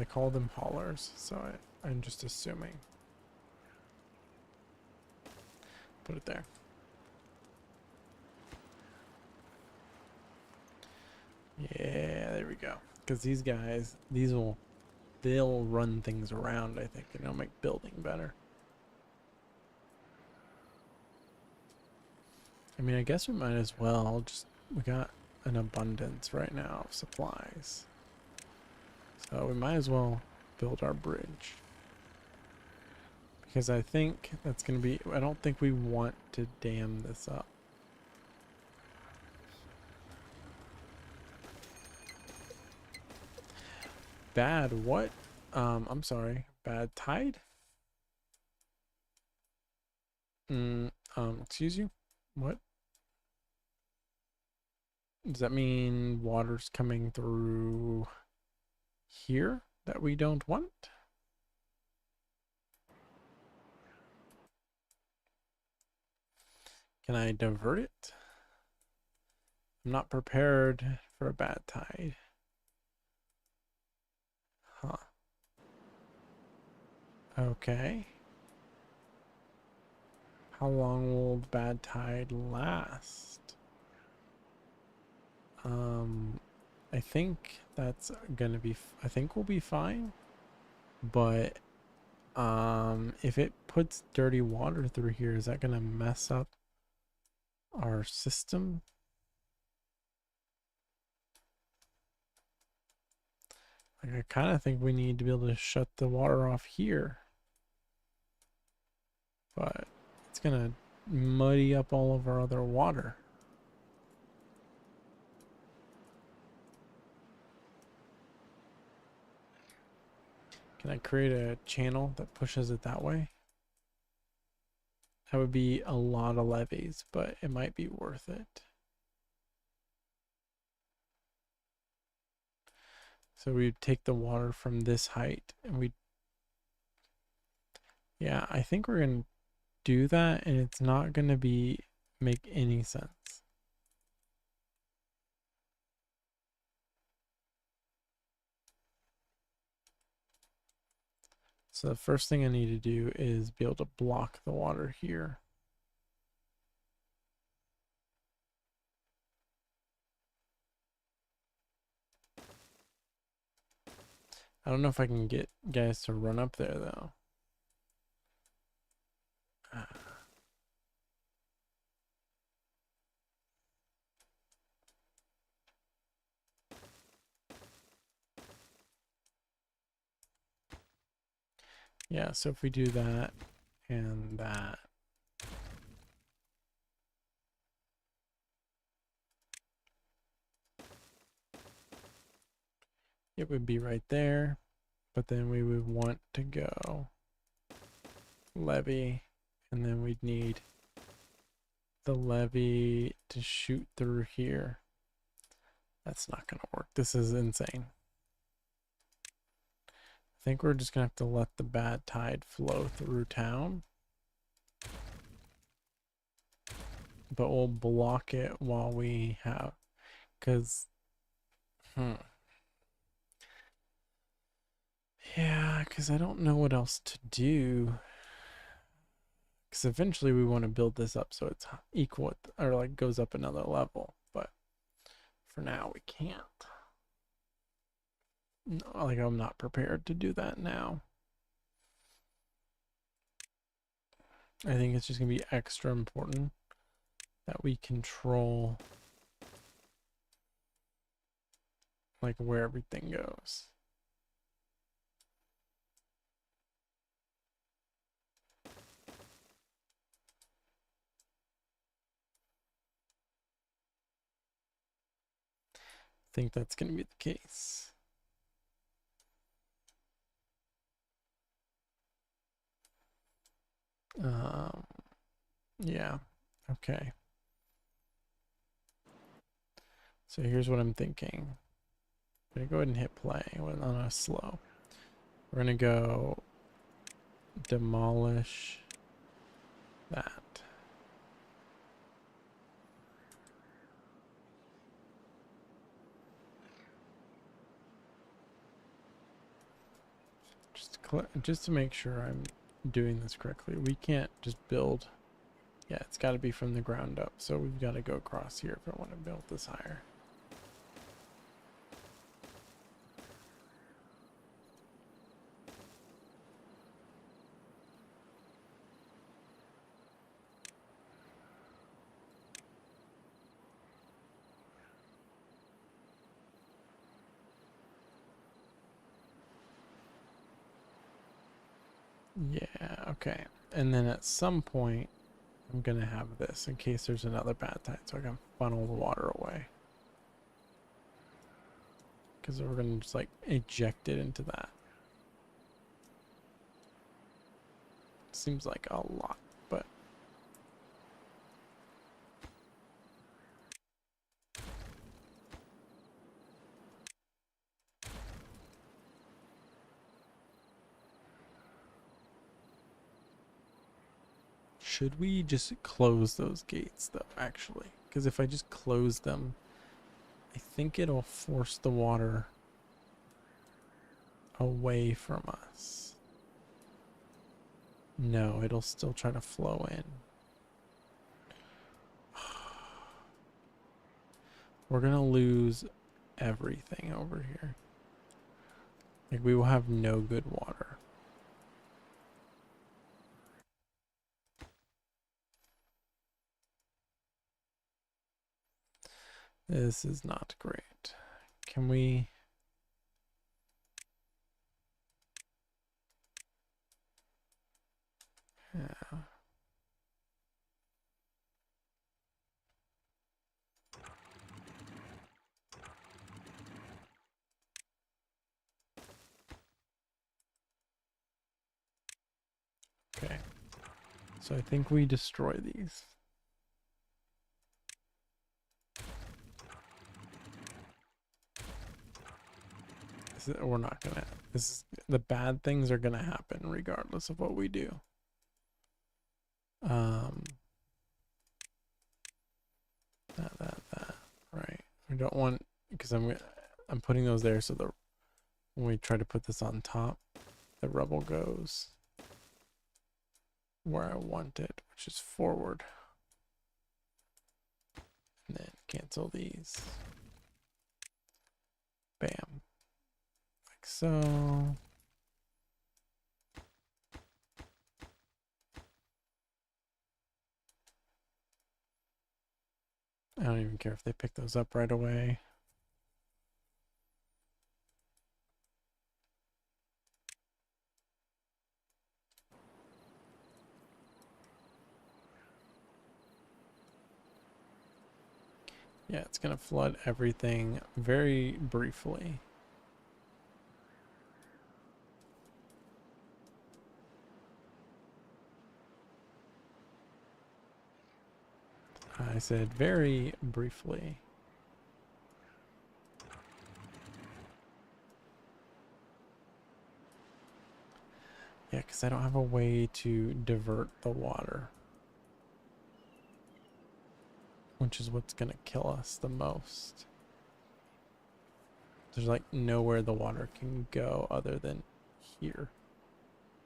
call them haulers, so I'm just assuming. Put it there. Yeah, there we go. Because these guys, they'll run things around, I think, and it'll make building better. I mean, I guess we might as well we got an abundance right now of supplies. So we might as well build our bridge. Because I think that's going to be, I don't think we want to dam this up. Bad what? I'm sorry. Bad tide? Excuse you? What? Does that mean water's coming through here that we don't want? Can I divert it? I'm not prepared for a bad tide. Huh. Okay. How long will the bad tide last? I think that's gonna be, I think we'll be fine. But, if it puts dirty water through here, is that gonna mess up our system? Like, I kind of think we need to be able to shut the water off here. But it's gonna muddy up all of our other water. Can I create a channel that pushes it that way? That would be a lot of levees, but it might be worth it. So we'd take the water from this height and we'd Yeah, I think we're going to do that, and it's not going to make any sense. So the first thing I need to do is be able to block the water here. I don't know if I can get guys to run up there though. Yeah, so if we do that and that, it would be right there, but then we would want to go levee, and then we'd need the levee to shoot through here. That's not gonna work. This is insane. I think we're just gonna have to let the bad tide flow through town, but we'll block it while we have, because yeah, because I don't know what else to do. Because eventually we want to build this up so it's equal with, or like goes up another level, but for now we can't. Like, I'm not prepared to do that now. I think it's just gonna be extra important that we control like where everything goes. I think that's gonna be the case. Yeah, okay. So here's what I'm thinking. I'm gonna go ahead and hit play on a slow. We're gonna go demolish that. Just to make sure I'm doing this correctly, we can't just build. Yeah, it's got to be from the ground up. So we've got to go across here if I want to build this higher. Yeah, okay. And then at some point, I'm going to have this in case there's another bad tide so I can funnel the water away. Because we're going to just like eject it into that. Seems like a lot, but should we just close those gates though, actually? Because if I just close them, I think it'll force the water away from us. No, it'll still try to flow in. We're gonna lose everything over here. Like, we will have no good water. This is not great. Can we... Yeah. Okay. So I think we destroy these. We're not gonna... The bad things are gonna happen regardless of what we do. Um, that. Right. We don't want, because I'm putting those there so that when we try to put this on top, the rubble goes where I want it, which is forward. And then cancel these. Bam. Like so. I don't even care if they pick those up right away. Yeah, it's gonna flood everything very briefly. I said very briefly. Yeah, because I don't have a way to divert the water, which is what's gonna kill us the most. There's like nowhere the water can go other than here,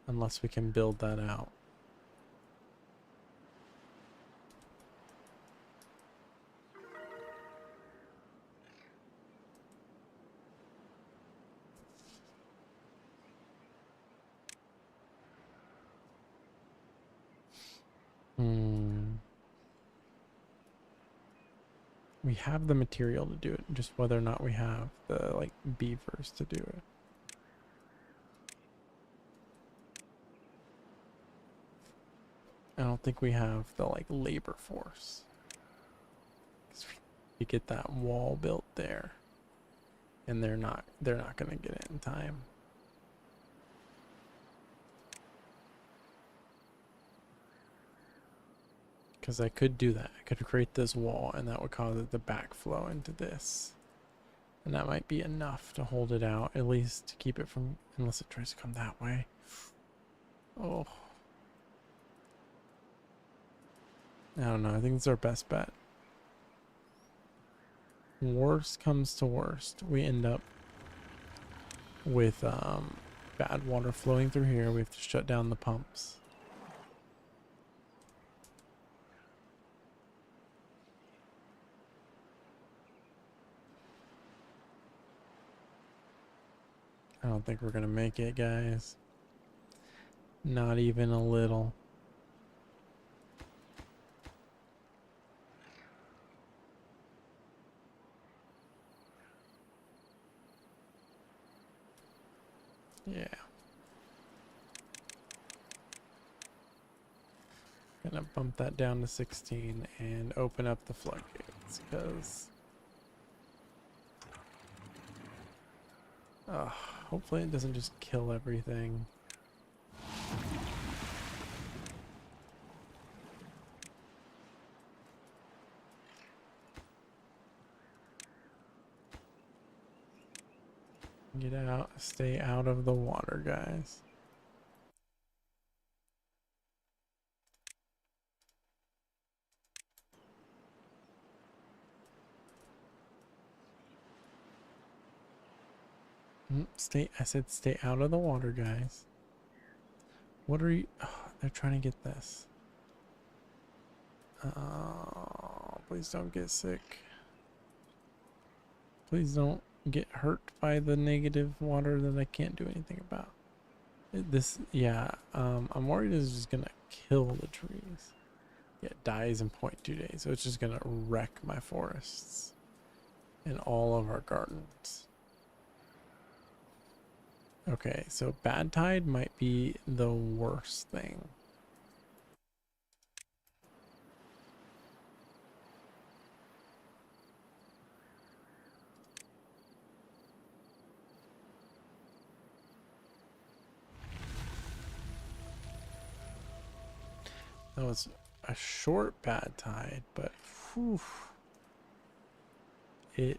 unless we can build that out. We have the material to do it, just whether or not we have the like beavers to do it. I don't think we have the like labor force. You get that wall built there, and they're not gonna get it in time. Because I could do that. I could create this wall, and that would cause it to backflow into this. And that might be enough to hold it out, at least to keep it from, unless it tries to come that way. Oh. I don't know. I think it's our best bet. Worst comes to worst, we end up with bad water flowing through here. We have to shut down the pumps. I don't think we're gonna make it, guys. Not even a little. Yeah. Gonna bump that down to 16 and open up the floodgates, because hopefully it doesn't just kill everything. Get out, stay out of the water, guys. I said stay out of the water, guys. What are you? Oh, they're trying to get this. Oh, please don't get sick. Please don't get hurt by the negative water that I can't do anything about. Yeah, I'm worried it's just gonna kill the trees. Yeah, it dies in 0.2 days, so it's just gonna wreck my forests and all of our gardens. Okay, so bad tide might be the worst thing. That was a short bad tide, but whew, it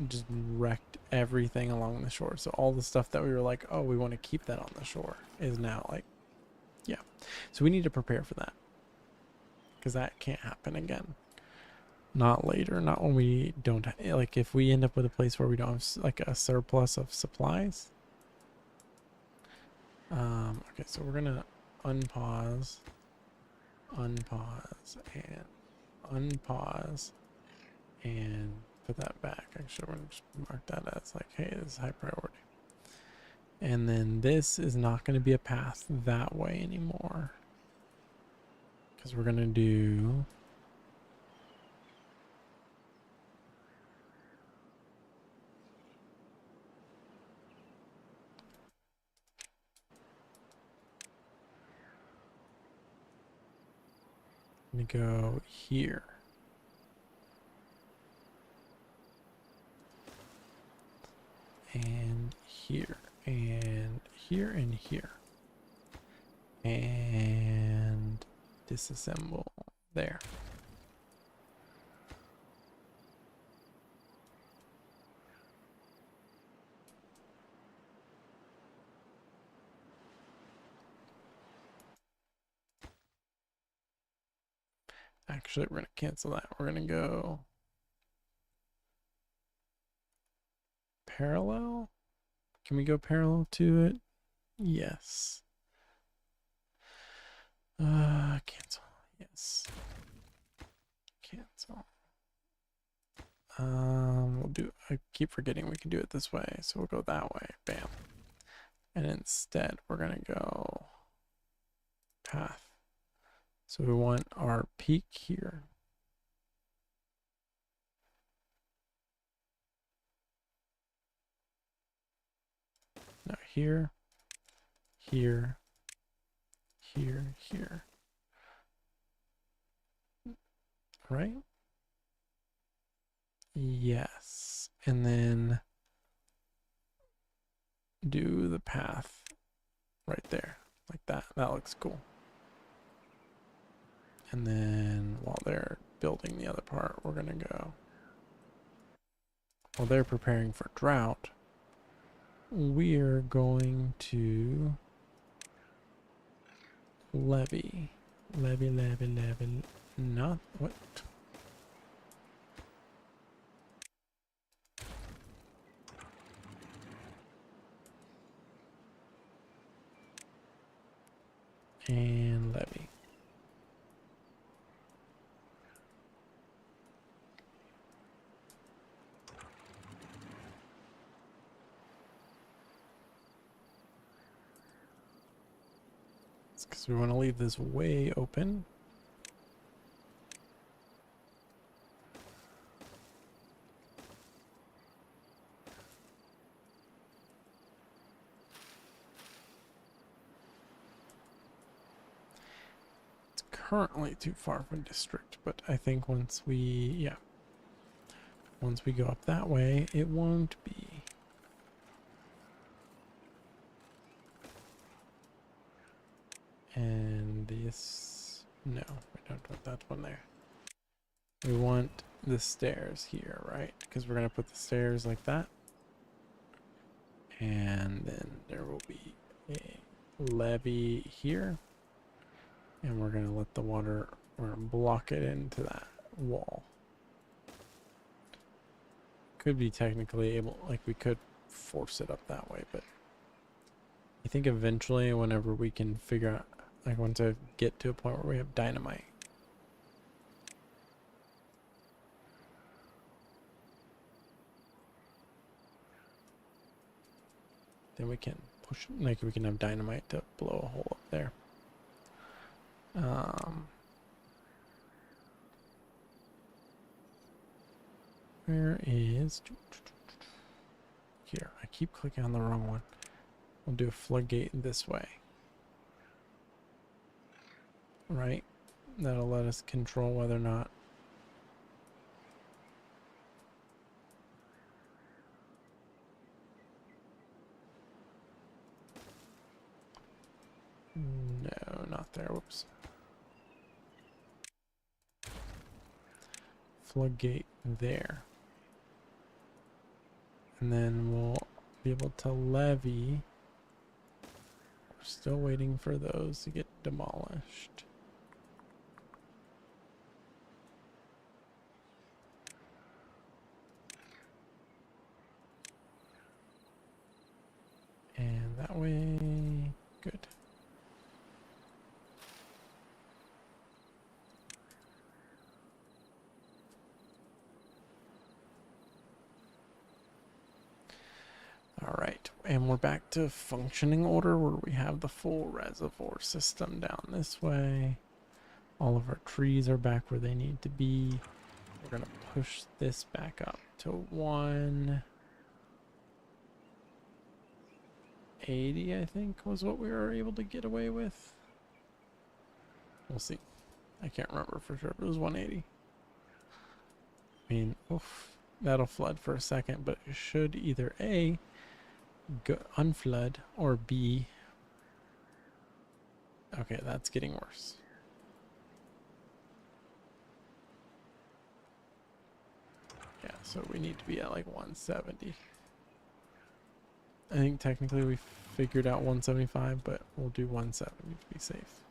just wrecked everything along the shore. So all the stuff that we were like, oh, we want to keep that on the shore is now like Yeah. So we need to prepare for that. Because that can't happen again. Not later, not when we don't, like if we end up with a place where we don't have like a surplus of supplies. Okay, so we're gonna unpause, unpause, and unpause, and put that back. Actually, we're gonna just mark that as like, hey, this is high priority. And then this is not gonna be a path that way anymore. Because we're gonna do go here. And here. And here and here. And disassemble there. Actually, we're going to cancel that. We're going to go parallel. Can we go parallel to it? Yes. Cancel. Yes. Cancel. We'll do, I keep forgetting we can do it this way. So we'll go that way. Bam. And instead, we're going to go path. So we want our peak here. Now here, here, here, here. Right? Yes. And then do the path right there. Like that. That looks cool. And then while they're building the other part, we're going to go. While they're preparing for drought, we're going to levy. Levy. Not what? And levy. It's because we want to leave this way open. Currently too far from district, but I think once we go up that way, it won't be. And this, no, we don't want that one there. We want the stairs here, right? Because we're going to put the stairs like that. And then there will be a levee here. And we're going to let the water, we're going to block it into that wall. Could be technically able, like we could force it up that way, but I think eventually whenever we can figure out, like once I get to a point where we have dynamite, then we can push, like we can have dynamite to blow a hole up there. Where is here? I keep clicking on the wrong one. We'll do a floodgate this way. Right? That'll let us control whether or not no, not there. Whoops. Floodgate there. And then we'll be able to levy. We're still waiting for those to get demolished. And that way, good. All right, and we're back to functioning order where we have the full reservoir system down this way. All of our trees are back where they need to be. We're gonna push this back up to 180, I think was what we were able to get away with. We'll see. I can't remember for sure, but it was 180. I mean, oof, that'll flood for a second, but it should either A, go unflood, or B. Okay, that's getting worse. Yeah, so we need to be at like 170. I think technically we figured out 175, but we'll do 170 to be safe.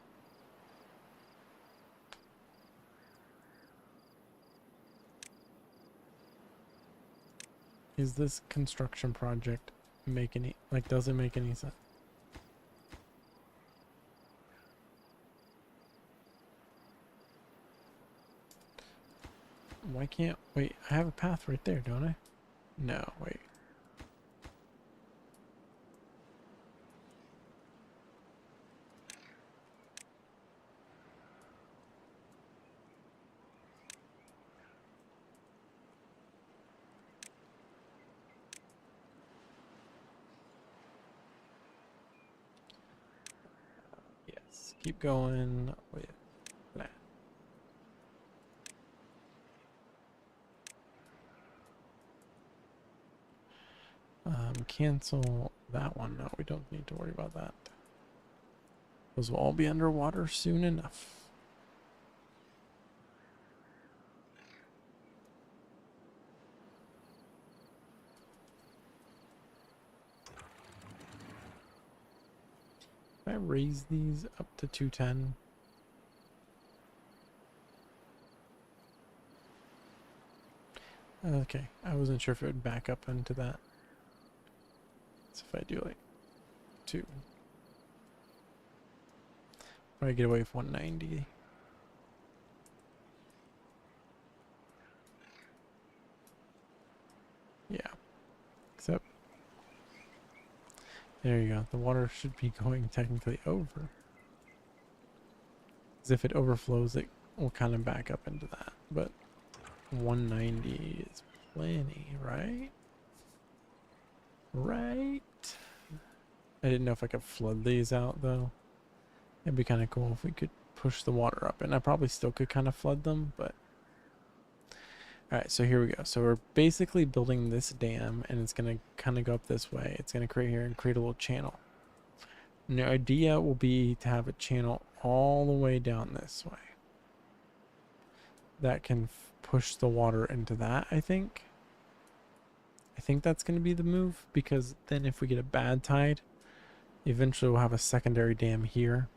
Is this construction project make any, like, does it make any sense? Why can't, wait, I have a path right there, don't I? No, wait. Yes, keep going with that. Cancel that one. No, we don't need to worry about that. Those will all be underwater soon enough. If I raise these up to 210. Okay, I wasn't sure if it would back up into that. So if I do like 2. Probably get away with 190. Yeah. Except, there you go. The water should be going technically over. Because if it overflows, it will kind of back up into that. But 190 is plenty, right? Right? I didn't know if I could flood these out, though. It'd be kind of cool if we could push the water up. And I probably still could kind of flood them, but... Alright, so here we go. So we're basically building this dam, and it's going to kind of go up this way. It's going to create here and create a little channel. And the idea will be to have a channel all the way down this way. That can push the water into that, I think. I think that's going to be the move, because then if we get a bad tide, eventually we'll have a secondary dam here.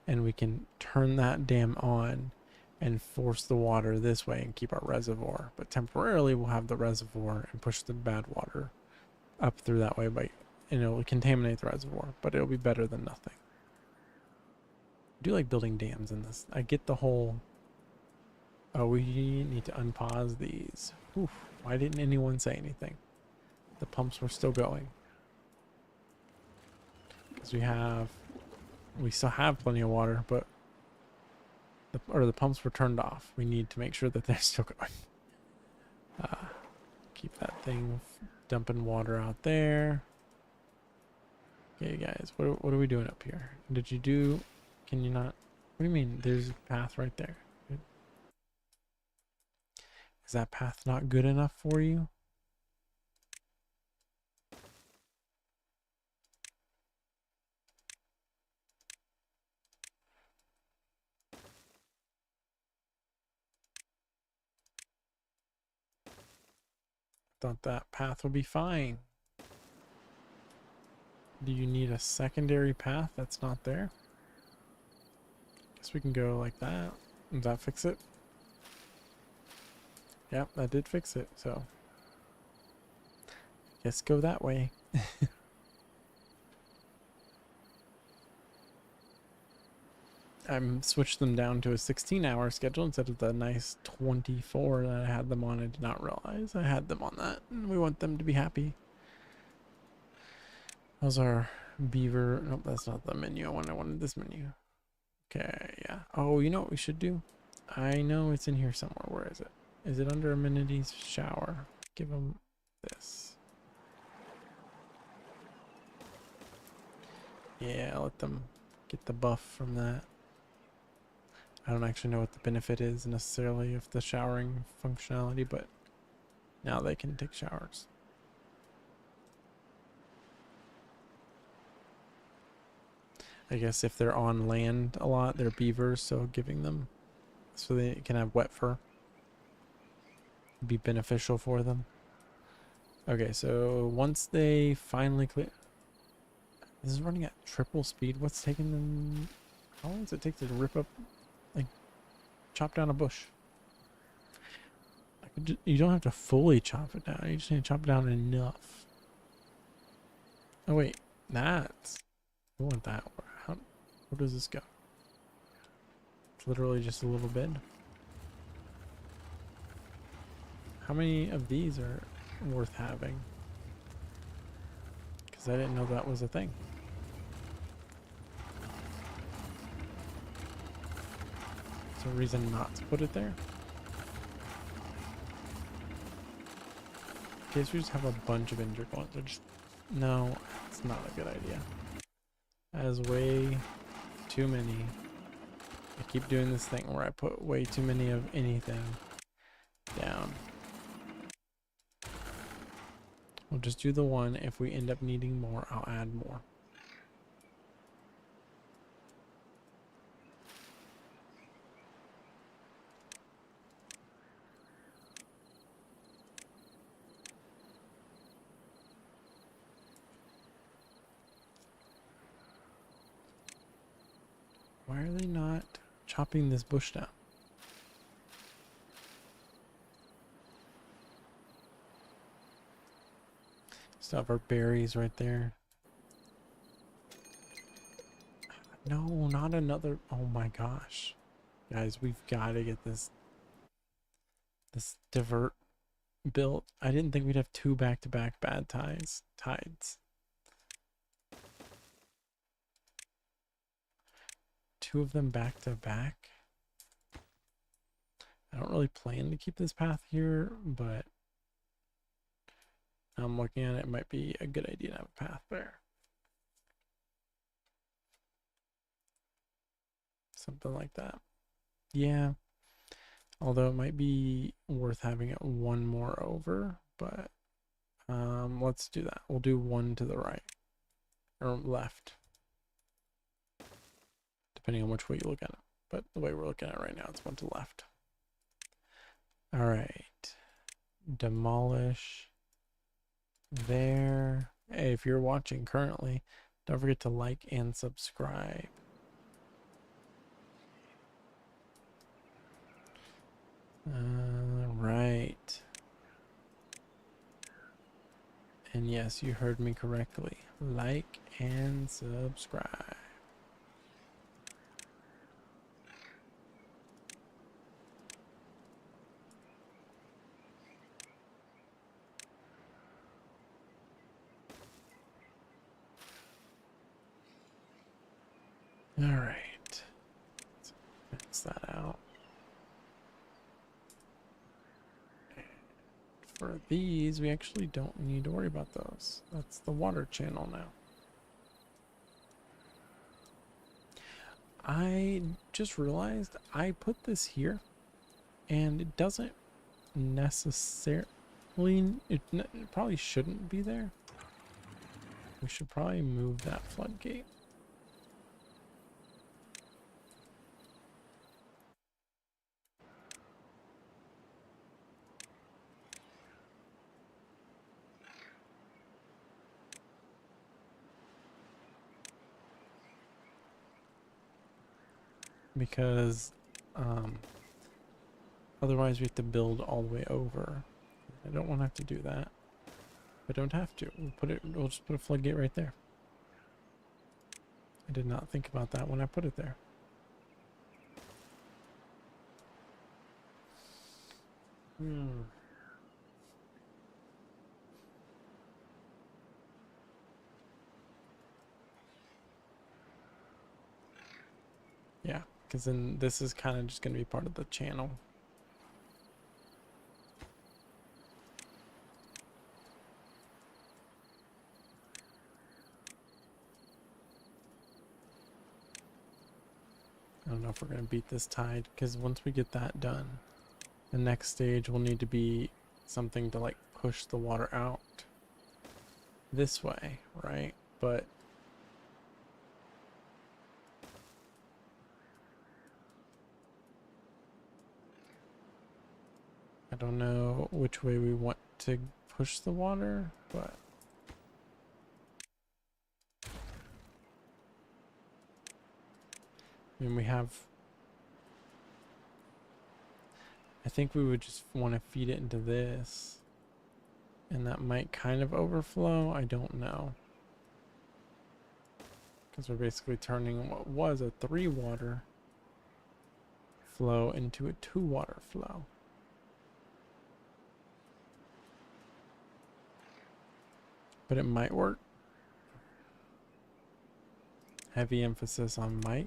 And we can turn that dam on and force the water this way and keep our reservoir. But temporarily we'll have the reservoir and push the bad water up through that way by, and it'll contaminate the reservoir, but it'll be better than nothing. I do like building dams in this. I get the whole, oh, we need to unpause these. Oof, why didn't anyone say anything? The pumps were still going. Because we still have plenty of water, but the pumps were turned off. We need to make sure that they're still going. Keep that thing dumping water out there. Okay, guys, what are we doing up here? Did you do? Can you not? What do you mean? There's a path right there. Is that path not good enough for you? Thought that path would be fine. Do you need a secondary path that's not there? So we can go like that. Does that fix it? Yep, that did fix it. So guess go that way. I'm switched them down to a 16-hour schedule instead of the nice 24 that I had them on. I did not realize I had them on that, and we want them to be happy. How's our beaver? Nope, that's not the menu. I wanted this menu. Okay, yeah. Oh, you know what we should do? I know it's in here somewhere. Where is it? Is it under amenities? Shower. Give them this. Yeah, let them get the buff from that. I don't actually know what the benefit is necessarily of the showering functionality, but now they can take showers. I guess if they're on land a lot, they're beavers, so giving them so they can have wet fur would be beneficial for them. Okay, so once they finally clear... This is running at triple speed. What's taking them... How long does it take to rip up, like, chop down a bush? You don't have to fully chop it down. You just need to chop it down enough. Oh, wait. That's... We want that. Where does this go? It's literally just a little bit. How many of these are worth having? Because I didn't know that was a thing. Is there a reason not to put it there? In case we just have a bunch of injured ones. Or just... No, it's not a good idea. That is way too many. I keep doing this thing where I put way too many of anything down. We'll just do the one. If we end up needing more, I'll add more. Why are they not chopping this bush down? Still have our berries right there. No, not another. Oh my gosh. Guys, we've got to get this divert built. I didn't think we'd have two back-to-back bad tides. Two of them back to back. I don't really plan to keep this path here, but I'm looking at it. It might be a good idea to have a path there. Something like that. Yeah. Although it might be worth having it one more over, but let's do that. We'll do one to the right or left, depending on which way you look at it. But the way we're looking at it right now, it's one to the left. All right. Demolish there. Hey, if you're watching currently, don't forget to like and subscribe. Right. And yes, you heard me correctly. Like and subscribe. All right. Let's max that out. For these, we actually don't need to worry about those. That's the water channel now. I just realized I put this here and it doesn't necessarily, it probably shouldn't be there. We should probably move that floodgate. because otherwise we have to build all the way over. I don't want to have to do that. I don't have to. We'll just put a floodgate right there. I did not think about that when I put it there. Yeah, because then this is kind of just going to be part of the channel. I don't know if we're going to beat this tide, because once we get that done, the next stage will need to be something to like push the water out this way, right? But I don't know which way we want to push the water, but I mean, we have, I think we would just want to feed it into this, and that might kind of overflow. I don't know, because we're basically turning what was a 3 water flow into a 2 water flow. But it might work. Heavy emphasis on might.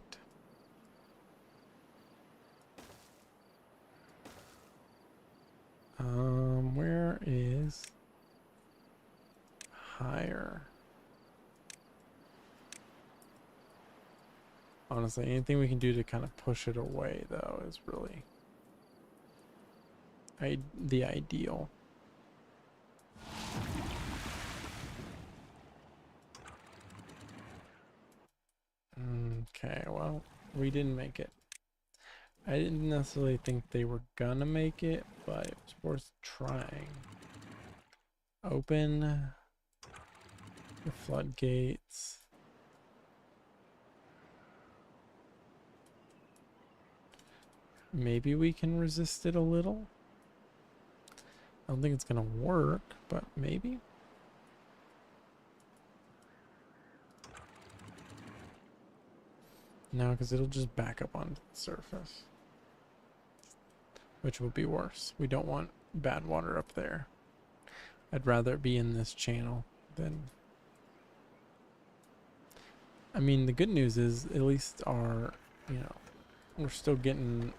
Where is higher? Honestly, anything we can do to kind of push it away, though, is really the ideal. Okay, well, we didn't make it. I didn't necessarily think they were gonna make it, but it was worth trying. Open the floodgates. Maybe we can resist it a little. I don't think it's gonna work, but maybe. No, because it'll just back up onto the surface, which would be worse. We don't want bad water up there. I'd rather it be in this channel than... I mean, the good news is at least our, you know, we're still getting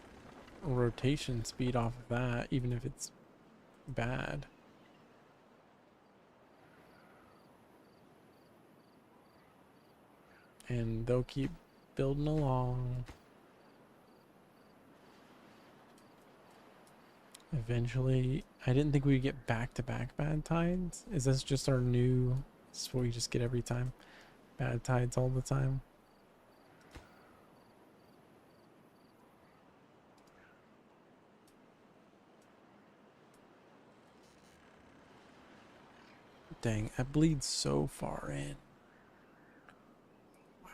rotation speed off of that, even if it's bad. And they'll keep building along. Eventually, I didn't think we'd get back-to-back bad tides. Is this just our new, this is what we just get every time? Bad tides all the time? Dang, I bleed so far in. Wow.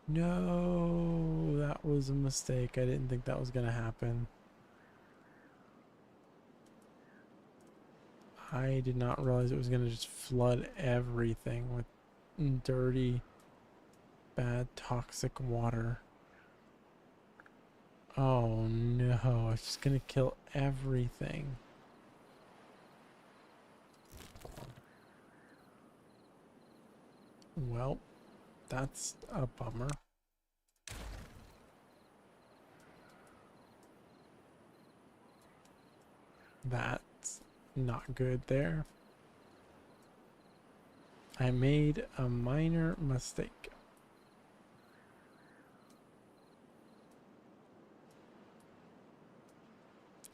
No, that was a mistake. I didn't think that was gonna happen. I did not realize it was gonna just flood everything with dirty, bad, toxic water. Oh no, it's just gonna kill everything. Well, that's a bummer. That's not good there. I made a minor mistake.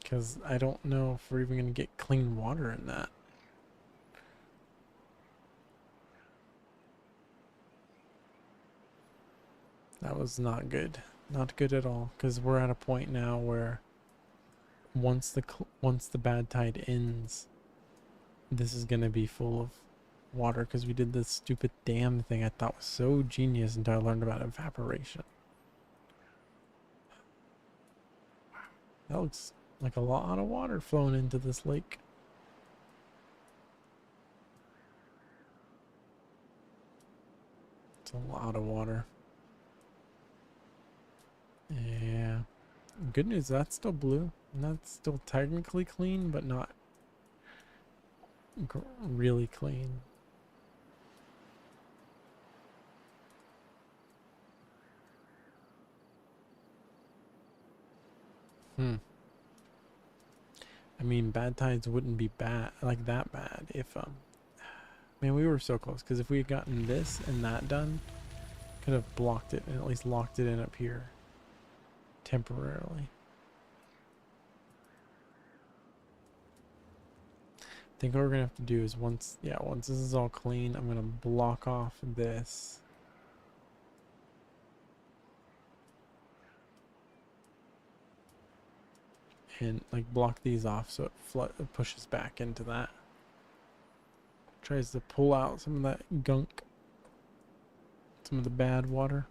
Because I don't know if we're even going to get clean water in that. That was not good. Not good at all. Because we're at a point now where once the bad tide ends, this is gonna be full of water because we did this stupid dam thing I thought was so genius until I learned about evaporation. That looks like a lot of water flowing into this lake. It's a lot of water. Yeah. Good news, that's still blue. And that's still technically clean, but not really clean. I mean, bad tides wouldn't be bad, like that bad, if man, we were so close. Because if we had gotten this and that done, could have blocked it and at least locked it in up here temporarily. I think what we're gonna have to do is once this is all clean, I'm gonna block off this. And like block these off so it pushes back into that. Tries to pull out some of that gunk. Some of the bad water.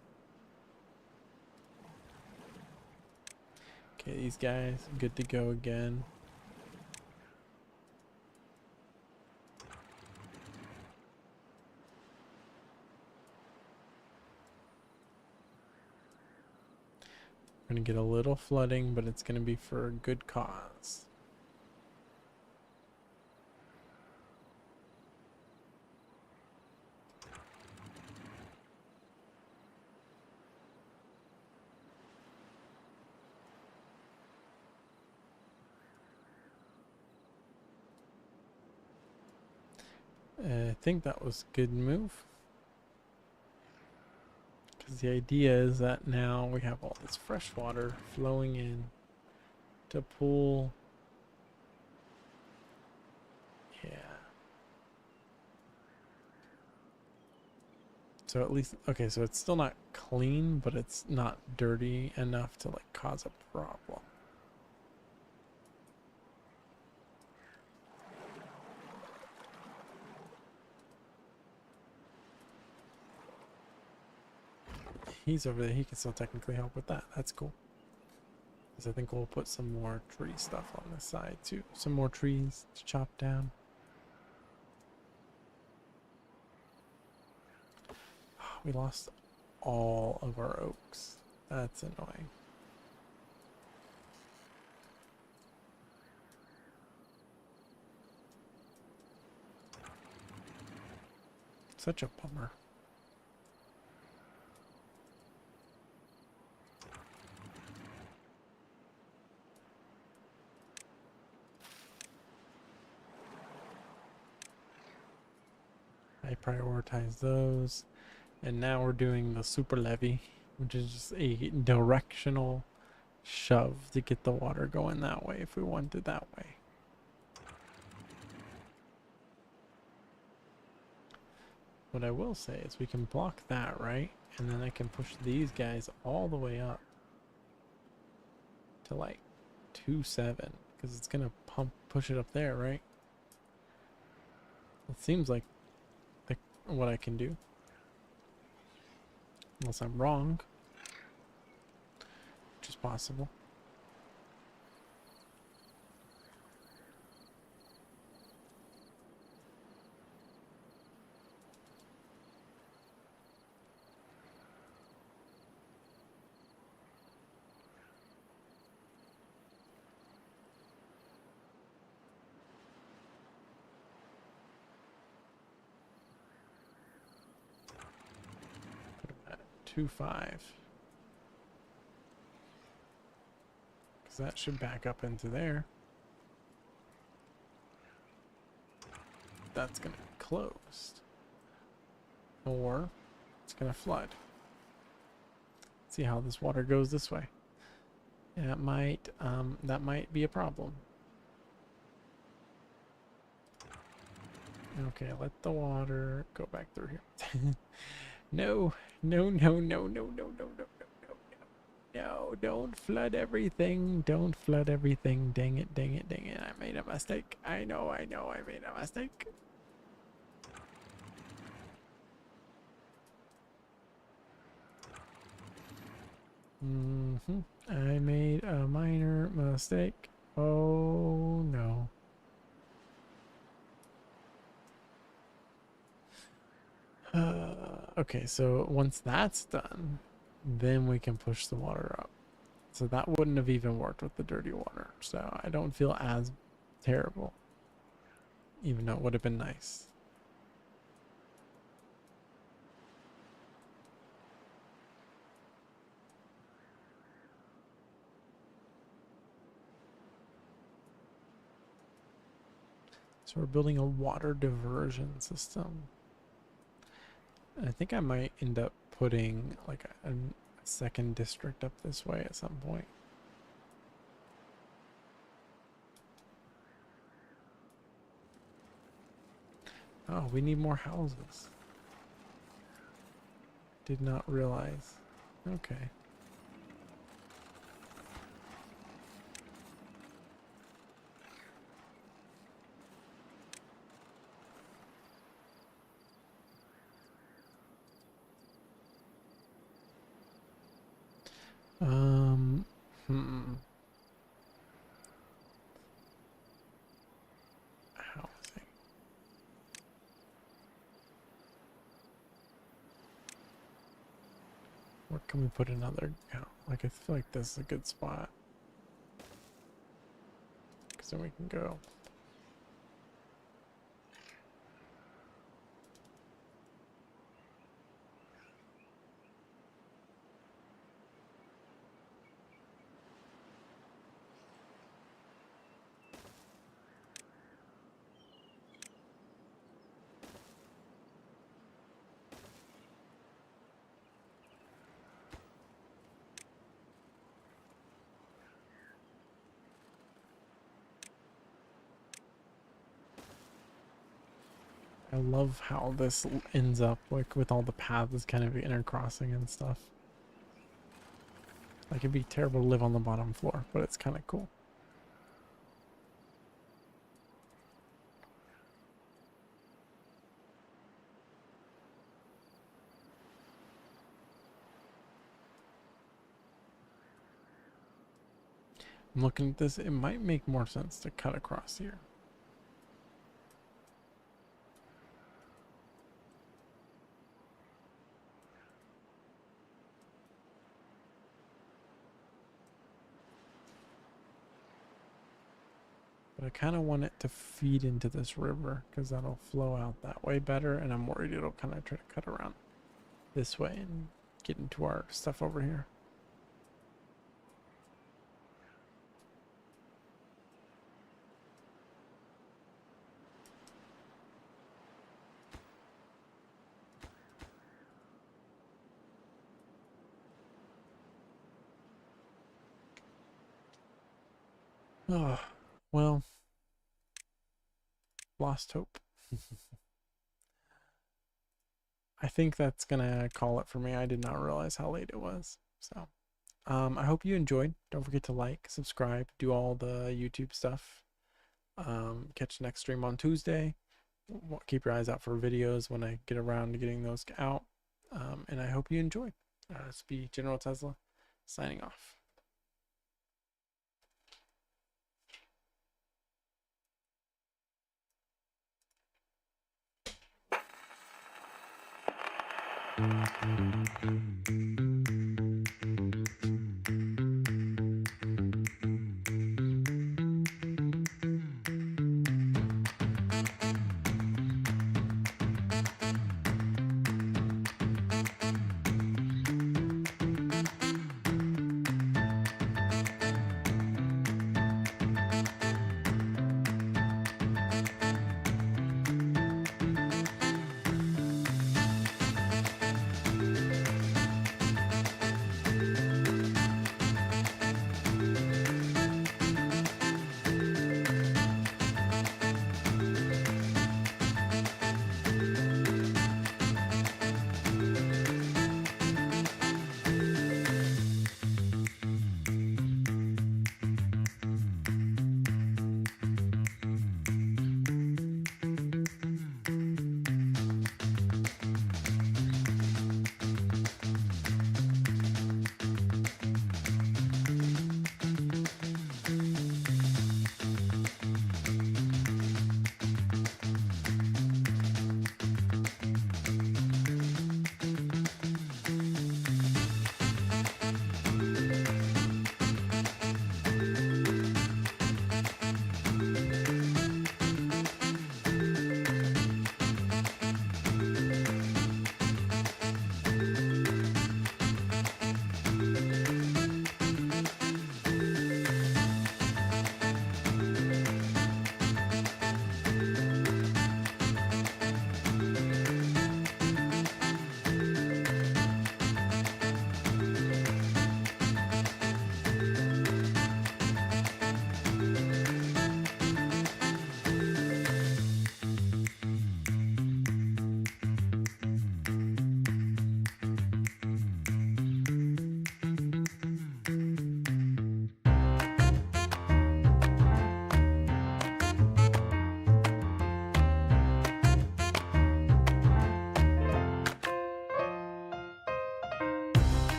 Okay, these guys good to go again. We're gonna get a little flooding, but it's gonna be for a good cause. I think that was a good move. Because the idea is that now we have all this fresh water flowing in to pool. Yeah. So at least, okay, so it's still not clean, but it's not dirty enough to like cause a problem. He's over there. He can still technically help with that. That's cool. Because I think we'll put some more tree stuff on this side too. Some more trees to chop down. We lost all of our oaks. That's annoying. Such a bummer. I prioritize those. And now we're doing the super levee, which is just a directional shove to get the water going that way if we want it that way. What I will say is we can block that, right? And then I can push these guys all the way up to like 2.7 because it's gonna push it up there, right? It seems like what I can do. Unless I'm wrong. Which is possible. Put them at 2.5. Because that should back up into there. That's going to be closed. Or it's going to flood. Let's see how this water goes this way. That might be a problem. Okay, let the water go back through here. No, no, no, no, no, no, no, no, no, no, no. No, don't flood everything. Don't flood everything. Dang it, dang it, dang it. I made a mistake. I know, I made a mistake. I made a minor mistake. Oh no. Okay, so once that's done, then we can push the water up. So that wouldn't have even worked with the dirty water. So I don't feel as terrible, even though it would have been nice. So we're building a water diversion system. And I think I might end up putting like a second district up this way at some point. Oh, we need more houses. Did not realize. Okay. Um, hmm. Housing. Where can we put another? Like I feel like this is a good spot. Because then we can go. I love how this ends up like with all the paths kind of intercrossing and stuff. Like it'd be terrible to live on the bottom floor, but it's kind of cool. I'm looking at this, it might make more sense to cut across here. But I kind of want it to feed into this river because that'll flow out that way better. And I'm worried it'll kind of try to cut around this way and get into our stuff over here. Oh, well, lost hope. I think that's gonna call it for me. I did not realize how late it was. So, I hope you enjoyed. Don't forget to like, subscribe, do all the YouTube stuff. Catch the next stream on Tuesday. Keep your eyes out for videos when I get around to getting those out. And I hope you enjoy. This be General Tesla signing off.